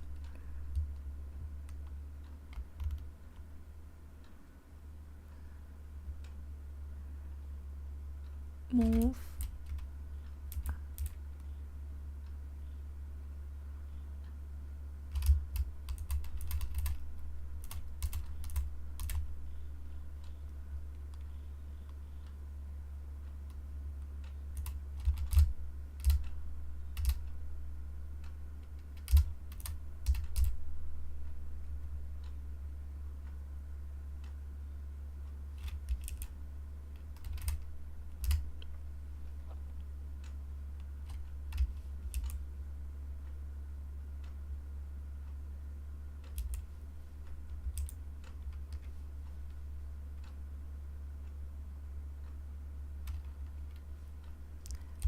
Move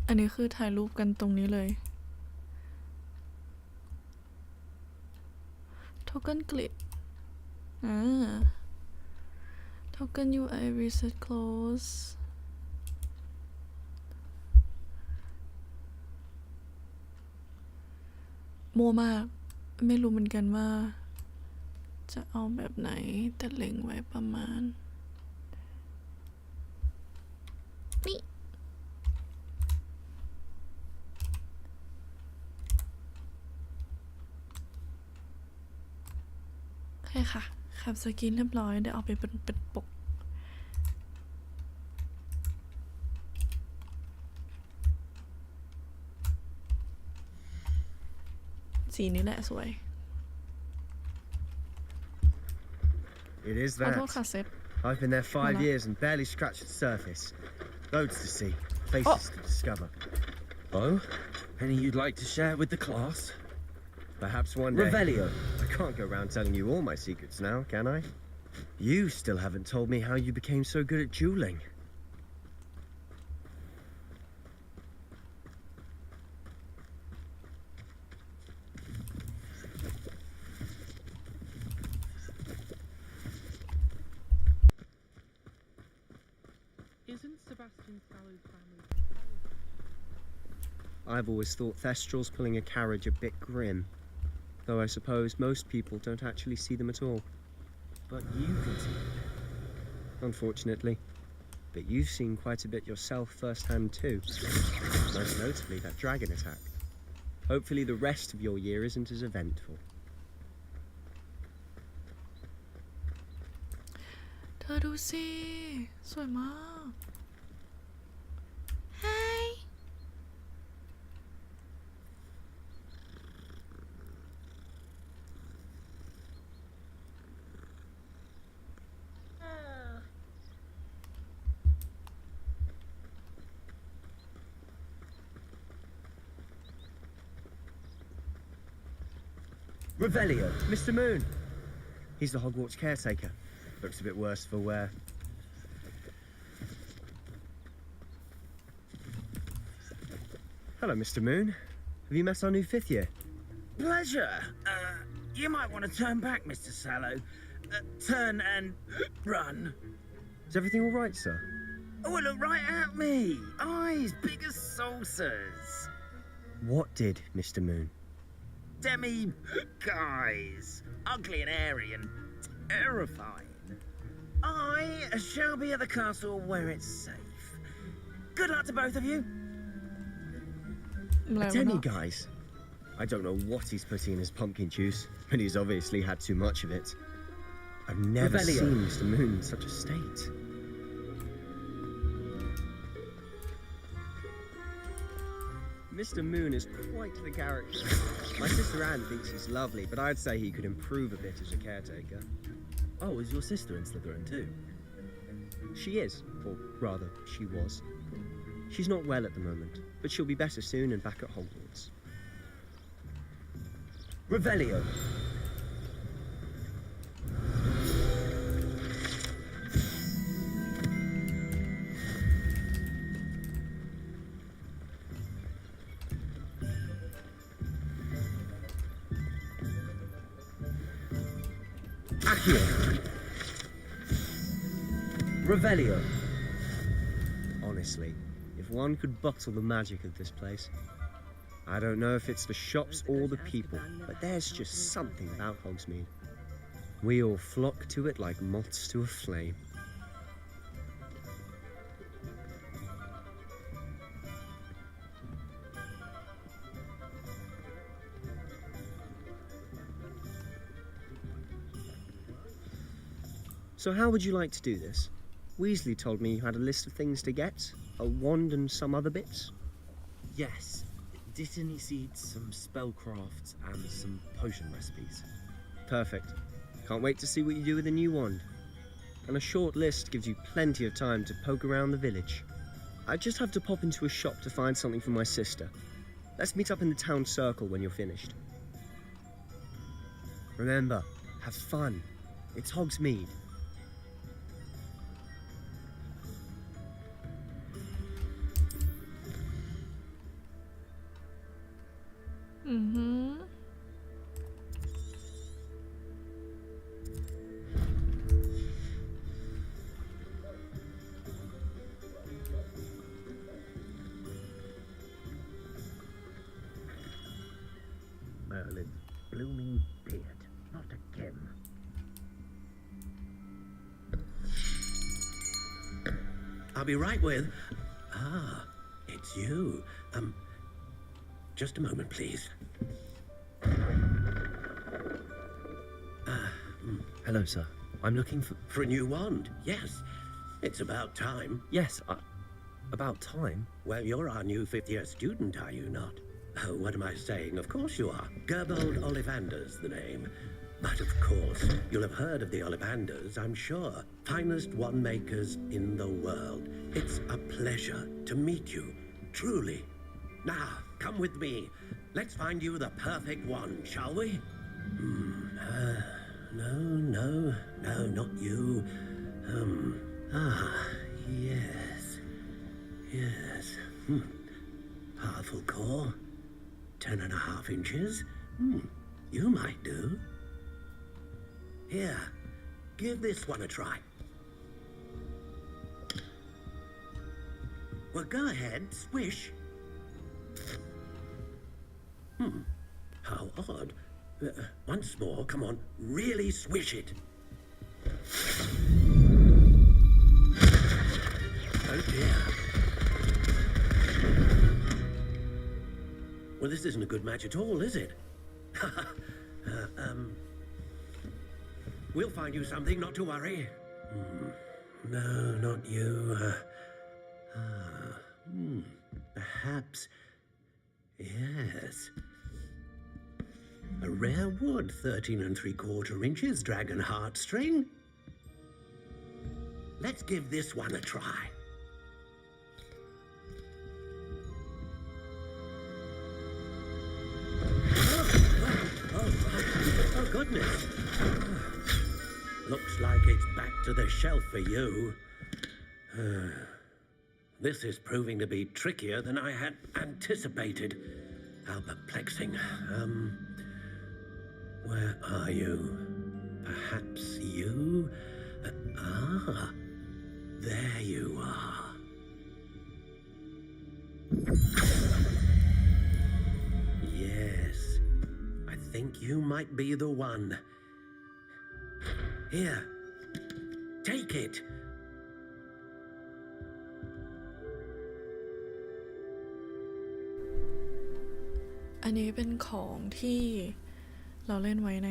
อันนี้คือถ่ายรูปกันตรงนี้เลย Token grid Token UI reset close โมมากไม่รู้เหมือนกันว่า จะเอาแบบไหนแต่เล็งไว้ประมาณนี่โอเคค่ะแคปสกินเรียบร้อยเดี๋ยวเอาไปเป็นปกสีนี้แหละสวย It is ขอ that. โทษค่ะเซฟ I've been there 5 years and barely scratched the surface. Loads to see, places to discover. Oh? Any you'd like to share with the class? Perhaps one day. Revelio. I can't go around telling you all my secrets now, can I? You still haven't told me how you became so good at dueling. Isn't Sebastian Sallow's family? I've always thought Thestrals pulling a carriage a bit grim, though I suppose most people don't actually see them at all. But you can see them. Unfortunately. But you've seen quite a bit yourself firsthand too. Most notably that dragon attack. Hopefully the rest of your year isn't as eventful. เธอดูสิสวยมาก Revelio, Mr. Moon. He's the Hogwarts caretaker. Looks a bit worse for wear. Hello, Mr. Moon. Have you met our new 5th year? Pleasure. You might want to turn back, Mr. Sallow. Turn and run. Is everything all right, sir? Oh, look right at me. Eyes big as saucers. What did, Mr. Moon? Guys. Ugly and airy and terrifying. I shall be at the castle where it's safe. Good luck to both of you. Guys. I don't know what he's putting in his pumpkin juice, but he's obviously had too much of it. I've never seen Mr. Moon in such a state. Mr. Moon is quite the character. My sister Anne thinks he's lovely, but I'd say he could improve a bit as a caretaker. Oh, is your sister in Slytherin too? She is, or rather, she was. She's not well at the moment, but she'll be better soon and back at Hogwarts. Revelio. Accio. Revelio. Honestly, if one could bottle the magic of this place. I don't know if it's the shops or the people, but there's just something about Hogsmeade. We all flock to it like moths to a flame. So how would you like to do this? Weasley told me you had a list of things to get, a wand and some other bits. Yes. Didn't he see some spellcrafts and some potion recipes? Perfect. Can't wait to see what you do with the new wand. And a short list gives you plenty of time to poke around the village. I just have to pop into a shop to find something for my sister. Let's meet up in the town circle when you're finished. Remember, have fun. It's Hogsmeade. Mm-hmm. Merlin's blooming beard. Not again. I'll be right with... Ah, it's you. Just a moment, please. Hello, sir. I'm looking for... For a new wand, yes. It's about time. Yes, about time? Well, you're our new 5th-year student, are you not? Oh, what am I saying? Of course you are. Gerbold Ollivander's the name. But of course, you'll have heard of the Ollivanders, I'm sure. Finest wand makers in the world. It's a pleasure to meet you, truly. Now, come with me. Let's find you the perfect wand, shall we? No, not you. Yes. Powerful core. 10.5 inches. You might do. Here, give this one a try. Well, go ahead, swish. How odd. Once more, come on, really swish it. Oh dear. Well, this isn't a good match at all, is it? We'll find you something, not to worry. No, not you. Perhaps... Yes. A rare wood, 13 3/4 inches, dragon heartstring. Let's give this one a try. goodness. Looks like it's back to the shelf for you. This is proving to be trickier than I had anticipated. How perplexing. Where are you? Perhaps you? There you are. Yes, I think you might be the one. Here, take it.อันนี้เป็นของที่เราเล่นไว้ใน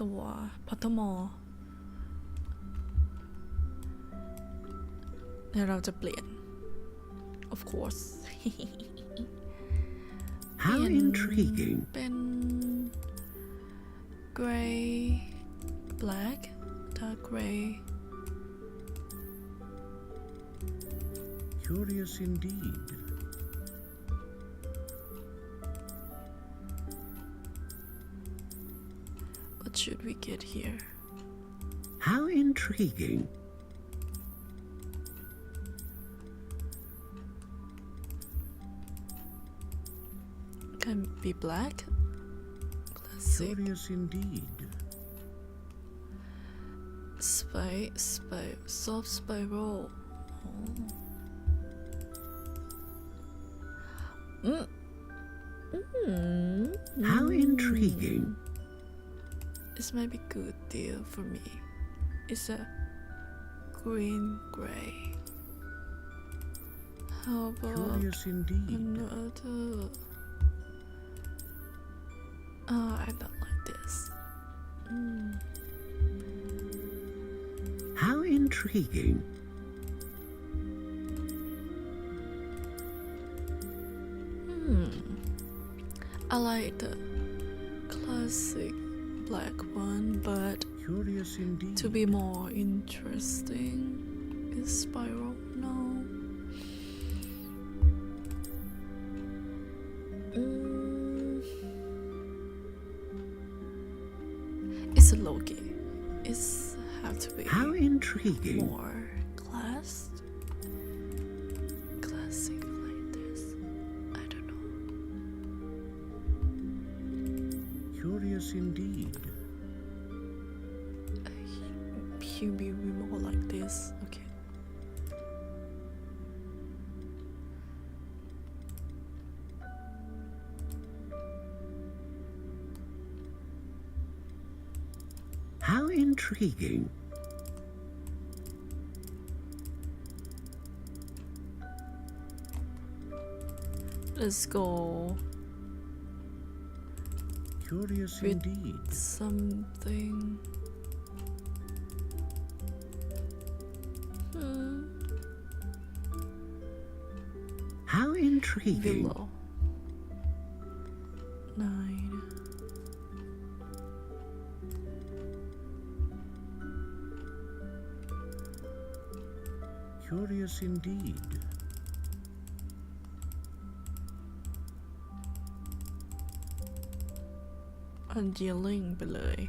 ตัวพอตเตอร์มอลเดี๋ยวเราจะเปลี่ยน of course How intriguing เป็น gray black dark gray Curious indeed. What should we get here? How intriguing. Can be black. Classic. Curious indeed. Soft spiral. How intriguing. This might be a good deal for me. It's a green gray. How about Curious indeed. another? I don't like this. How intriguing. I like the classic black one, but Curious indeed. to be more interesting is spiral. No. It's a Loki. It's have to be How intriguing. more classic like this. I don't know. Curious indeed. He be more like this. Okay. How intriguing. Let's go Curious with indeed. something. How intriguing. Below 9. Curious indeed. Undealing ไปเลย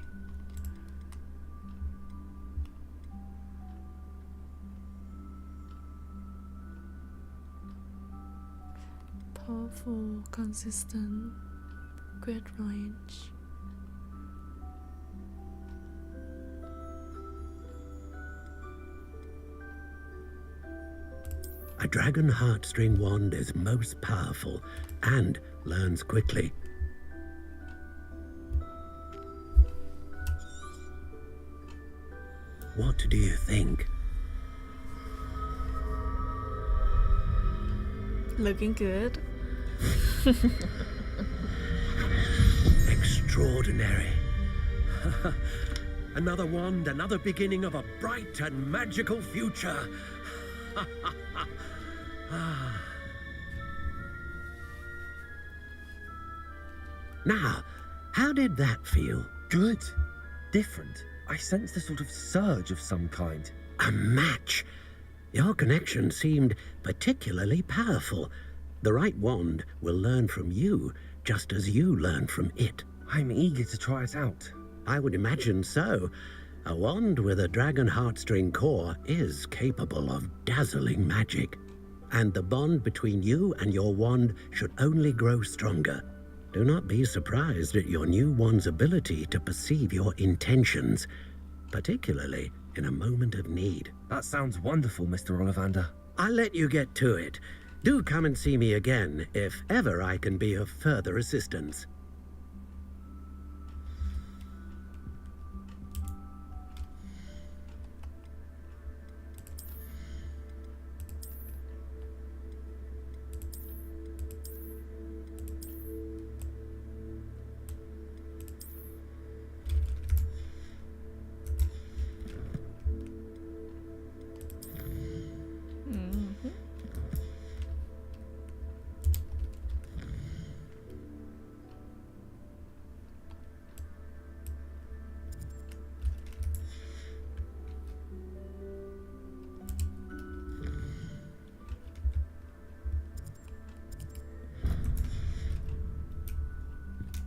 Powerful, consistent, great range. A dragon heartstring wand is most powerful and learns quickly. What do you think? Looking good. Extraordinary. Another wand, another beginning of a bright and magical future. Now, how did that feel? Good. Different. I sensed a sort of surge of some kind. A match. Your connection seemed particularly powerful. The right wand will learn from you, just as you learn from it. I'm eager to try it out. I would imagine so. A wand with a dragon heartstring core is capable of dazzling magic. And the bond between you and your wand should only grow stronger. Do not be surprised at your new wand's ability to perceive your intentions, particularly in a moment of need. That sounds wonderful, Mr. Ollivander. I'll let you get to it. Do come and see me again if ever I can be of further assistance.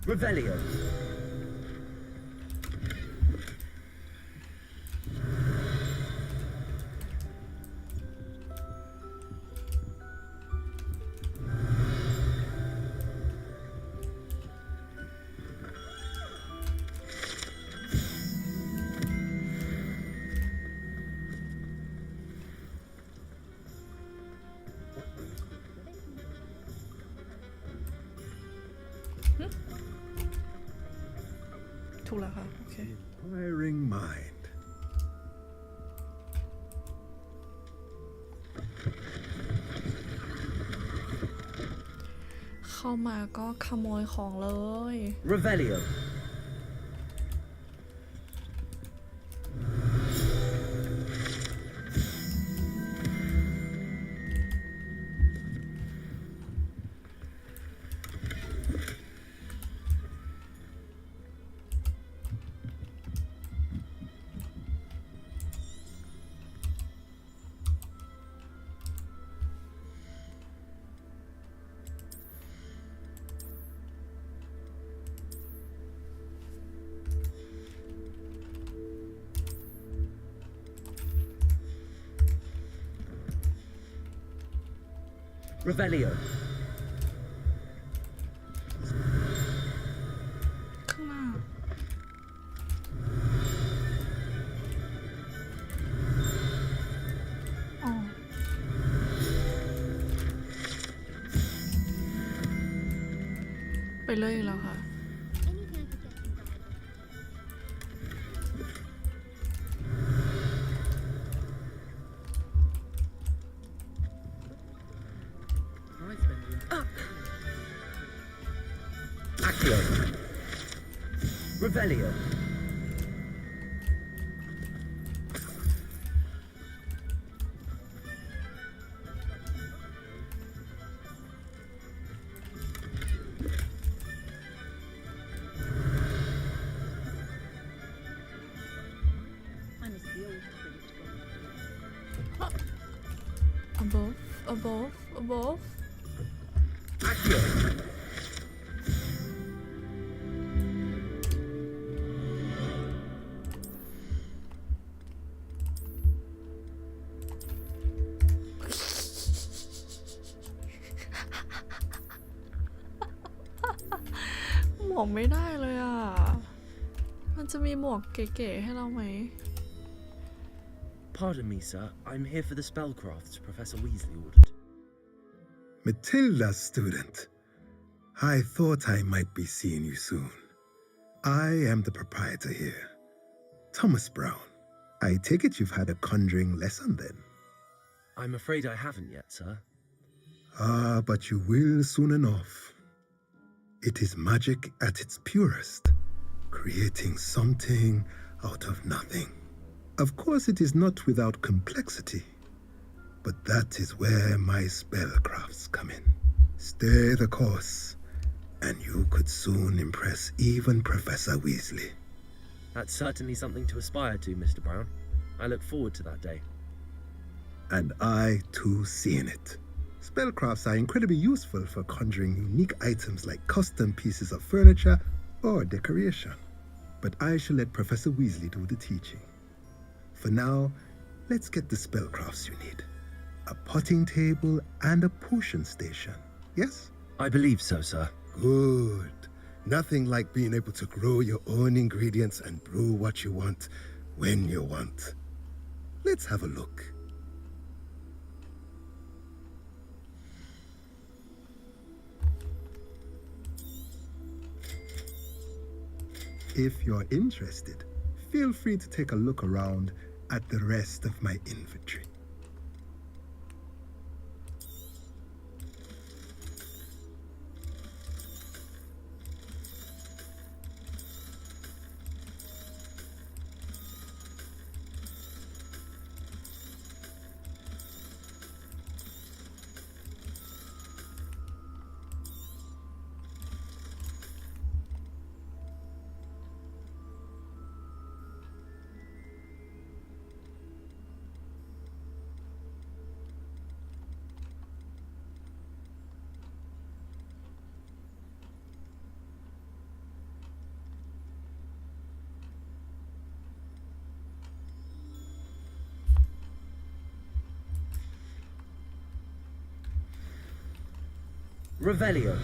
Revelio. Inquiring mind. เข้ามาก็ขโมยของเลย Revelio. Revelio. ข้างหน้าอ๋อไปเลยแล้วค่ะ Accio. Revelio. above Accio. หมวกไม่ได้เลยอ่ะ มันจะมีหมวกเก๋ๆให้เราไหม Pardon me, sir. I'm here for the spellcrafts Professor Weasley ordered. Matilda's student. I thought I might be seeing you soon. I am the proprietor here, Thomas Brown. I take it you've had a conjuring lesson then? I'm afraid I haven't yet, sir. Ah, but you will soon enough. It is magic at its purest, creating something out of nothing. Of course, it is not without complexity, but that is where my spellcrafts come in. Stay the course, and you could soon impress even Professor Weasley. That's certainly something to aspire to, Mr. Brown. I look forward to that day. And I, too, seeing it. Spellcrafts are incredibly useful for conjuring unique items like custom pieces of furniture or decoration. but I shall let Professor Weasley do the teaching. For now, let's get the spellcrafts you need. A potting table and a potion station, yes? I believe so, sir. Good. Nothing like being able to grow your own ingredients and brew what you want when you want. Let's have a look. If you're interested, feel free to take a look around at the rest of my inventory. Revelio.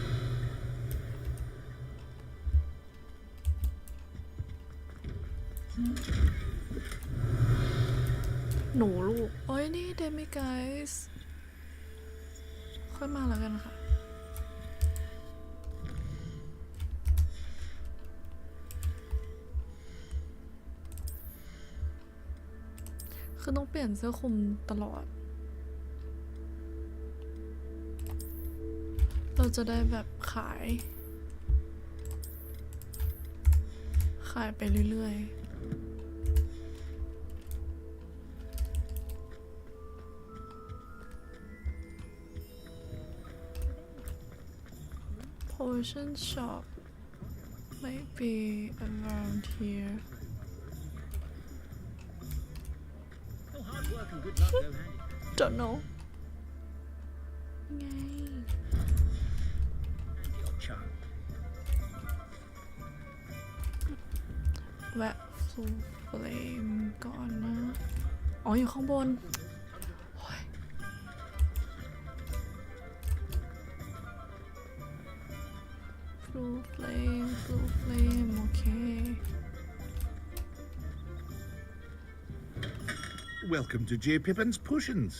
หนูลูกโอ้ยนี่เดมิไกส์ค่อยมาแล้วกันค่ะคือต้องเปลี่ยนเสื้อคลุมตลอดเราจะได้แบบขายไปเรื่อยๆ Potion shop might be around here don't know ไงแวะฟูเฟลมก่อนนะ อ๋อ อยู่ข้างบนฟูเฟลมโอเค Welcome to J. Pippin's Potions.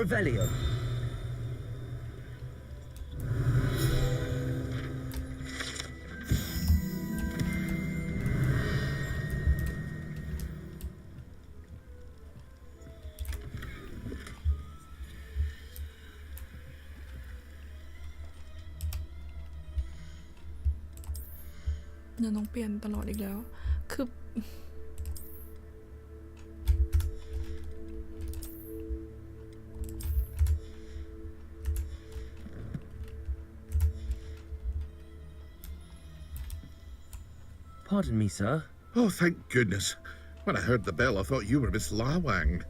Revelio.เนี่ยต้องเปลี่ยนตลอดอีกแล้ว คือPardon me, sir. Oh, thank goodness. When I heard the bell, I thought you were Miss Lawang.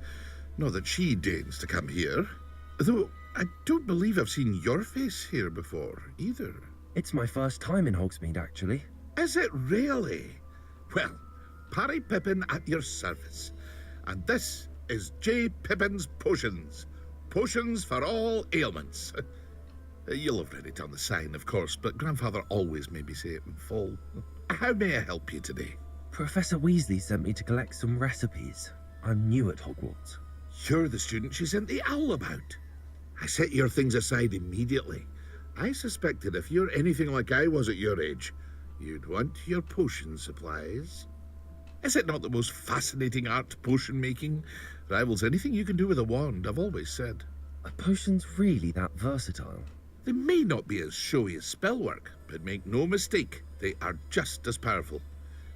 Not that she deigns to come here. Though I don't believe I've seen your face here before, either. It's my first time in Hogsmeade, actually. Is it really? Well, Parry Pippin at your service. And this is J. Pippin's Potions. Potions for all ailments. You'll have read it on the sign, of course, but Grandfather always made me say it in full. How may I help you today? Professor Weasley sent me to collect some recipes. I'm new at Hogwarts. You're the student she sent the owl about. I set your things aside immediately. I suspected if you're anything like I was at your age, you'd want your potion supplies. Is it not the most fascinating art, potion making? Rivals anything you can do with a wand, I've always said. Are potions really that versatile? They may not be as showy as spellwork, but make no mistake, they are just as powerful.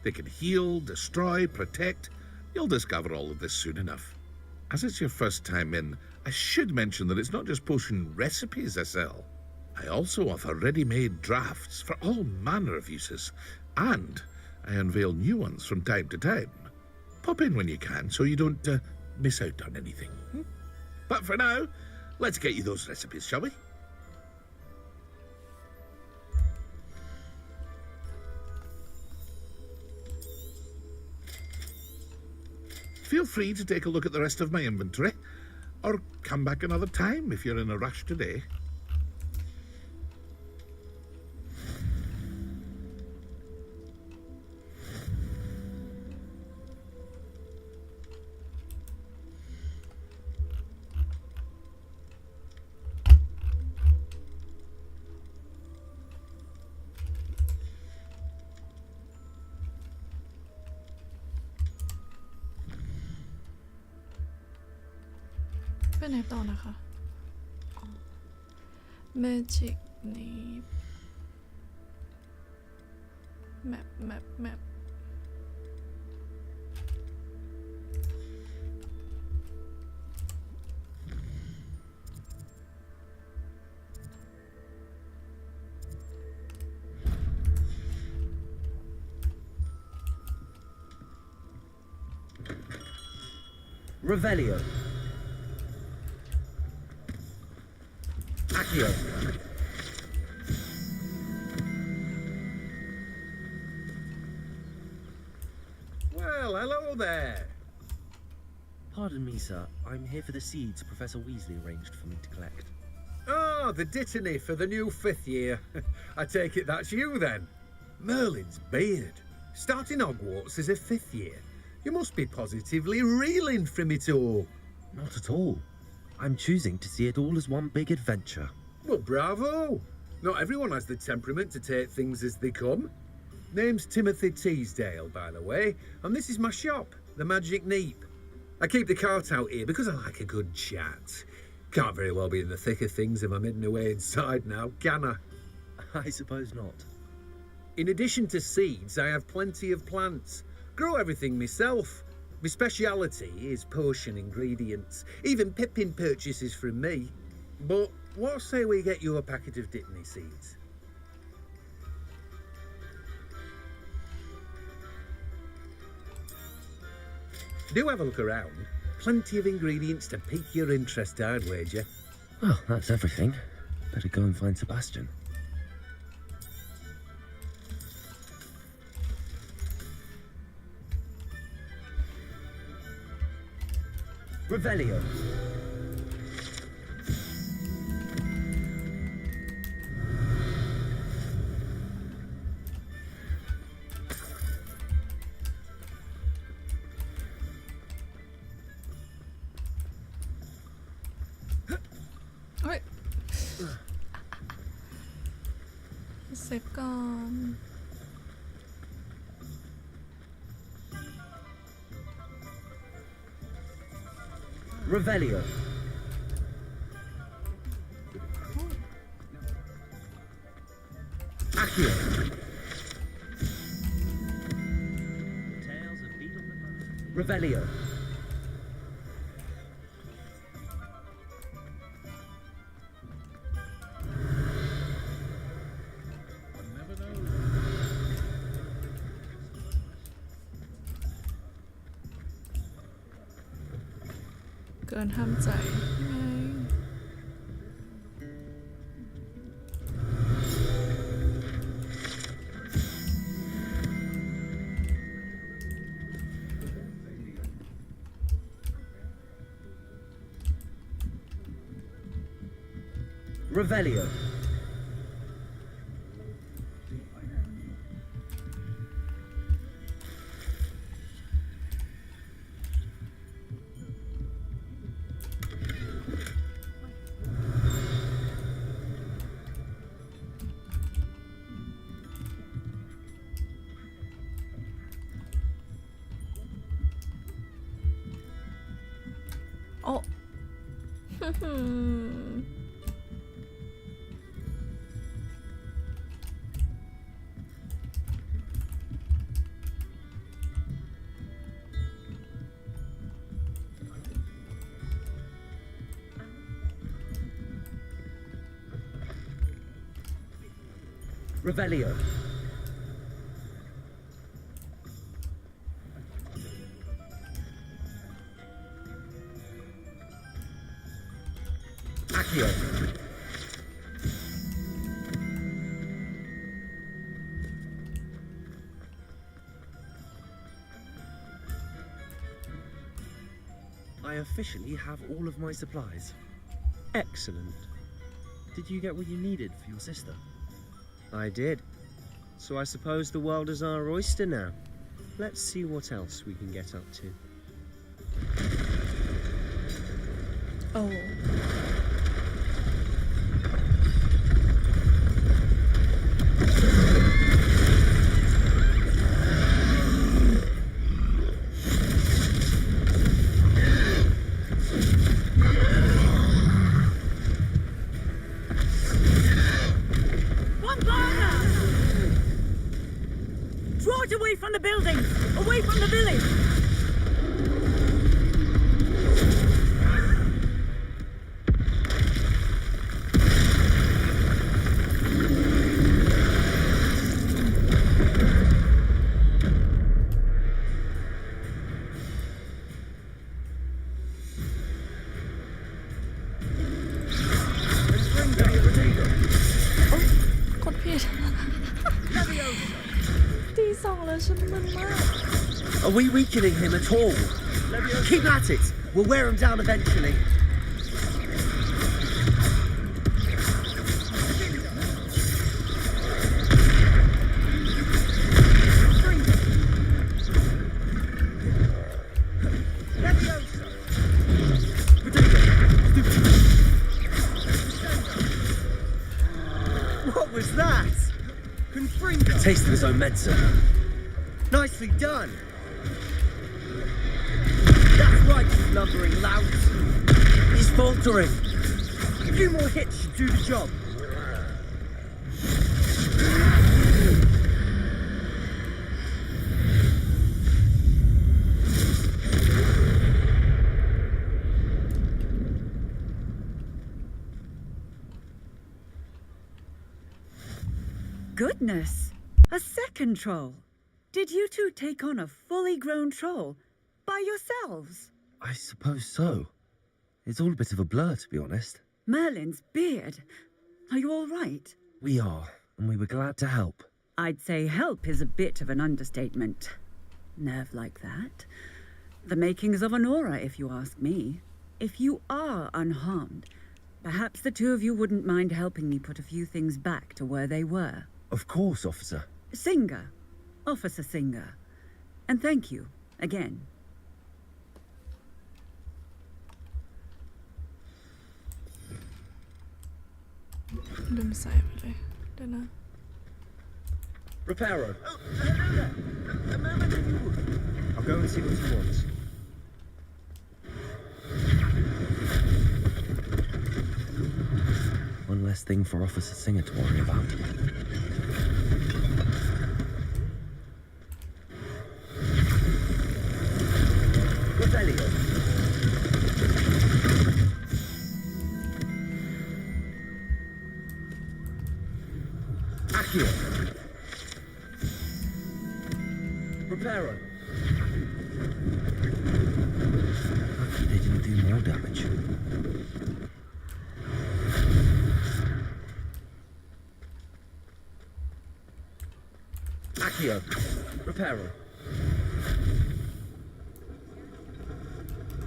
They can heal, destroy, protect. You'll discover all of this soon enough. As it's your first time in, I should mention that it's not just potion recipes I sell. I also offer ready-made drafts for all manner of uses, and I unveil new ones from time to time. Pop in when you can so you don't miss out on anything. But for now, let's get you those recipes, shall we? free to take a look at the rest of my inventory, or come back another time if you're in a rush today.ไปไหนต่อนะคะเมจิกนี้แมปRevelio. Accio. Well, hello there. Pardon me, sir. I'm here for the seeds Professor Weasley arranged for me to collect. Ah, the dittany for the new 5th year. I take it that's you then. Merlin's beard. Starting Hogwarts as a 5th year. You must be positively reeling from it all. Not at all. I'm choosing to see it all as one big adventure. Well, bravo. Not everyone has the temperament to take things as they come. Name's Timothy Teasdale, by the way, and this is my shop, the Magic Neep. I keep the cart out here because I like a good chat. Can't very well be in the thick of things if I'm hidden away inside now, can I? I suppose not. In addition to seeds, I have plenty of plants. Grow everything myself. My speciality is potion ingredients. Even Pippin purchases from me. But what say we get you a packet of Dittany seeds? Do have a look around. Plenty of ingredients to pique your interest, I'd wager. Well, that's everything. Better go and find Sebastian. Revelio. Ôi. Xếp con. Revelio. Accio. Revelio. Gun เกินห้ามใจไง Revelio. Oh. Revelio. Accio. officially have all of my supplies. Excellent. Did you get what you needed for your sister? I did. So I suppose the world is our oyster now. Let's see what else we can get up to. Oh. Draw it away from the buildings! Away from the village!กดผิด ตีสองแล้วฉันมึนมาก Are we weakening him at all? Keep at it. We'll wear him down eventually. What was that? A taste of his own medicine. Nicely done. That's right, you lumbering lout. He's faltering. A few more hits should do the job. Goodness! A second troll! Did you two take on a fully grown troll by yourselves? I suppose so. It's all a bit of a blur, to be honest. Merlin's beard. Are you all right? We are, and we were glad to help. I'd say help is a bit of an understatement. Nerve like that. The makings of an aura, if you ask me. If you are unharmed, perhaps the two of you wouldn't mind helping me put a few things back to where they were. Of course, officer. Singer. Officer Singer. And thank you, again. Reparo. Oh, hello there. A moment if you would. I'll go and see what he wants. One less thing for Officer Singer to worry about. Rebellion. Accio. Reparo. Lucky they didn't do more damage. Accio. Reparo.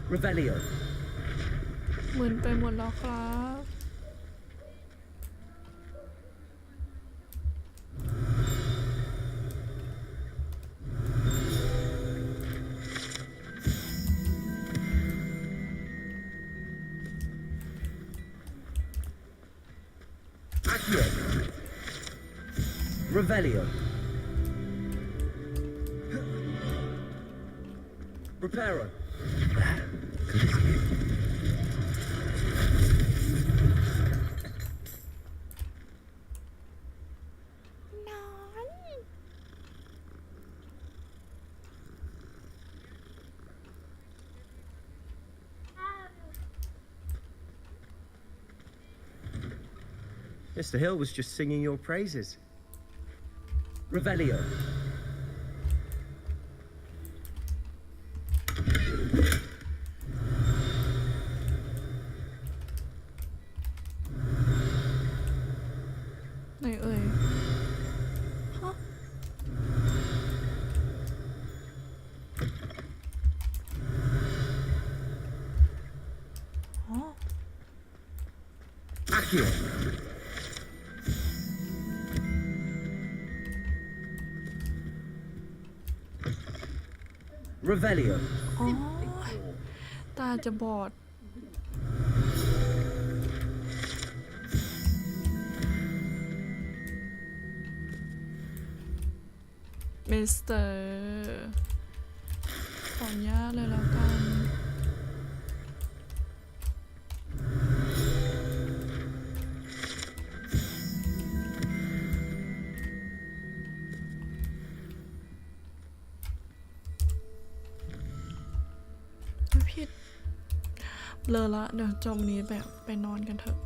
Revelio. เหมือนไปหมดแล้วครับ Accio. Revelio. Reparo. Good as new. Mr. Hill was just singing your praises. Revelio. Này ơi. Hả? Accio. Revelio. อ๋อ ตาจะบอด มิสเตอร์ ขออนุญาตเลยแล้วกัน ผิดเลอละเดี๋ยวจมนี้แบบไปนอนกันเถอะ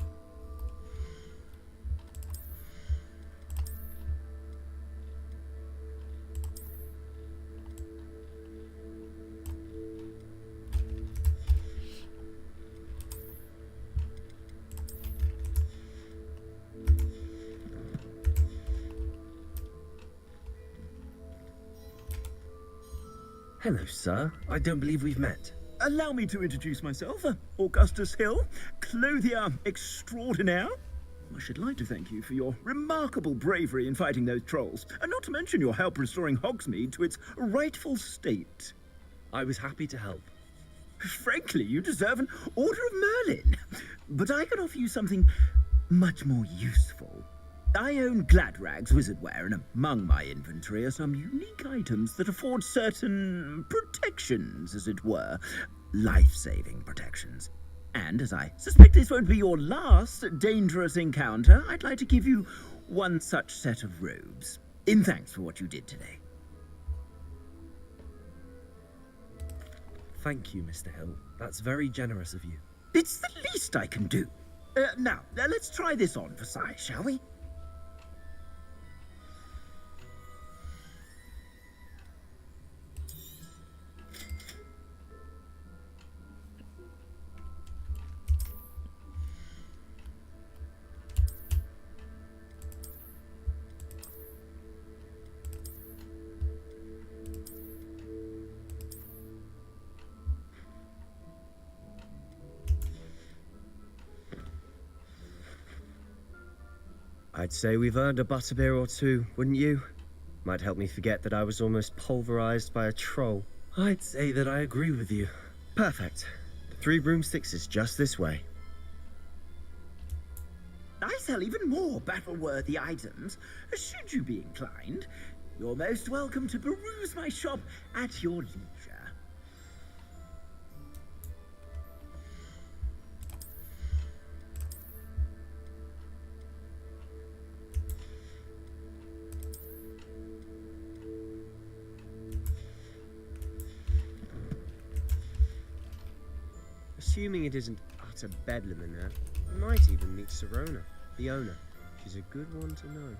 Hello, sir. I don't believe we've met. Allow me to introduce myself, Augustus Hill, clothier extraordinaire. I should like to thank you for your remarkable bravery in fighting those trolls, and not to mention your help restoring Hogsmeade to its rightful state. I was happy to help. Frankly, you deserve an Order of Merlin. But I can offer you something much more useful. I own Gladrag's wizardware, and among my inventory are some unique items that afford certain protections, as it were. Life-saving protections. And as I suspect this won't be your last dangerous encounter, I'd like to give you one such set of robes, in thanks for what you did today. Thank you, Mr. Hill. That's very generous of you. It's the least I can do. Now, let's try this on for size, shall we? I'd say we've earned a butterbeer or two, wouldn't you? Might help me forget that I was almost pulverized by a troll. I'd say that I agree with you. Perfect. The 3 broomsticks is just this way. I sell even more battle-worthy items. Should you be inclined, you're most welcome to peruse my shop at your leisure. Assuming it isn't utter bedlam in there, I might even meet Serona, the owner. She's a good one to know.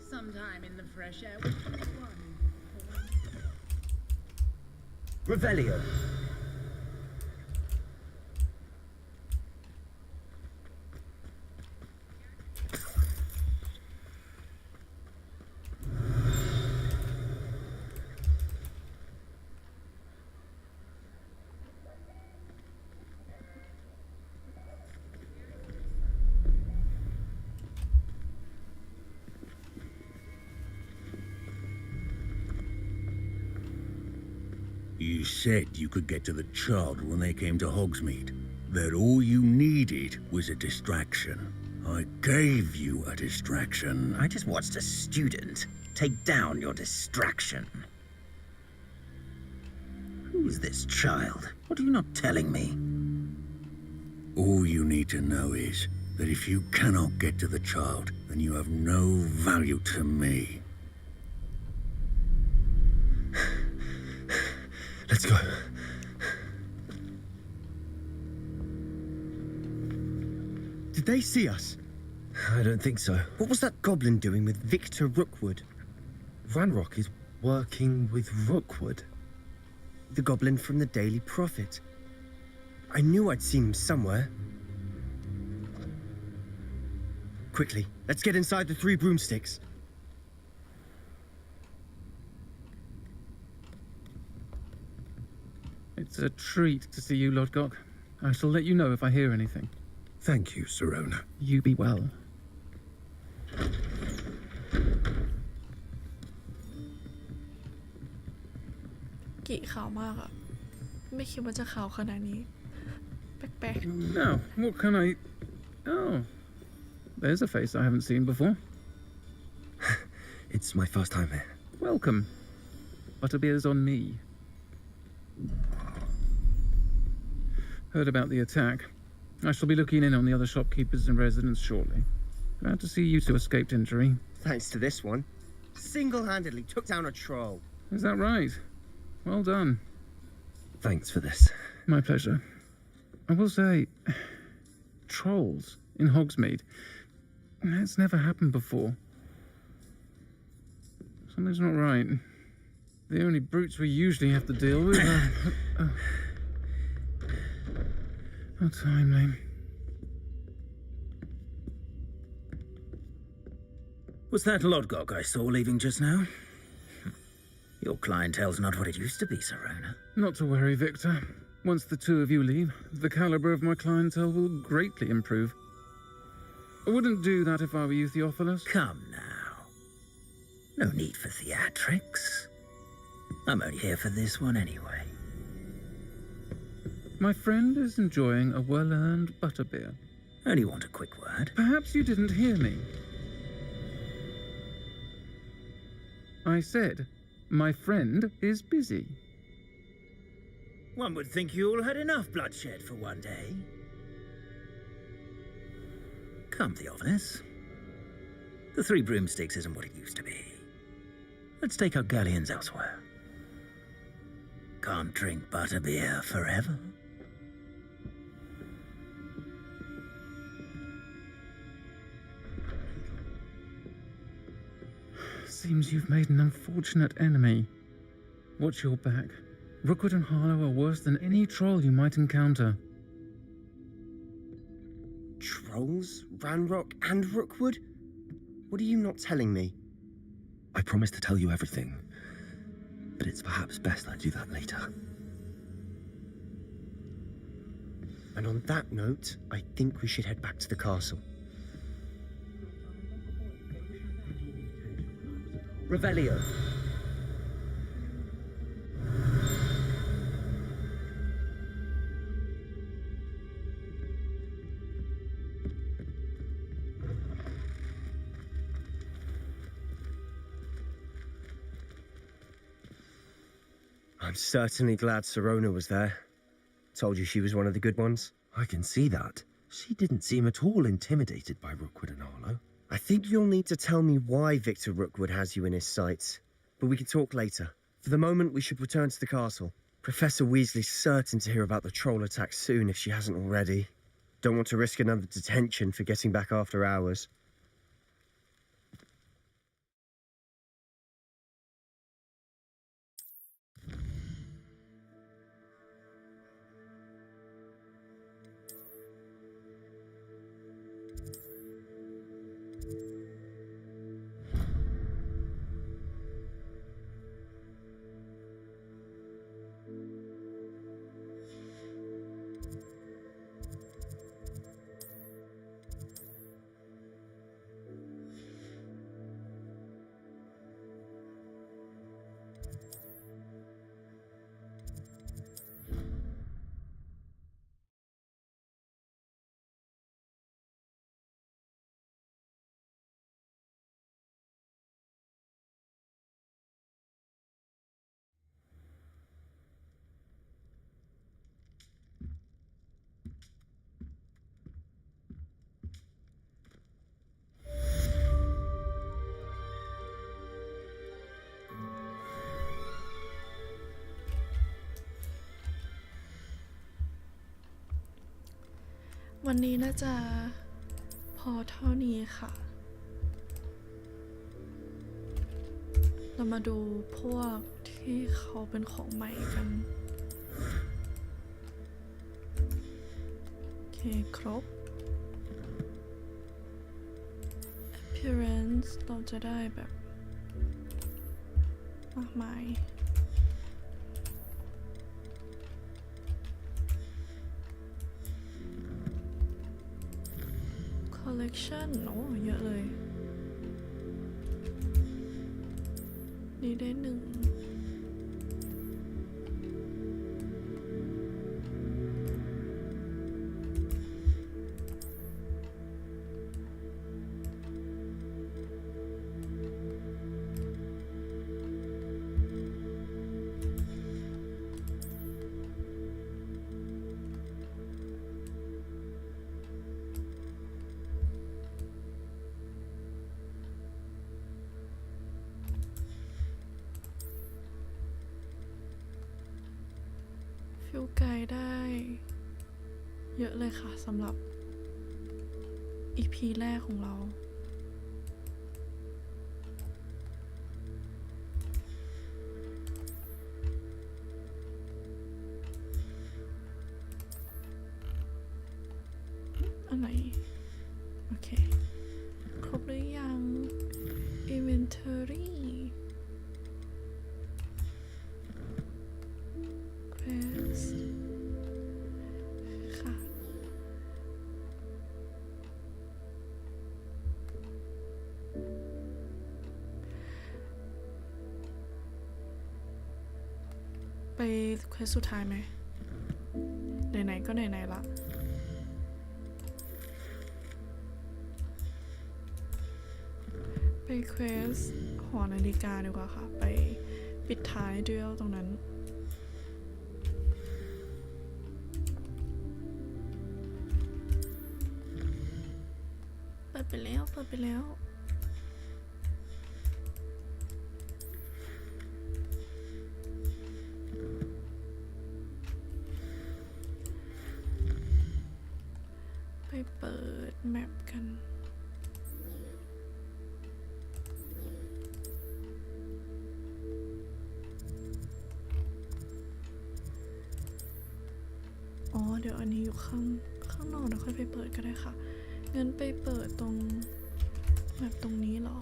Sometime in the fresh air with one. Revelio. You said you could get to the child when they came to Hogsmeade. That all you needed was a distraction. I gave you a distraction. I just watched a student take down your distraction. Who's this child? What are you not telling me? All you need to know is that if you cannot get to the child, then you have no value to me. Let's go. Did they see us? I don't think so. What was that goblin doing with Victor Rookwood? Ranrock is working with Rookwood. The goblin from the Daily Prophet. I knew I'd seen him somewhere. Quickly, let's get inside the 3 broomsticks. It's a treat to see you, Lodgok. I shall let you know if I hear anything. Thank you, Sirona. You be well. กี่ข่าวมากอะไม่คิดว่าจะข่าวขนาดนี้แปลก Now, what can I... Oh, there's a face I haven't seen before. It's my first time here. Welcome. Butterbeer's on me. Heard about the attack. I shall be looking in on the other shopkeepers and residents shortly. Glad to see you two escaped injury. Thanks to this one. Single-handedly took down a troll. Is that right? Well done. Thanks for this. My pleasure. I will say, trolls in Hogsmeade. That's never happened before. Something's not right. The only brutes we usually have to deal with are... How timely. Was that Lodgok I saw leaving just now? Your clientele's not what it used to be, Sirona. Not to worry, Victor. Once the two of you leave, the caliber of my clientele will greatly improve. I wouldn't do that if I were you, Theophilus. Come now. No need for theatrics. I'm only here for this one anyway. My friend is enjoying a well-earned butterbeer. Only want a quick word. Perhaps you didn't hear me. I said, my friend is busy. One would think you all had enough bloodshed for one day. Come, Theophilus. The Three Broomsticks isn't what it used to be. Let's take our galleons elsewhere. Can't drink butterbeer forever. Seems you've made an unfortunate enemy. Watch your back. Rookwood and Harlow are worse than any troll you might encounter. Trolls? Ranrock and Rookwood? What are you not telling me? I promised to tell you everything, but it's perhaps best I do that later. And on that note, I think we should head back to the castle. Revelio. I'm certainly glad Sirona was there. Told you she was one of the good ones. I can see that. She didn't seem at all intimidated by Rookwood and Harlow. I think you'll need to tell me why Victor Rookwood has you in his sights. But we can talk later. For the moment, we should return to the castle. Professor Weasley's certain to hear about the troll attack soon if she hasn't already. Don't want to risk another detention for getting back after hours.วันนี้น่าจะพอเท่านี้ค่ะเรามาดูพวกที่เขาเป็นของใหม่กันโอเคครบ appearance เราจะได้แบบมากมาย collection โอ้เยอะเลยนี่ได้1ฟิลไกด์ได้เยอะเลยค่ะสำหรับ EP แรกของเราอันไหนโอเคครบหรือยัง Inventory Quest ค่ะไปเควสสุดท้ายไหมไหนๆก็ไหนๆละไปเควสหอนาฬิกาดีกว่าค่ะไปปิดท้ายด้วยตรงนั้นเปิดไปแล้วไปเปิดแมปกันอ๋อเดี๋ยวอันนี้อยู่ข้างนอกเดี๋ยวค่อยไปเปิดก็ได้ค่ะงั้นไปเปิดตรงแบบตรงนี้เหรอ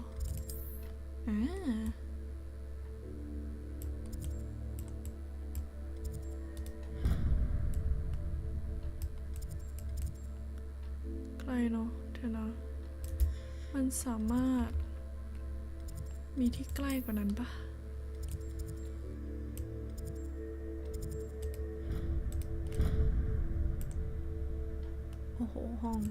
ไกลเนาะเดี๋ยวนะมันสามารถมีที่ใกล้กว่านั้นปะโอ้โหห้อง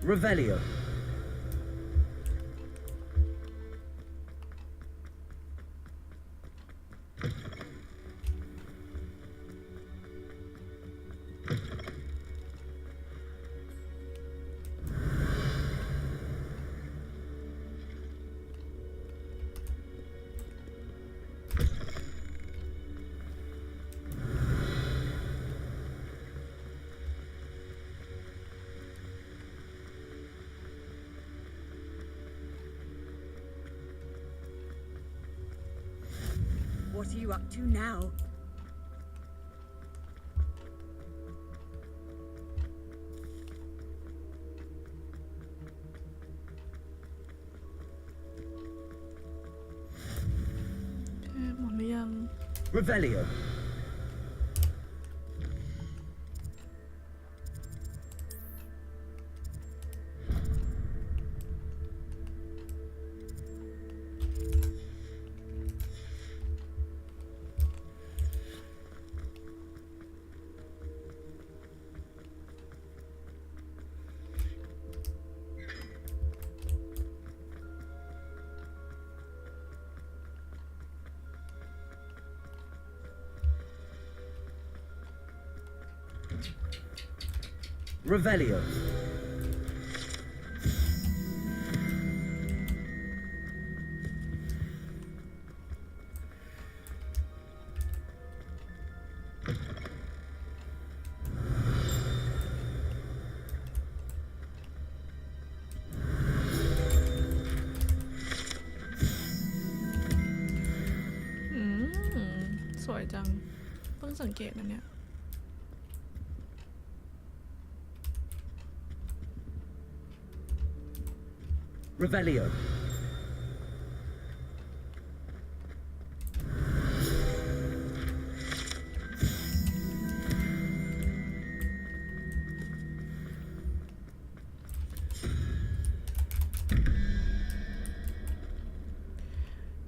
Revelio. What are you up to now? Revelio. Revelio. วยจังเพิ่งสังเกตนะเนี่ย Revelio.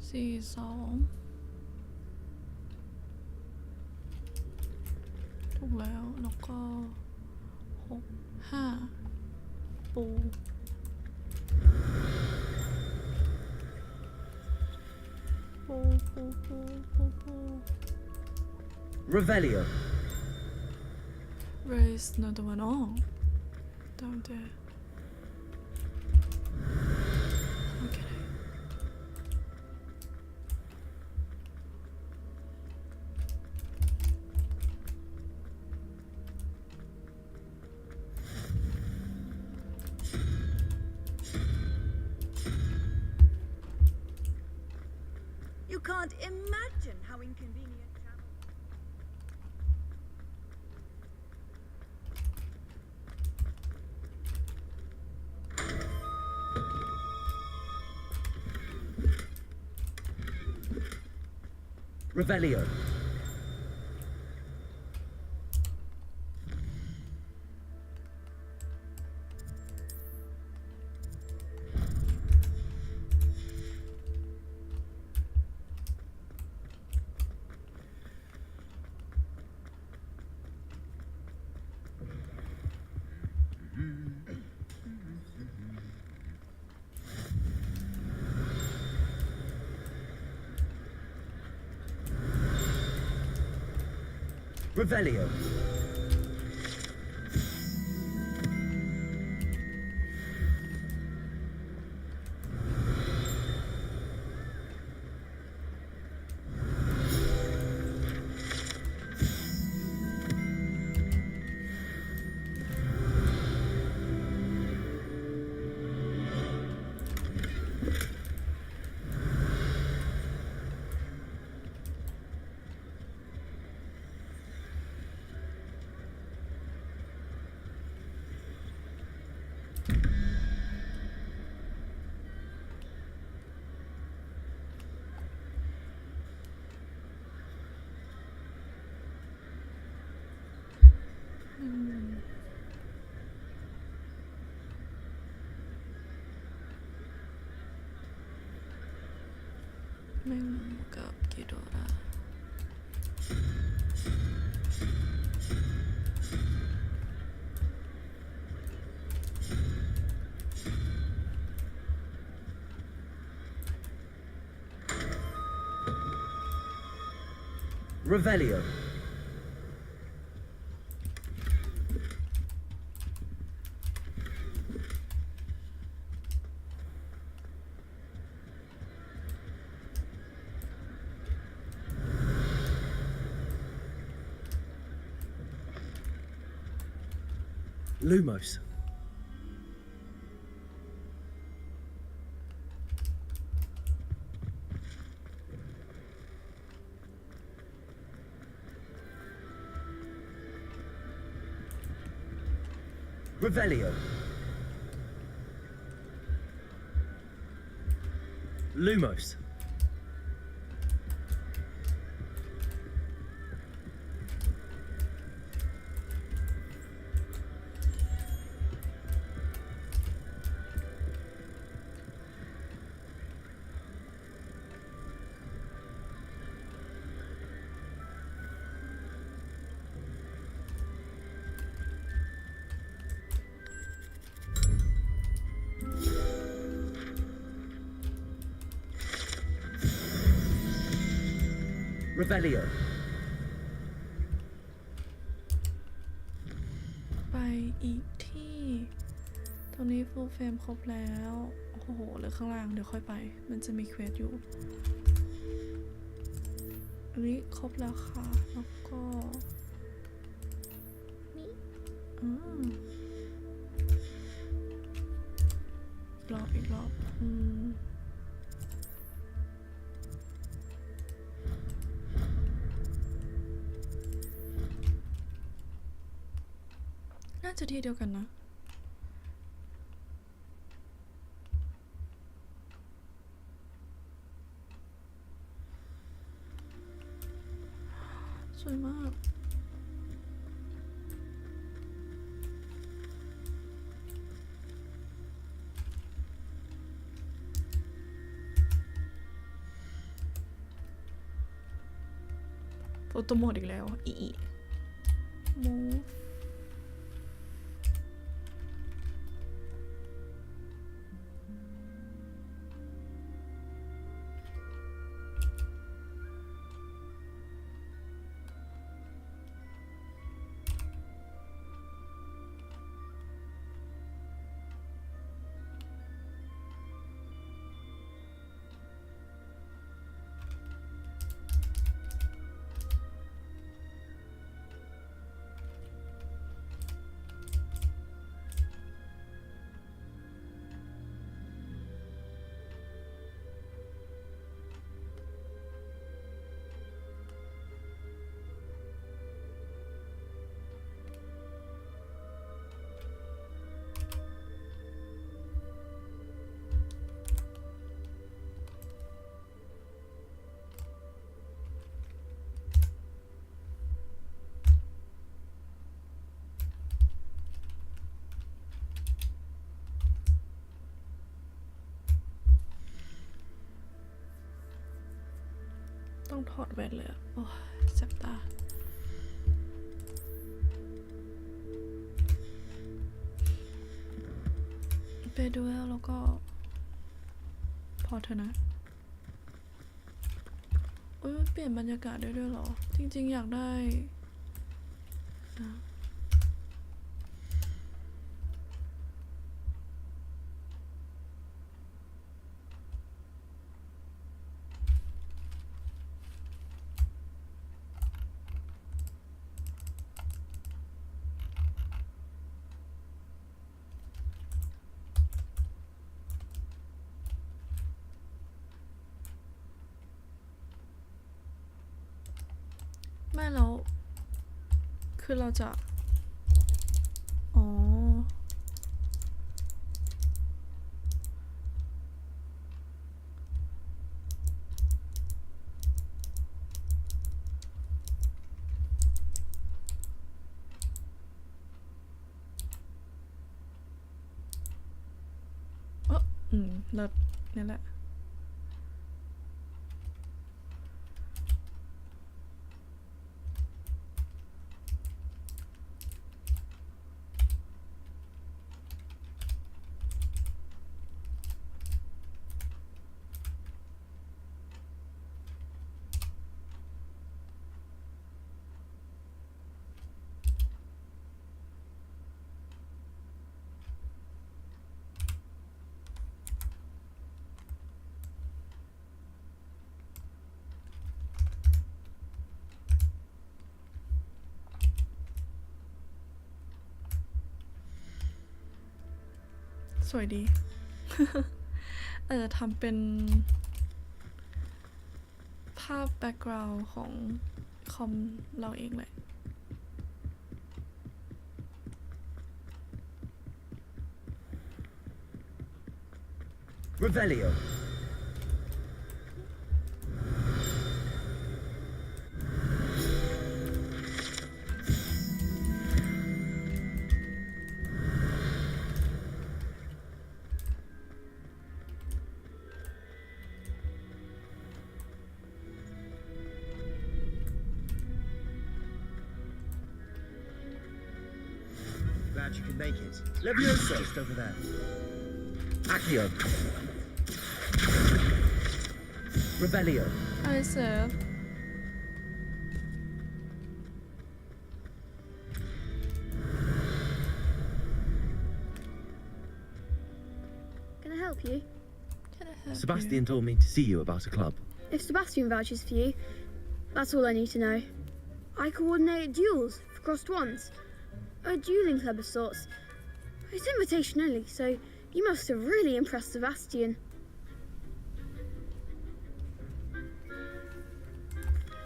สี่สองถูกแล้วแล้วก็6 5ปูปู Revelio. Raise another one on down there. Okay. You can't imagine how inconvenient travel. Revelio. Revelio. Makeup Ghidorah. Revelio. Lumos. Revelio. Lumos. Revelio. ไปอีกที่ ตรงนี้ฟูลเฟรมครบแล้ว โอ้โหเหลือข้างล่างเดี๋ยวค่อยไป มันจะมีเควสอยู่ อันนี้ครบแล้วค่ะ แล้วก็นี่อีกรอบ จะที่เดียวกันนะสวยมากโฟโต้โหมดอีกแล้วอีมูฟต้องถอดแว่นเลยโอ้ยแสบตาไปดูแล้วก็พอเถอะนะเปลี่ยนบรรยากาศได้ด้วยเหรอจริงๆอยากได้นะไม่แล้วคือเราจะอ๋อเลิศนี่แหละสวยดี ทำเป็นภาพแบ็กกราวด์ของคอมเราเองเลย Revelio. Glad you could make it. Levioso, just over there. Accio. Rebellio. Hi, sir. Can I help you? Sebastian told me to see you about a club. If Sebastian vouches for you, that's all I need to know. I coordinate duels for crossed ones. A dueling club of sorts. It's invitation only, so you must have really impressed Sebastian.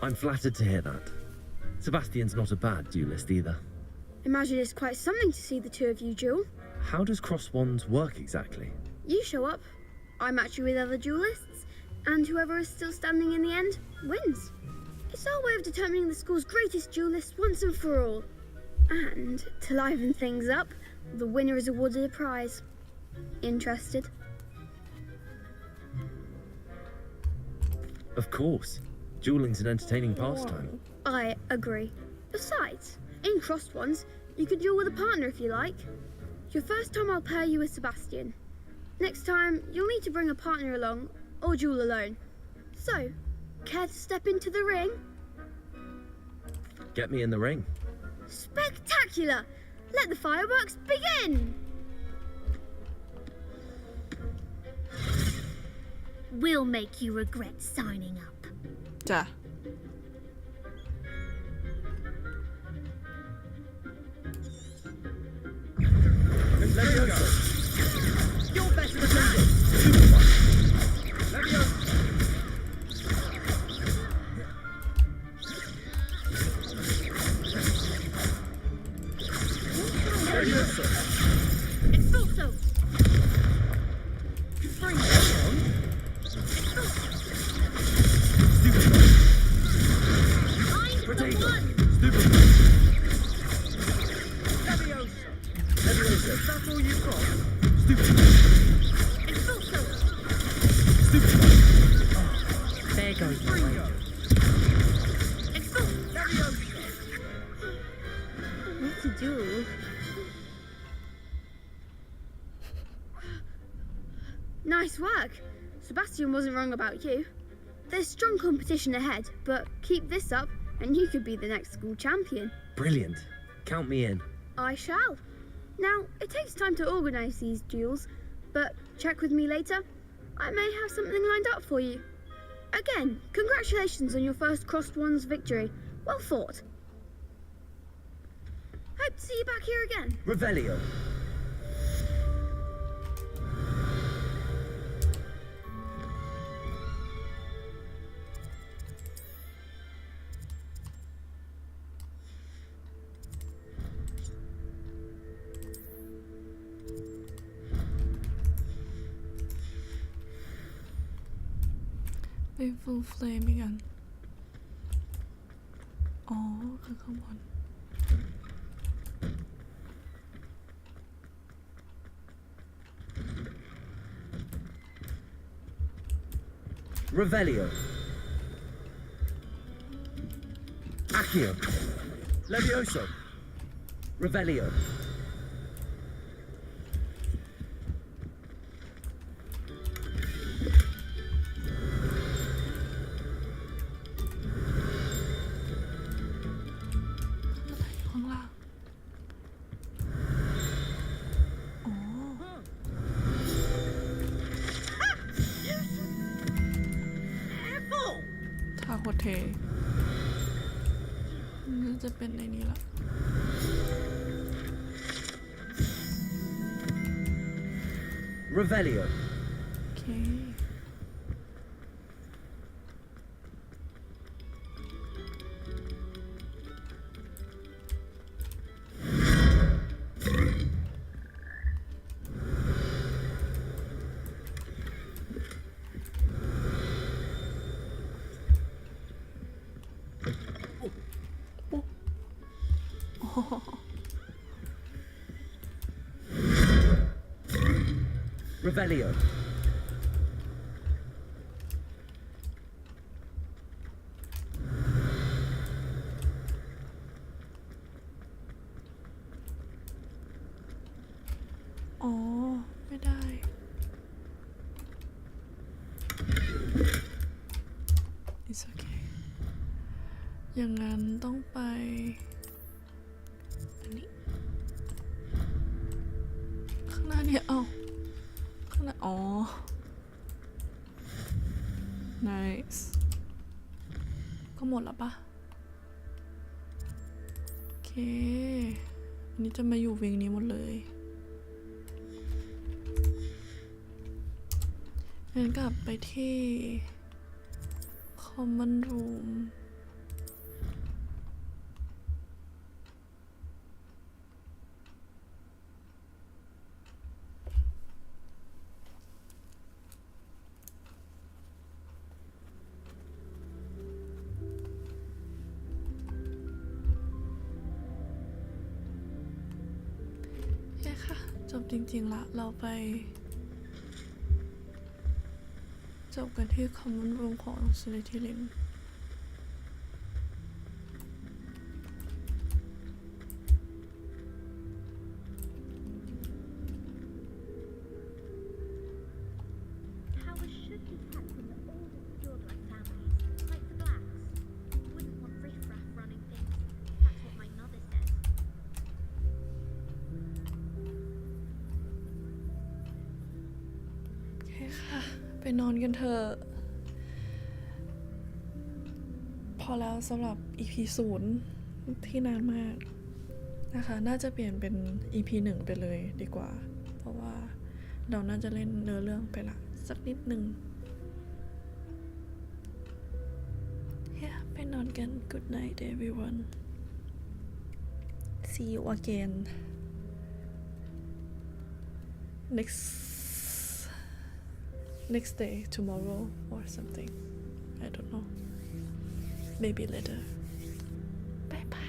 I'm flattered to hear that. Sebastian's not a bad duelist either. Imagine it's quite something to see the two of you duel. How does cross wands work exactly? You show up, I match you with other duelists, and whoever is still standing in the end wins. It's our way of determining the school's greatest duelist once and for all. And to liven things up, the winner is awarded a prize. Interested? Of course. Dueling's an entertaining pastime. I agree. Besides, in crossed ones, you could duel with a partner if you like. Your first time I'll pair you with Sebastian. Next time, you'll need to bring a partner along, or duel alone. So, care to step into the ring? Get me in the ring. Spectacular! Let the fireworks begin! We'll make you regret signing up. จ้ะ You're better than that! Expulso! Bring it on! Find the one! Leviosa, is that all you've got? Expulso! There goes my way. What to do? Nice work. Sebastian wasn't wrong about you. There's strong competition ahead, but keep this up and you could be the next school champion. Brilliant. Count me in. I shall. Now, it takes time to organise these duels, but check with me later. I may have something lined up for you. Again, congratulations on your first crossed wands victory. Well fought. Hope to see you back here again. Revelio.ไปฟูลเฟลมอีกอันอ๋อคือข้างบน Revelio. Accio. Levioso. Revelio.ท่าโคตรเทน่าจะเป็นในนี้ละ Revelio. โอเค Revelio.อ๋อ ไม่ได้ It's okay อย่างนั้นต้องไปอันนี้ ข้างหน้าเนี่ยเอ้าข้างหน้าอ๋อ nice ก็หมดแล้วปะโอเค อันนี้จะมาอยู่วิงนี้หมดเลยงั้นกลับไปที่ common room จบจริงๆละเราไปจบกันที่ Common Room ของ Slytherin Towers should be kept in the oldest pureblood families, like the Blacks. You wouldn't want riffraff running things. That's what my mother says. โอเคค่ะไปนอนกันเถอะพอแล้วสำหรับ EP 0ที่นานมากนะคะน่าจะเปลี่ยนเป็น EP 1ไปเลยดีกว่าเพราะว่าเราน่าจะเล่นเนื้อเรื่องไปละสักนิดนึงไปนอนกัน Good night everyone see you again next day tomorrow or something I don't know maybe later bye bye